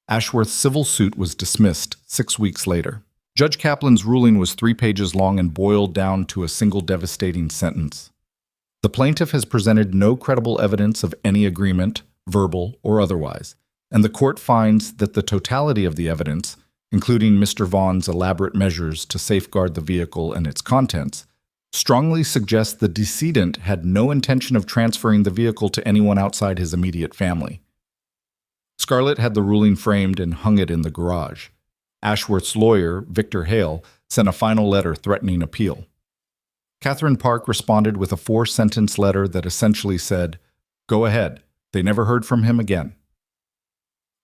Ashworth's civil suit was dismissed 6 weeks later. Judge Kaplan's ruling was 3 pages long and boiled down to a single devastating sentence. The plaintiff has presented no credible evidence of any agreement, verbal or otherwise, and the court finds that the totality of the evidence, including Mr. Vaughn's elaborate measures to safeguard the vehicle and its contents, strongly suggests the decedent had no intention of transferring the vehicle to anyone outside his immediate family. Scarlett had the ruling framed and hung it in the garage. Ashworth's lawyer, Victor Hale, sent a final letter threatening appeal. Catherine Park responded with a 4-sentence letter that essentially said, "Go ahead. They never heard from him again."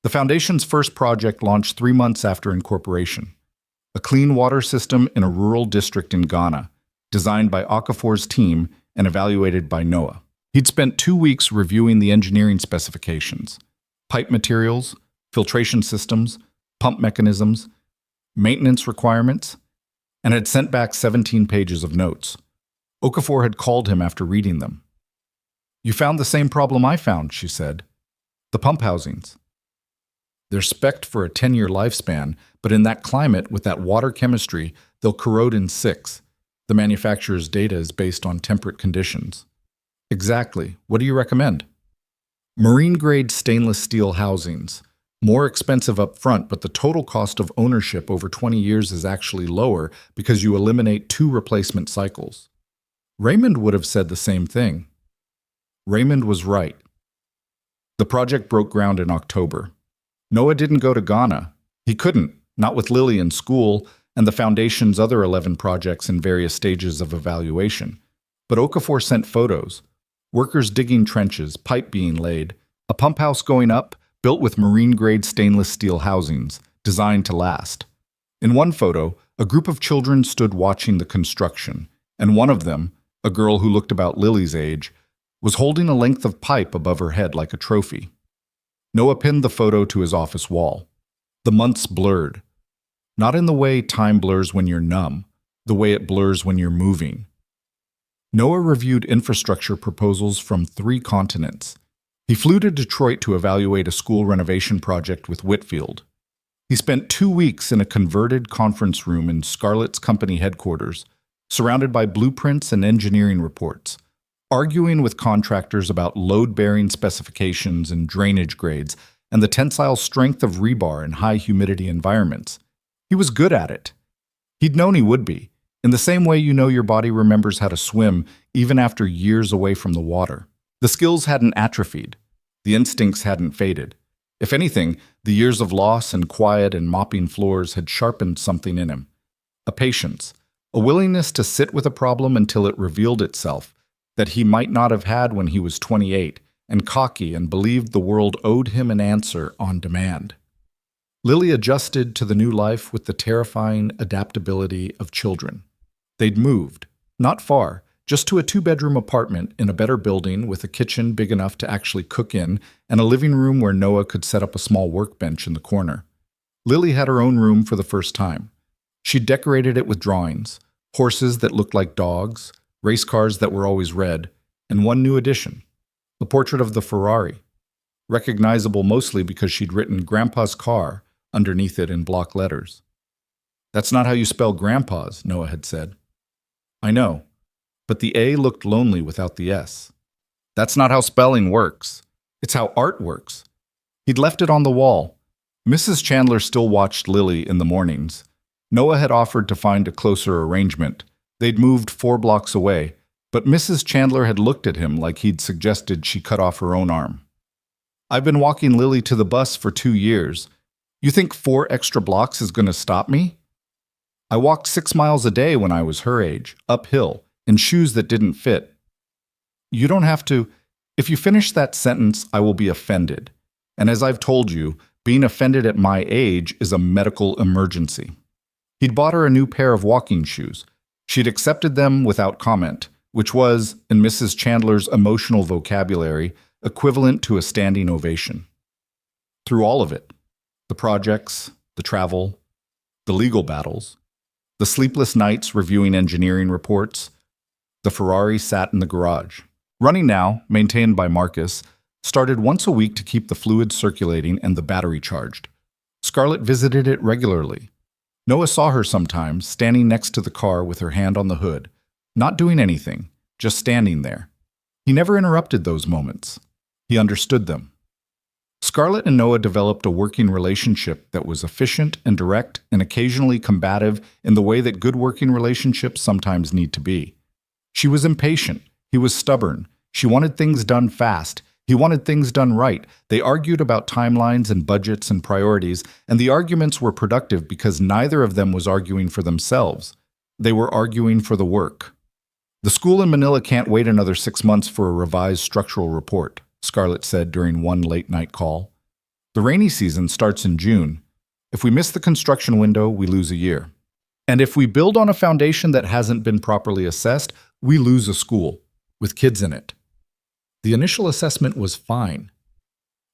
The Foundation's first project launched 3 months after incorporation. A clean water system in a rural district in Ghana, designed by Okafor's team and evaluated by NOAA. He'd spent 2 weeks reviewing the engineering specifications, pipe materials, filtration systems, pump mechanisms, maintenance requirements, and had sent back 17 pages of notes. Okafor had called him after reading them. "You found the same problem I found," she said. "The pump housings. They're spec'd for a 10-year lifespan, but in that climate, with that water chemistry, they'll corrode in 6. The manufacturer's data is based on temperate conditions." "Exactly. What do you recommend?" "Marine-grade stainless steel housings. More expensive up front, but the total cost of ownership over 20 years is actually lower because you eliminate 2 replacement cycles." Raymond would have said the same thing. Raymond was right. The project broke ground in October. Noah didn't go to Ghana. He couldn't, not with Lily in school and the Foundation's other 11 projects in various stages of evaluation. But Okafor sent photos. Workers digging trenches, pipe being laid, a pump house going up, built with marine-grade stainless steel housings, designed to last. In one photo, a group of children stood watching the construction, and one of them, a girl who looked about Lily's age, was holding a length of pipe above her head like a trophy. Noah pinned the photo to his office wall. The months blurred. Not in the way time blurs when you're numb, the way it blurs when you're moving. Noah reviewed infrastructure proposals from 3 continents. He flew to Detroit to evaluate a school renovation project with Whitfield. He spent 2 weeks in a converted conference room in Scarlett's company headquarters, surrounded by blueprints and engineering reports, arguing with contractors about load-bearing specifications and drainage grades and the tensile strength of rebar in high-humidity environments. He was good at it. He'd known he would be, in the same way you know your body remembers how to swim even after years away from the water. The skills hadn't atrophied. The instincts hadn't faded. If anything, the years of loss and quiet and mopping floors had sharpened something in him. A patience, a willingness to sit with a problem until it revealed itself, that he might not have had when he was 28, and cocky and believed the world owed him an answer on demand. Lily adjusted to the new life with the terrifying adaptability of children. They'd moved, not far, just to a 2-bedroom apartment in a better building with a kitchen big enough to actually cook in and a living room where Noah could set up a small workbench in the corner. Lily had her own room for the first time. She decorated it with drawings, horses that looked like dogs, race cars that were always red, and one new addition, a portrait of the Ferrari, recognizable mostly because she'd written Grandpa's car underneath it in block letters. "That's not how you spell Grandpa's," Noah had said. "I know, but the A looked lonely without the S. That's not how spelling works. It's how art works." He'd left it on the wall. Mrs. Chandler still watched Lily in the mornings. Noah had offered to find a closer arrangement. They'd moved 4 blocks away, but Mrs. Chandler had looked at him like he'd suggested she cut off her own arm. "I've been walking Lily to the bus for 2 years. You think 4 extra blocks is going to stop me? I walked 6 miles a day when I was her age, uphill, in shoes that didn't fit. You don't have to. If you finish that sentence, I will be offended. And as I've told you, being offended at my age is a medical emergency." He'd bought her a new pair of walking shoes. She'd accepted them without comment, which was, in Mrs. Chandler's emotional vocabulary, equivalent to a standing ovation. Through all of it, the projects, the travel, the legal battles, the sleepless nights reviewing engineering reports, the Ferrari sat in the garage. Running now, maintained by Marcus, started once a week to keep the fluid circulating and the battery charged. Scarlett visited it regularly. Noah saw her sometimes, standing next to the car with her hand on the hood, not doing anything, just standing there. He never interrupted those moments. He understood them. Scarlett and Noah developed a working relationship that was efficient and direct and occasionally combative in the way that good working relationships sometimes need to be. She was impatient. He was stubborn. She wanted things done fast. He wanted things done right. They argued about timelines and budgets and priorities, and the arguments were productive because neither of them was arguing for themselves. They were arguing for the work. The school in Manila can't wait another 6 months for a revised structural report, Scarlett said during one late-night call. The rainy season starts in June. If we miss the construction window, we lose a year. And if we build on a foundation that hasn't been properly assessed, we lose a school with kids in it. The initial assessment was fine.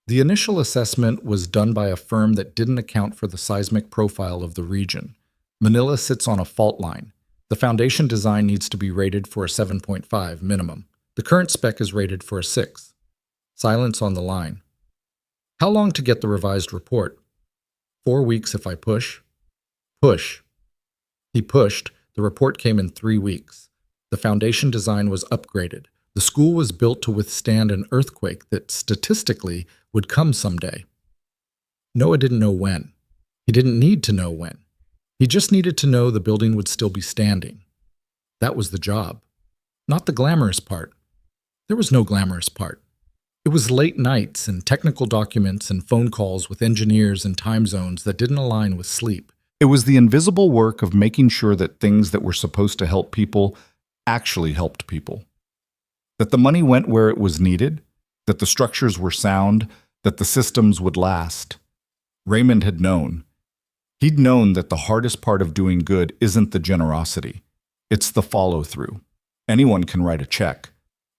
The initial assessment was done by a firm that didn't account for the seismic profile of the region. Manila sits on a fault line. The foundation design needs to be rated for a 7.5 minimum. The current spec is rated for a 6. Silence on the line. How long to get the revised report? 4 weeks if I push. Push. He pushed. The report came in 3 weeks. The foundation design was upgraded. The school was built to withstand an earthquake that statistically would come someday. Noah didn't know when. He didn't need to know when. He just needed to know the building would still be standing. That was the job. Not the glamorous part. There was no glamorous part. It was late nights and technical documents and phone calls with engineers and time zones that didn't align with sleep. It was the invisible work of making sure that things that were supposed to help people actually helped people. That the money went where it was needed, that the structures were sound, that the systems would last. Raymond had known. He'd known that the hardest part of doing good isn't the generosity. It's the follow-through. Anyone can write a check.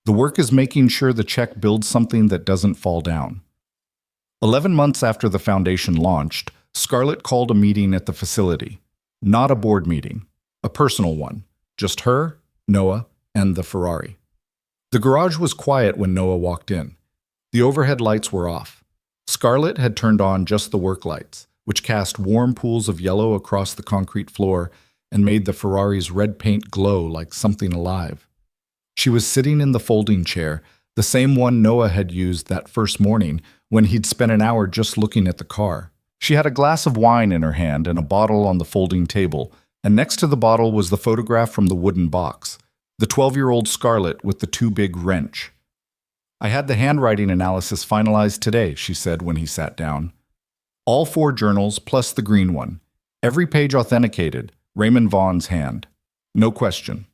The work is making sure the check builds something that doesn't fall down. 11 months after the foundation launched, Scarlett called a meeting at the facility. Not a board meeting, a personal one. Just her, Noah, and the Ferrari. The garage was quiet when Noah walked in. The overhead lights were off. Scarlett had turned on just the work lights, which cast warm pools of yellow across the concrete floor and made the Ferrari's red paint glow like something alive. She was sitting in the folding chair, the same one Noah had used that first morning when he'd spent an hour just looking at the car. She had a glass of wine in her hand and a bottle on the folding table, and next to the bottle was the photograph from the wooden box, the 12-year-old Scarlett with the too big wrench. "I had the handwriting analysis finalized today," she said when he sat down. "All 4 journals plus the green one. Every page authenticated, Raymond Vaughn's hand. No question."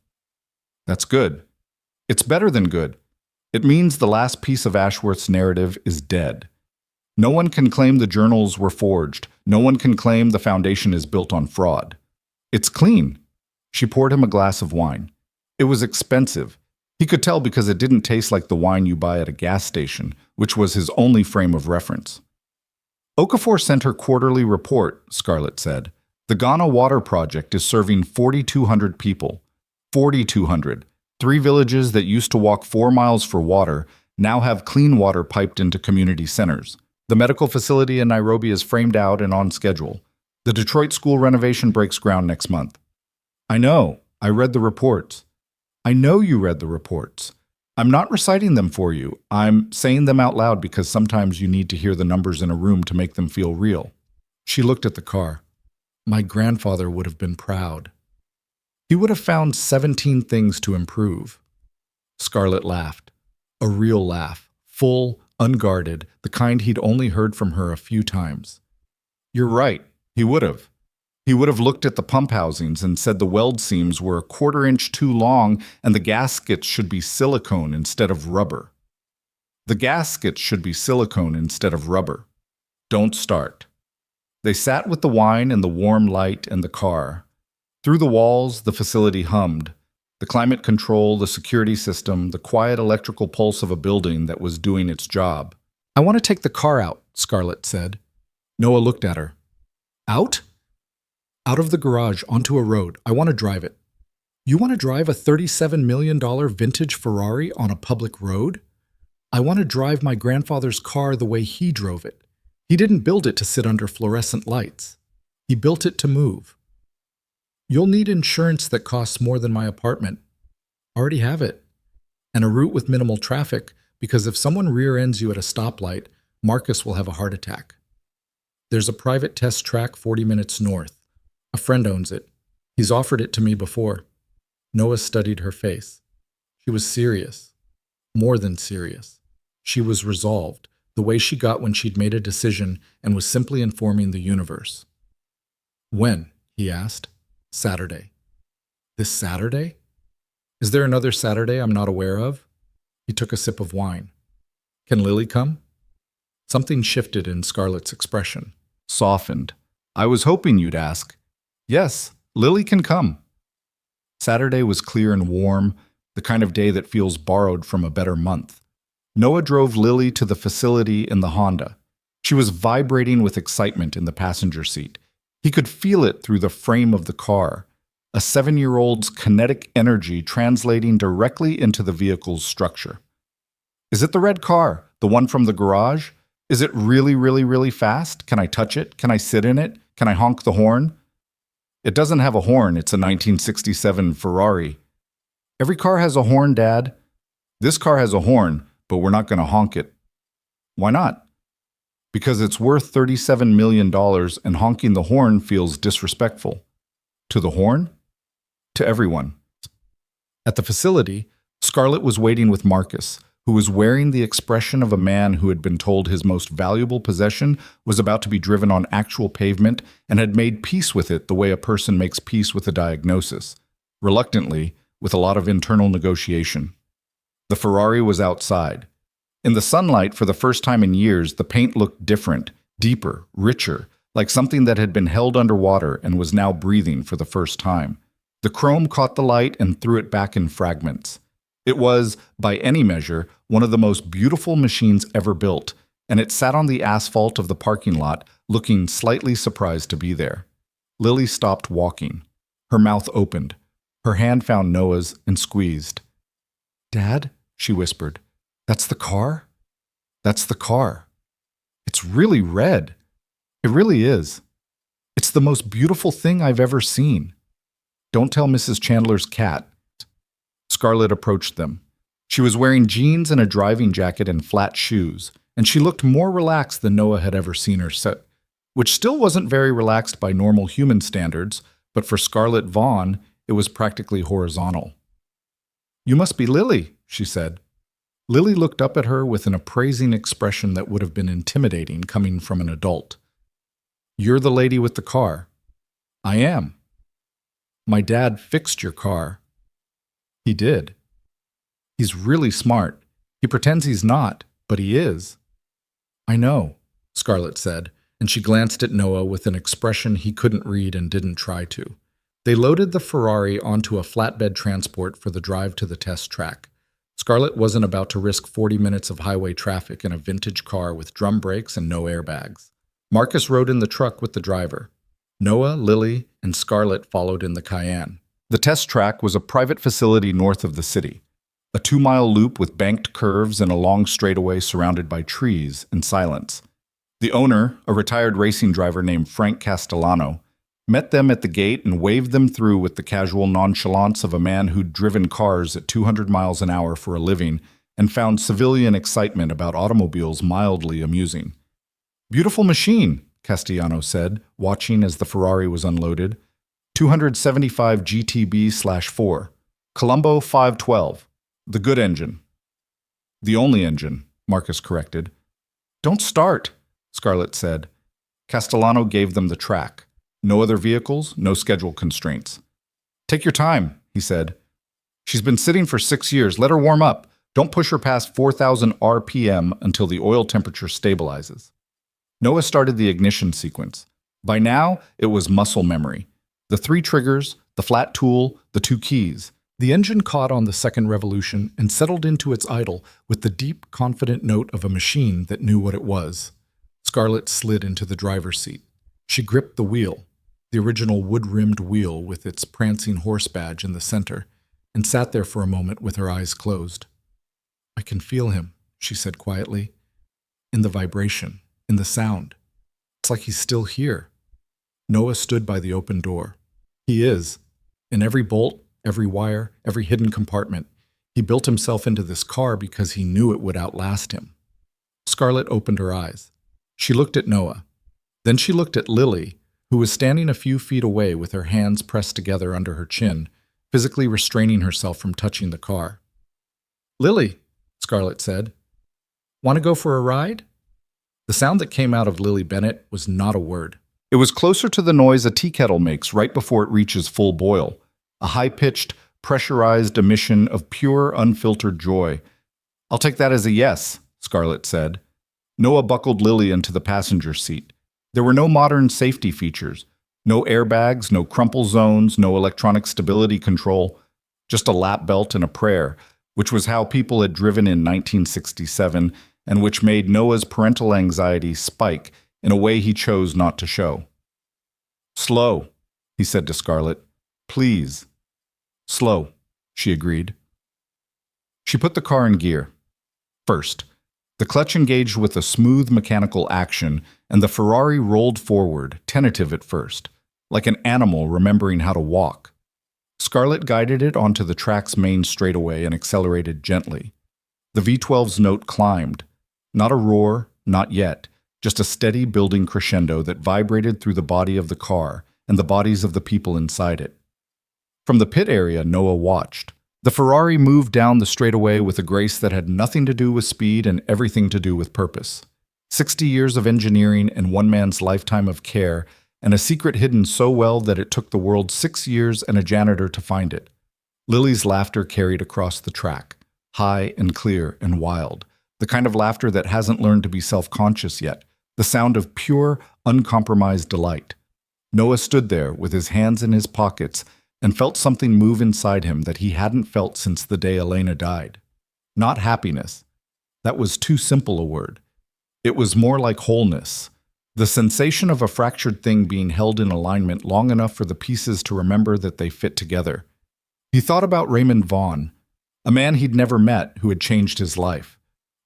"That's good. It's better than good. It means the last piece of Ashworth's narrative is dead. No one can claim the journals were forged. No one can claim the foundation is built on fraud. It's clean." She poured him a glass of wine. It was expensive. He could tell because it didn't taste like the wine you buy at a gas station, which was his only frame of reference. "Okafor sent her quarterly report," Scarlett said. "The Ghana Water Project is serving 4,200 people. 4,200. 3 villages that used to walk 4 miles for water now have clean water piped into community centers. The medical facility in Nairobi is framed out and on schedule. The Detroit school renovation breaks ground next month." "I know. I read the reports." "I know you read the reports. I'm not reciting them for you. I'm saying them out loud because sometimes you need to hear the numbers in a room to make them feel real." She looked at the car. My grandfather would have been proud. He would have found 17 things to improve. Scarlett laughed. A real laugh. Full, unguarded, the kind he'd only heard from her a few times. "You're right. He would have. He would have looked at the pump housings and said the weld seams were a 1/4 inch too long and the gaskets should be silicone instead of rubber. The gaskets should be silicone instead of rubber. Don't start." They sat with the wine and the warm light and the car. Through the walls, the facility hummed. The climate control, the security system, the quiet electrical pulse of a building that was doing its job. "I want to take the car out," Scarlett said. Noah looked at her. "Out?" "Out of the garage, onto a road. I want to drive it." "You want to drive a $37 million vintage Ferrari on a public road?" "I want to drive my grandfather's car the way he drove it. He didn't build it to sit under fluorescent lights. He built it to move." "You'll need insurance that costs more than my apartment." "Already have it." "And a route with minimal traffic, because if someone rear-ends you at a stoplight, Marcus will have a heart attack." "There's a private test track 40 minutes north. A friend owns it. He's offered it to me before." Noah studied her face. She was serious. More than serious. She was resolved, the way she got when she'd made a decision and was simply informing the universe. When? He asked. Saturday. This Saturday? Is there another Saturday I'm not aware of? He took a sip of wine. Can Lily come? Something shifted in Scarlett's expression. Softened. I was hoping you'd ask. Yes, Lily can come. Saturday was clear and warm, the kind of day that feels borrowed from a better month. Noah drove Lily to the facility in the Honda. She was vibrating with excitement in the passenger seat. He could feel it through the frame of the car, a 7-year-old's kinetic energy translating directly into the vehicle's structure. Is it the red car, the one from the garage? Is it really, really, really fast? Can I touch it? Can I sit in it? Can I honk the horn? It doesn't have a horn, it's a 1967 Ferrari. Every car has a horn, Dad. This car has a horn, but we're not going to honk it. Why not? Because it's worth $37 million and honking the horn feels disrespectful. To the horn? To everyone. At the facility, Scarlett was waiting with Marcus, who was wearing the expression of a man who had been told his most valuable possession was about to be driven on actual pavement and had made peace with it the way a person makes peace with a diagnosis, reluctantly, with a lot of internal negotiation. The Ferrari was outside. In the sunlight, for the first time in years, the paint looked different, deeper, richer, like something that had been held underwater and was now breathing for the first time. The chrome caught the light and threw it back in fragments. It was, by any measure, one of the most beautiful machines ever built, and it sat on the asphalt of the parking lot, looking slightly surprised to be there. Lily stopped walking. Her mouth opened. Her hand found Noah's and squeezed. "Dad," she whispered, "that's the car? That's the car. It's really red. It really is. It's the most beautiful thing I've ever seen. Don't tell Mrs. Chandler's cat." Scarlett approached them. She was wearing jeans and a driving jacket and flat shoes, and she looked more relaxed than Noah had ever seen her set, which still wasn't very relaxed by normal human standards, but for Scarlett Vaughn, it was practically horizontal. "You must be Lily," she said. Lily looked up at her with an appraising expression that would have been intimidating coming from an adult. "You're the lady with the car." "I am." "My dad fixed your car." "He did." "He's really smart. He pretends he's not, but he is." "I know," Scarlett said, and she glanced at Noah with an expression he couldn't read and didn't try to. They loaded the Ferrari onto a flatbed transport for the drive to the test track. Scarlett wasn't about to risk 40 minutes of highway traffic in a vintage car with drum brakes and no airbags. Marcus rode in the truck with the driver. Noah, Lily, and Scarlett followed in the Cayenne. The test track was a private facility north of the city, a 2-mile loop with banked curves and a long straightaway surrounded by trees and silence. The owner, a retired racing driver named Frank Castellano, met them at the gate and waved them through with the casual nonchalance of a man who'd driven cars at 200 miles an hour for a living and found civilian excitement about automobiles mildly amusing. "Beautiful machine," Castellano said, watching as the Ferrari was unloaded. 275 GTB/4, Colombo 512, the good engine. "The only engine," Marcus corrected. "Don't start," Scarlett said. Castellano gave them the track. No other vehicles, no schedule constraints. "Take your time," he said. "She's been sitting for 6 years. Let her warm up. Don't push her past 4,000 RPM until the oil temperature stabilizes." Noah started the ignition sequence. By now, it was muscle memory. The 3 triggers, the flat tool, the 2 keys. The engine caught on the second revolution and settled into its idle with the deep, confident note of a machine that knew what it was. Scarlett slid into the driver's seat. She gripped the wheel, the original wood-rimmed wheel with its prancing horse badge in the center, and sat there for a moment with her eyes closed. "I can feel him," she said quietly. "In the vibration, in the sound. It's like he's still here." Noah stood by the open door. "He is. In every bolt, every wire, every hidden compartment. He built himself into this car because he knew it would outlast him." Scarlett opened her eyes. She looked at Noah. Then she looked at Lily, who was standing a few feet away with her hands pressed together under her chin, physically restraining herself from touching the car. "Lily," Scarlett said, "want to go for a ride?" The sound that came out of Lily Bennett was not a word. It was closer to the noise a tea kettle makes right before it reaches full boil, a high-pitched, pressurized emission of pure, unfiltered joy. "I'll take that as a yes," Scarlett said. Noah buckled Lily into the passenger seat. There were no modern safety features, no airbags, no crumple zones, no electronic stability control, just a lap belt and a prayer, which was how people had driven in 1967 and which made Noah's parental anxiety spike in a way he chose not to show. "Slow," he said to Scarlett. "Please." "Slow," she agreed. She put the car in gear. First, the clutch engaged with a smooth mechanical action, and the Ferrari rolled forward, tentative at first, like an animal remembering how to walk. Scarlett guided it onto the track's main straightaway and accelerated gently. The V12's note climbed. Not a roar, not yet, just a steady building crescendo that vibrated through the body of the car and the bodies of the people inside it. From the pit area, Noah watched. The Ferrari moved down the straightaway with a grace that had nothing to do with speed and everything to do with purpose. 60 years of engineering and one man's lifetime of care, and a secret hidden so well that it took the world 6 years and a janitor to find it. Lily's laughter carried across the track, high and clear and wild, the kind of laughter that hasn't learned to be self-conscious yet, the sound of pure, uncompromised delight. Noah stood there with his hands in his pockets and felt something move inside him that he hadn't felt since the day Elena died. Not happiness. That was too simple a word. It was more like wholeness. The sensation of a fractured thing being held in alignment long enough for the pieces to remember that they fit together. He thought about Raymond Vaughn, a man he'd never met who had changed his life.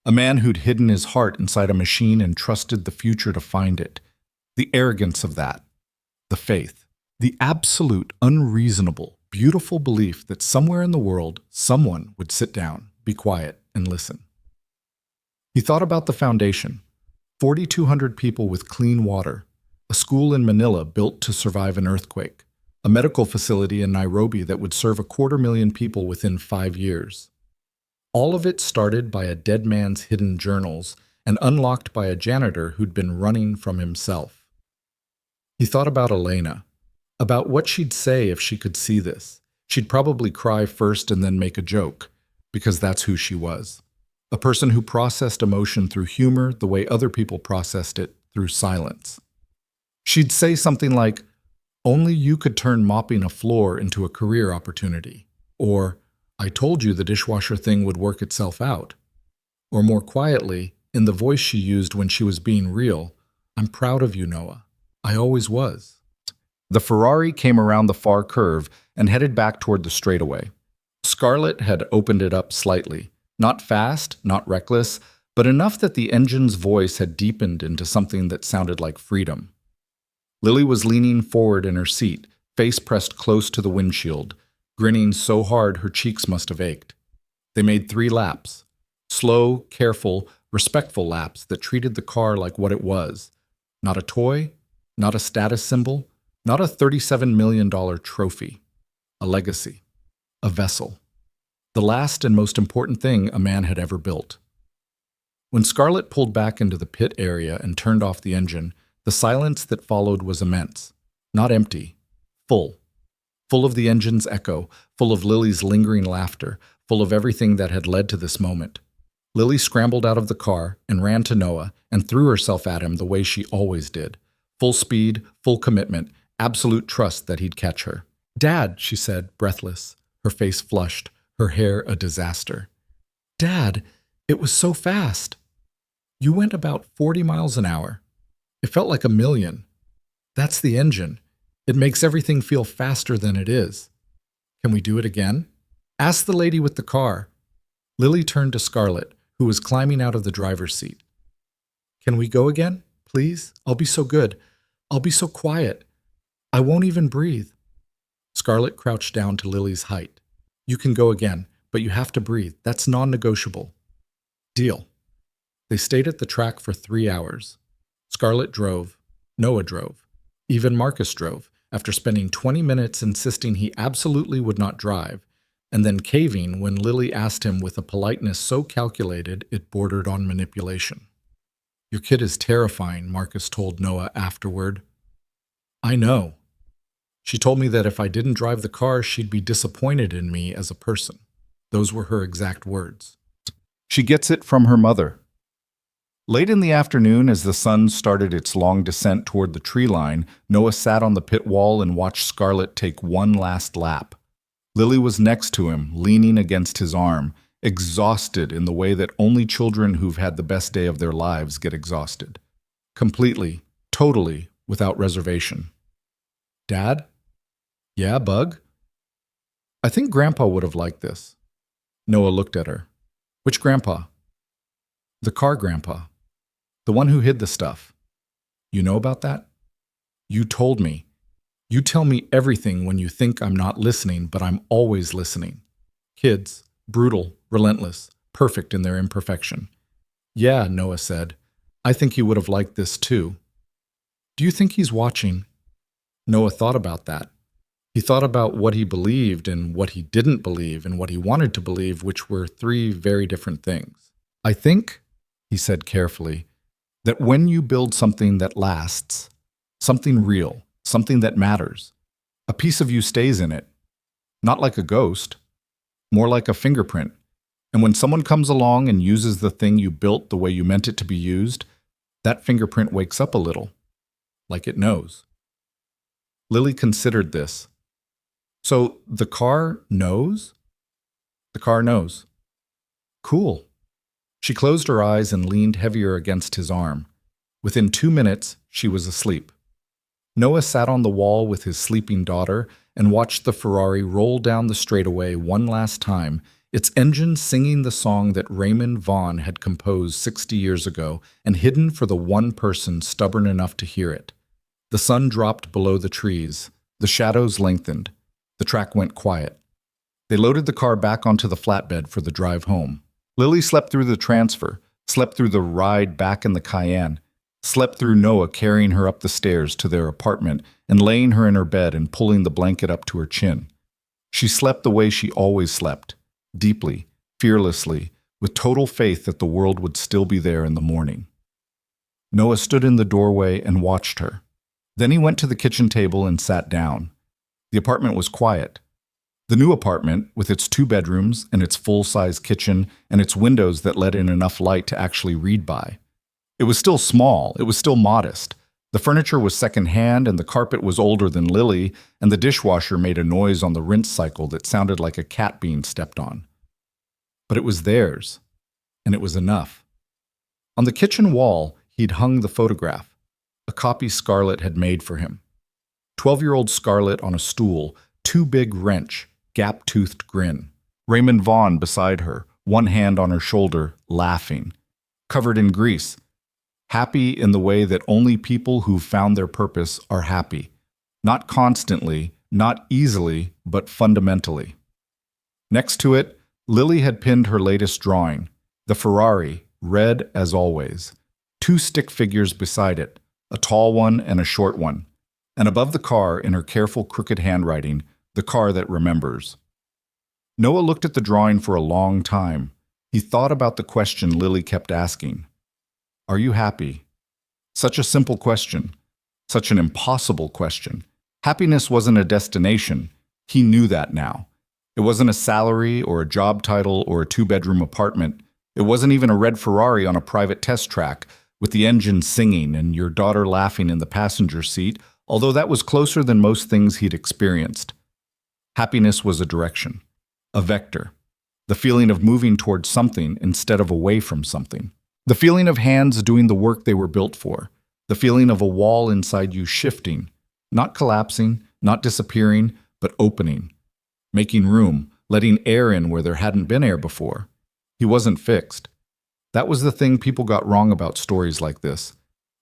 A man who'd hidden his heart inside a machine and trusted the future to find it. The arrogance of that. The faith. The absolute, unreasonable, beautiful belief that somewhere in the world, someone would sit down, be quiet, and listen. He thought about the foundation. 4,200 people with clean water. A school in Manila built to survive an earthquake. A medical facility in Nairobi that would serve 250,000 people within 5 years. All of it started by a dead man's hidden journals and unlocked by a janitor who'd been running from himself. He thought about Elena. About what she'd say if she could see this. She'd probably cry first and then make a joke, because that's who she was. A person who processed emotion through humor the way other people processed it through silence. She'd say something like, "Only you could turn mopping a floor into a career opportunity," or, "I told you the dishwasher thing would work itself out." Or more quietly, in the voice she used when she was being real, "I'm proud of you, Noah. I always was." The Ferrari came around the far curve and headed back toward the straightaway. Scarlett had opened it up slightly, not fast, not reckless, but enough that the engine's voice had deepened into something that sounded like freedom. Lily was leaning forward in her seat, face pressed close to the windshield, grinning so hard her cheeks must have ached. They made 3 laps. Slow, careful, respectful laps that treated the car like what it was. Not a toy, not a status symbol, not a $37 million trophy. A legacy. A vessel. The last and most important thing a man had ever built. When Scarlett pulled back into the pit area and turned off the engine, the silence that followed was immense. Not empty. Full. Full of the engine's echo, full of Lily's lingering laughter, full of everything that had led to this moment. Lily scrambled out of the car and ran to Noah and threw herself at him the way she always did. Full speed, full commitment, absolute trust that he'd catch her. "Dad," she said, breathless, her face flushed, her hair a disaster. "Dad, it was so fast. You went about 40 miles an hour. It felt like 1,000,000. That's the engine. It makes everything feel faster than it is. Can we do it again? Ask the lady with the car." Lily turned to Scarlett, who was climbing out of the driver's seat. "Can we go again, please? I'll be so good. I'll be so quiet. I won't even breathe." Scarlett crouched down to Lily's height. "You can go again, but you have to breathe. That's non-negotiable." "Deal." They stayed at the track for 3 hours. Scarlett drove. Noah drove. Even Marcus drove, after spending 20 minutes insisting he absolutely would not drive, and then caving when Lily asked him with a politeness so calculated it bordered on manipulation. "Your kid is terrifying," Marcus told Noah afterward. "I know. She told me that if I didn't drive the car, she'd be disappointed in me as a person." Those were her exact words. She gets it from her mother. Late in the afternoon, as the sun started its long descent toward the tree line, Noah sat on the pit wall and watched Scarlett take one last lap. Lily was next to him, leaning against his arm, exhausted in the way that only children who've had the best day of their lives get exhausted. Completely, totally, without reservation. "Dad?" "Yeah, Bug?" "I think Grandpa would have liked this." Noah looked at her. "Which Grandpa?" "The car Grandpa. The one who hid the stuff." "You know about that?" "You told me. You tell me everything when you think I'm not listening, but I'm always listening. Kids, brutal, relentless, perfect in their imperfection." "Yeah," Noah said. "I think he would have liked this too." "Do you think he's watching?" Noah thought about that. He thought about what he believed and what he didn't believe and what he wanted to believe, which were three very different things. "I think," he said carefully, "that when you build something that lasts, something real, something that matters, a piece of you stays in it. Not like a ghost, more like a fingerprint. And when someone comes along and uses the thing you built the way you meant it to be used, that fingerprint wakes up a little, like it knows." Lily considered this. "So the car knows?" "The car knows." "Cool." She closed her eyes and leaned heavier against his arm. Within 2 minutes, she was asleep. Noah sat on the wall with his sleeping daughter and watched the Ferrari roll down the straightaway one last time, its engine singing the song that Raymond Vaughn had composed 60 years ago and hidden for the one person stubborn enough to hear it. The sun dropped below the trees. The shadows lengthened. The track went quiet. They loaded the car back onto the flatbed for the drive home. Lily slept through the transfer, slept through the ride back in the Cayenne, slept through Noah carrying her up the stairs to their apartment and laying her in her bed and pulling the blanket up to her chin. She slept the way she always slept, deeply, fearlessly, with total faith that the world would still be there in the morning. Noah stood in the doorway and watched her. Then he went to the kitchen table and sat down. The apartment was quiet. The new apartment, with its 2 bedrooms and its full-size kitchen and its windows that let in enough light to actually read by. It was still small, it was still modest. The furniture was second-hand and the carpet was older than Lily, and the dishwasher made a noise on the rinse cycle that sounded like a cat being stepped on. But it was theirs, and it was enough. On the kitchen wall, he'd hung the photograph, a copy Scarlett had made for him. 12-year-old Scarlett on a stool, too big wrench, gap-toothed grin. Raymond Vaughn beside her, one hand on her shoulder, laughing. Covered in grease. Happy in the way that only people who've found their purpose are happy. Not constantly, not easily, but fundamentally. Next to it, Lily had pinned her latest drawing, the Ferrari, red as always. 2 stick figures beside it, a tall one and a short one. And above the car, in her careful crooked handwriting, the car that remembers. Noah looked at the drawing for a long time. He thought about the question Lily kept asking. "Are you happy?" Such a simple question. Such an impossible question. Happiness wasn't a destination. He knew that now. It wasn't a salary or a job title or a 2-bedroom apartment. It wasn't even a red Ferrari on a private test track with the engine singing and your daughter laughing in the passenger seat, although that was closer than most things he'd experienced. Happiness was a direction, a vector, the feeling of moving towards something instead of away from something, the feeling of hands doing the work they were built for, the feeling of a wall inside you shifting, not collapsing, not disappearing, but opening, making room, letting air in where there hadn't been air before. He wasn't fixed. That was the thing people got wrong about stories like this.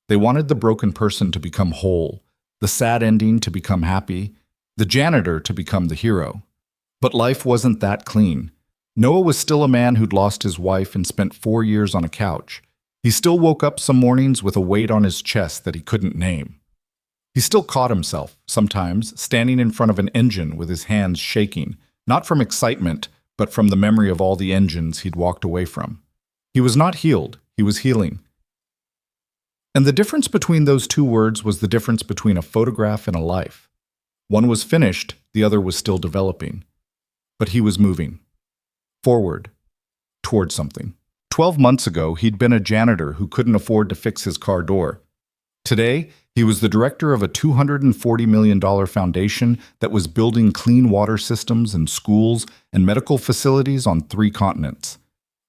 They wanted the broken person to become whole, the sad ending to become happy, the janitor to become the hero. But life wasn't that clean. Noah was still a man who'd lost his wife and spent 4 years on a couch. He still woke up some mornings with a weight on his chest that he couldn't name. He still caught himself, sometimes, standing in front of an engine with his hands shaking, Not from excitement, but from the memory of all the engines he'd walked away from. He was not healed, he was healing. And the difference between those two words was the difference between a photograph and a life. One was finished, the other was still developing. But he was moving. Forward. Toward something. 12 months ago, he'd been a janitor who couldn't afford to fix his car door. Today, he was the director of a $240 million foundation that was building clean water systems and schools and medical facilities on 3 continents.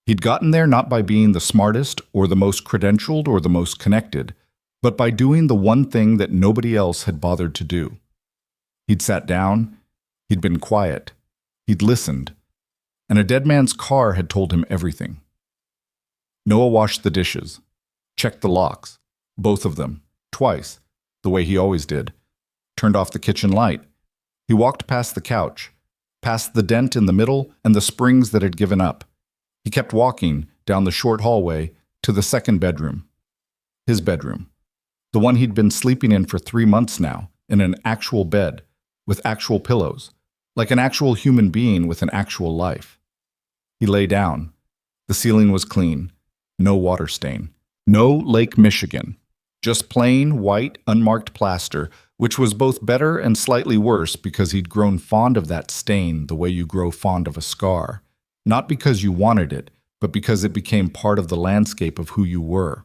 He'd gotten there not by being the smartest or the most credentialed or the most connected, but by doing the one thing that nobody else had bothered to do. He'd sat down, he'd been quiet, he'd listened, and a dead man's car had told him everything. Noah washed the dishes, checked the locks, both of them, twice, the way he always did, turned off the kitchen light. He walked past the couch, past the dent in the middle and the springs that had given up. He kept walking down the short hallway to the second bedroom. His bedroom. The one he'd been sleeping in for 3 months now, in an actual bed, with actual pillows, like an actual human being with an actual life. He lay down. The ceiling was clean. No water stain. No Lake Michigan. Just plain, white, unmarked plaster, which was both better and slightly worse because he'd grown fond of that stain the way you grow fond of a scar. Not because you wanted it, but because it became part of the landscape of who you were.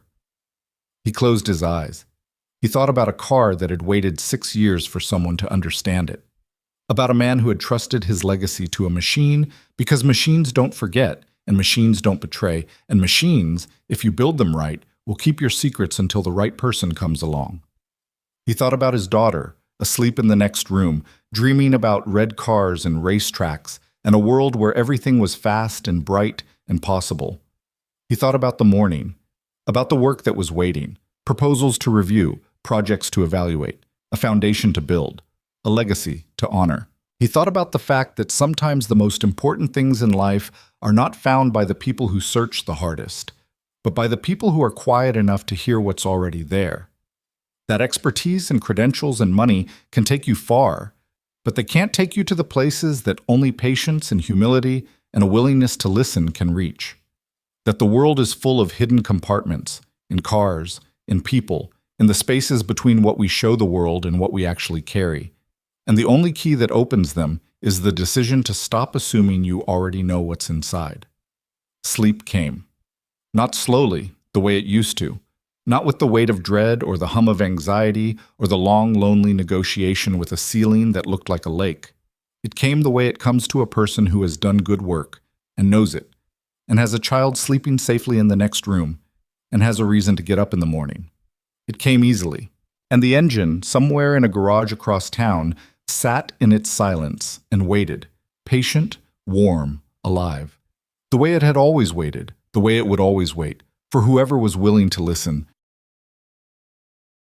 He closed his eyes. He thought about a car that had waited 6 years for someone to understand it. About a man who had trusted his legacy to a machine because machines don't forget, and machines don't betray, and machines, if you build them right, will keep your secrets until the right person comes along. He thought about his daughter, asleep in the next room, dreaming about red cars and racetracks, and a world where everything was fast and bright and possible. He thought about the morning, about the work that was waiting, proposals to review, projects to evaluate, a foundation to build, a legacy to honor. He thought about the fact that sometimes the most important things in life are not found by the people who search the hardest, but by the people who are quiet enough to hear what's already there. That expertise and credentials and money can take you far, but they can't take you to the places that only patience and humility and a willingness to listen can reach. That the world is full of hidden compartments, in cars, in people, in the spaces between what we show the world and what we actually carry. And the only key that opens them is the decision to stop assuming you already know what's inside. Sleep came. Not slowly, the way it used to. Not with the weight of dread or the hum of anxiety or the long, lonely negotiation with a ceiling that looked like a lake. It came the way it comes to a person who has done good work and knows it, and has a child sleeping safely in the next room, and has a reason to get up in the morning. It came easily, and the engine, somewhere in a garage across town, sat in its silence and waited, patient, warm, alive. The way it had always waited, the way it would always wait, for whoever was willing to listen,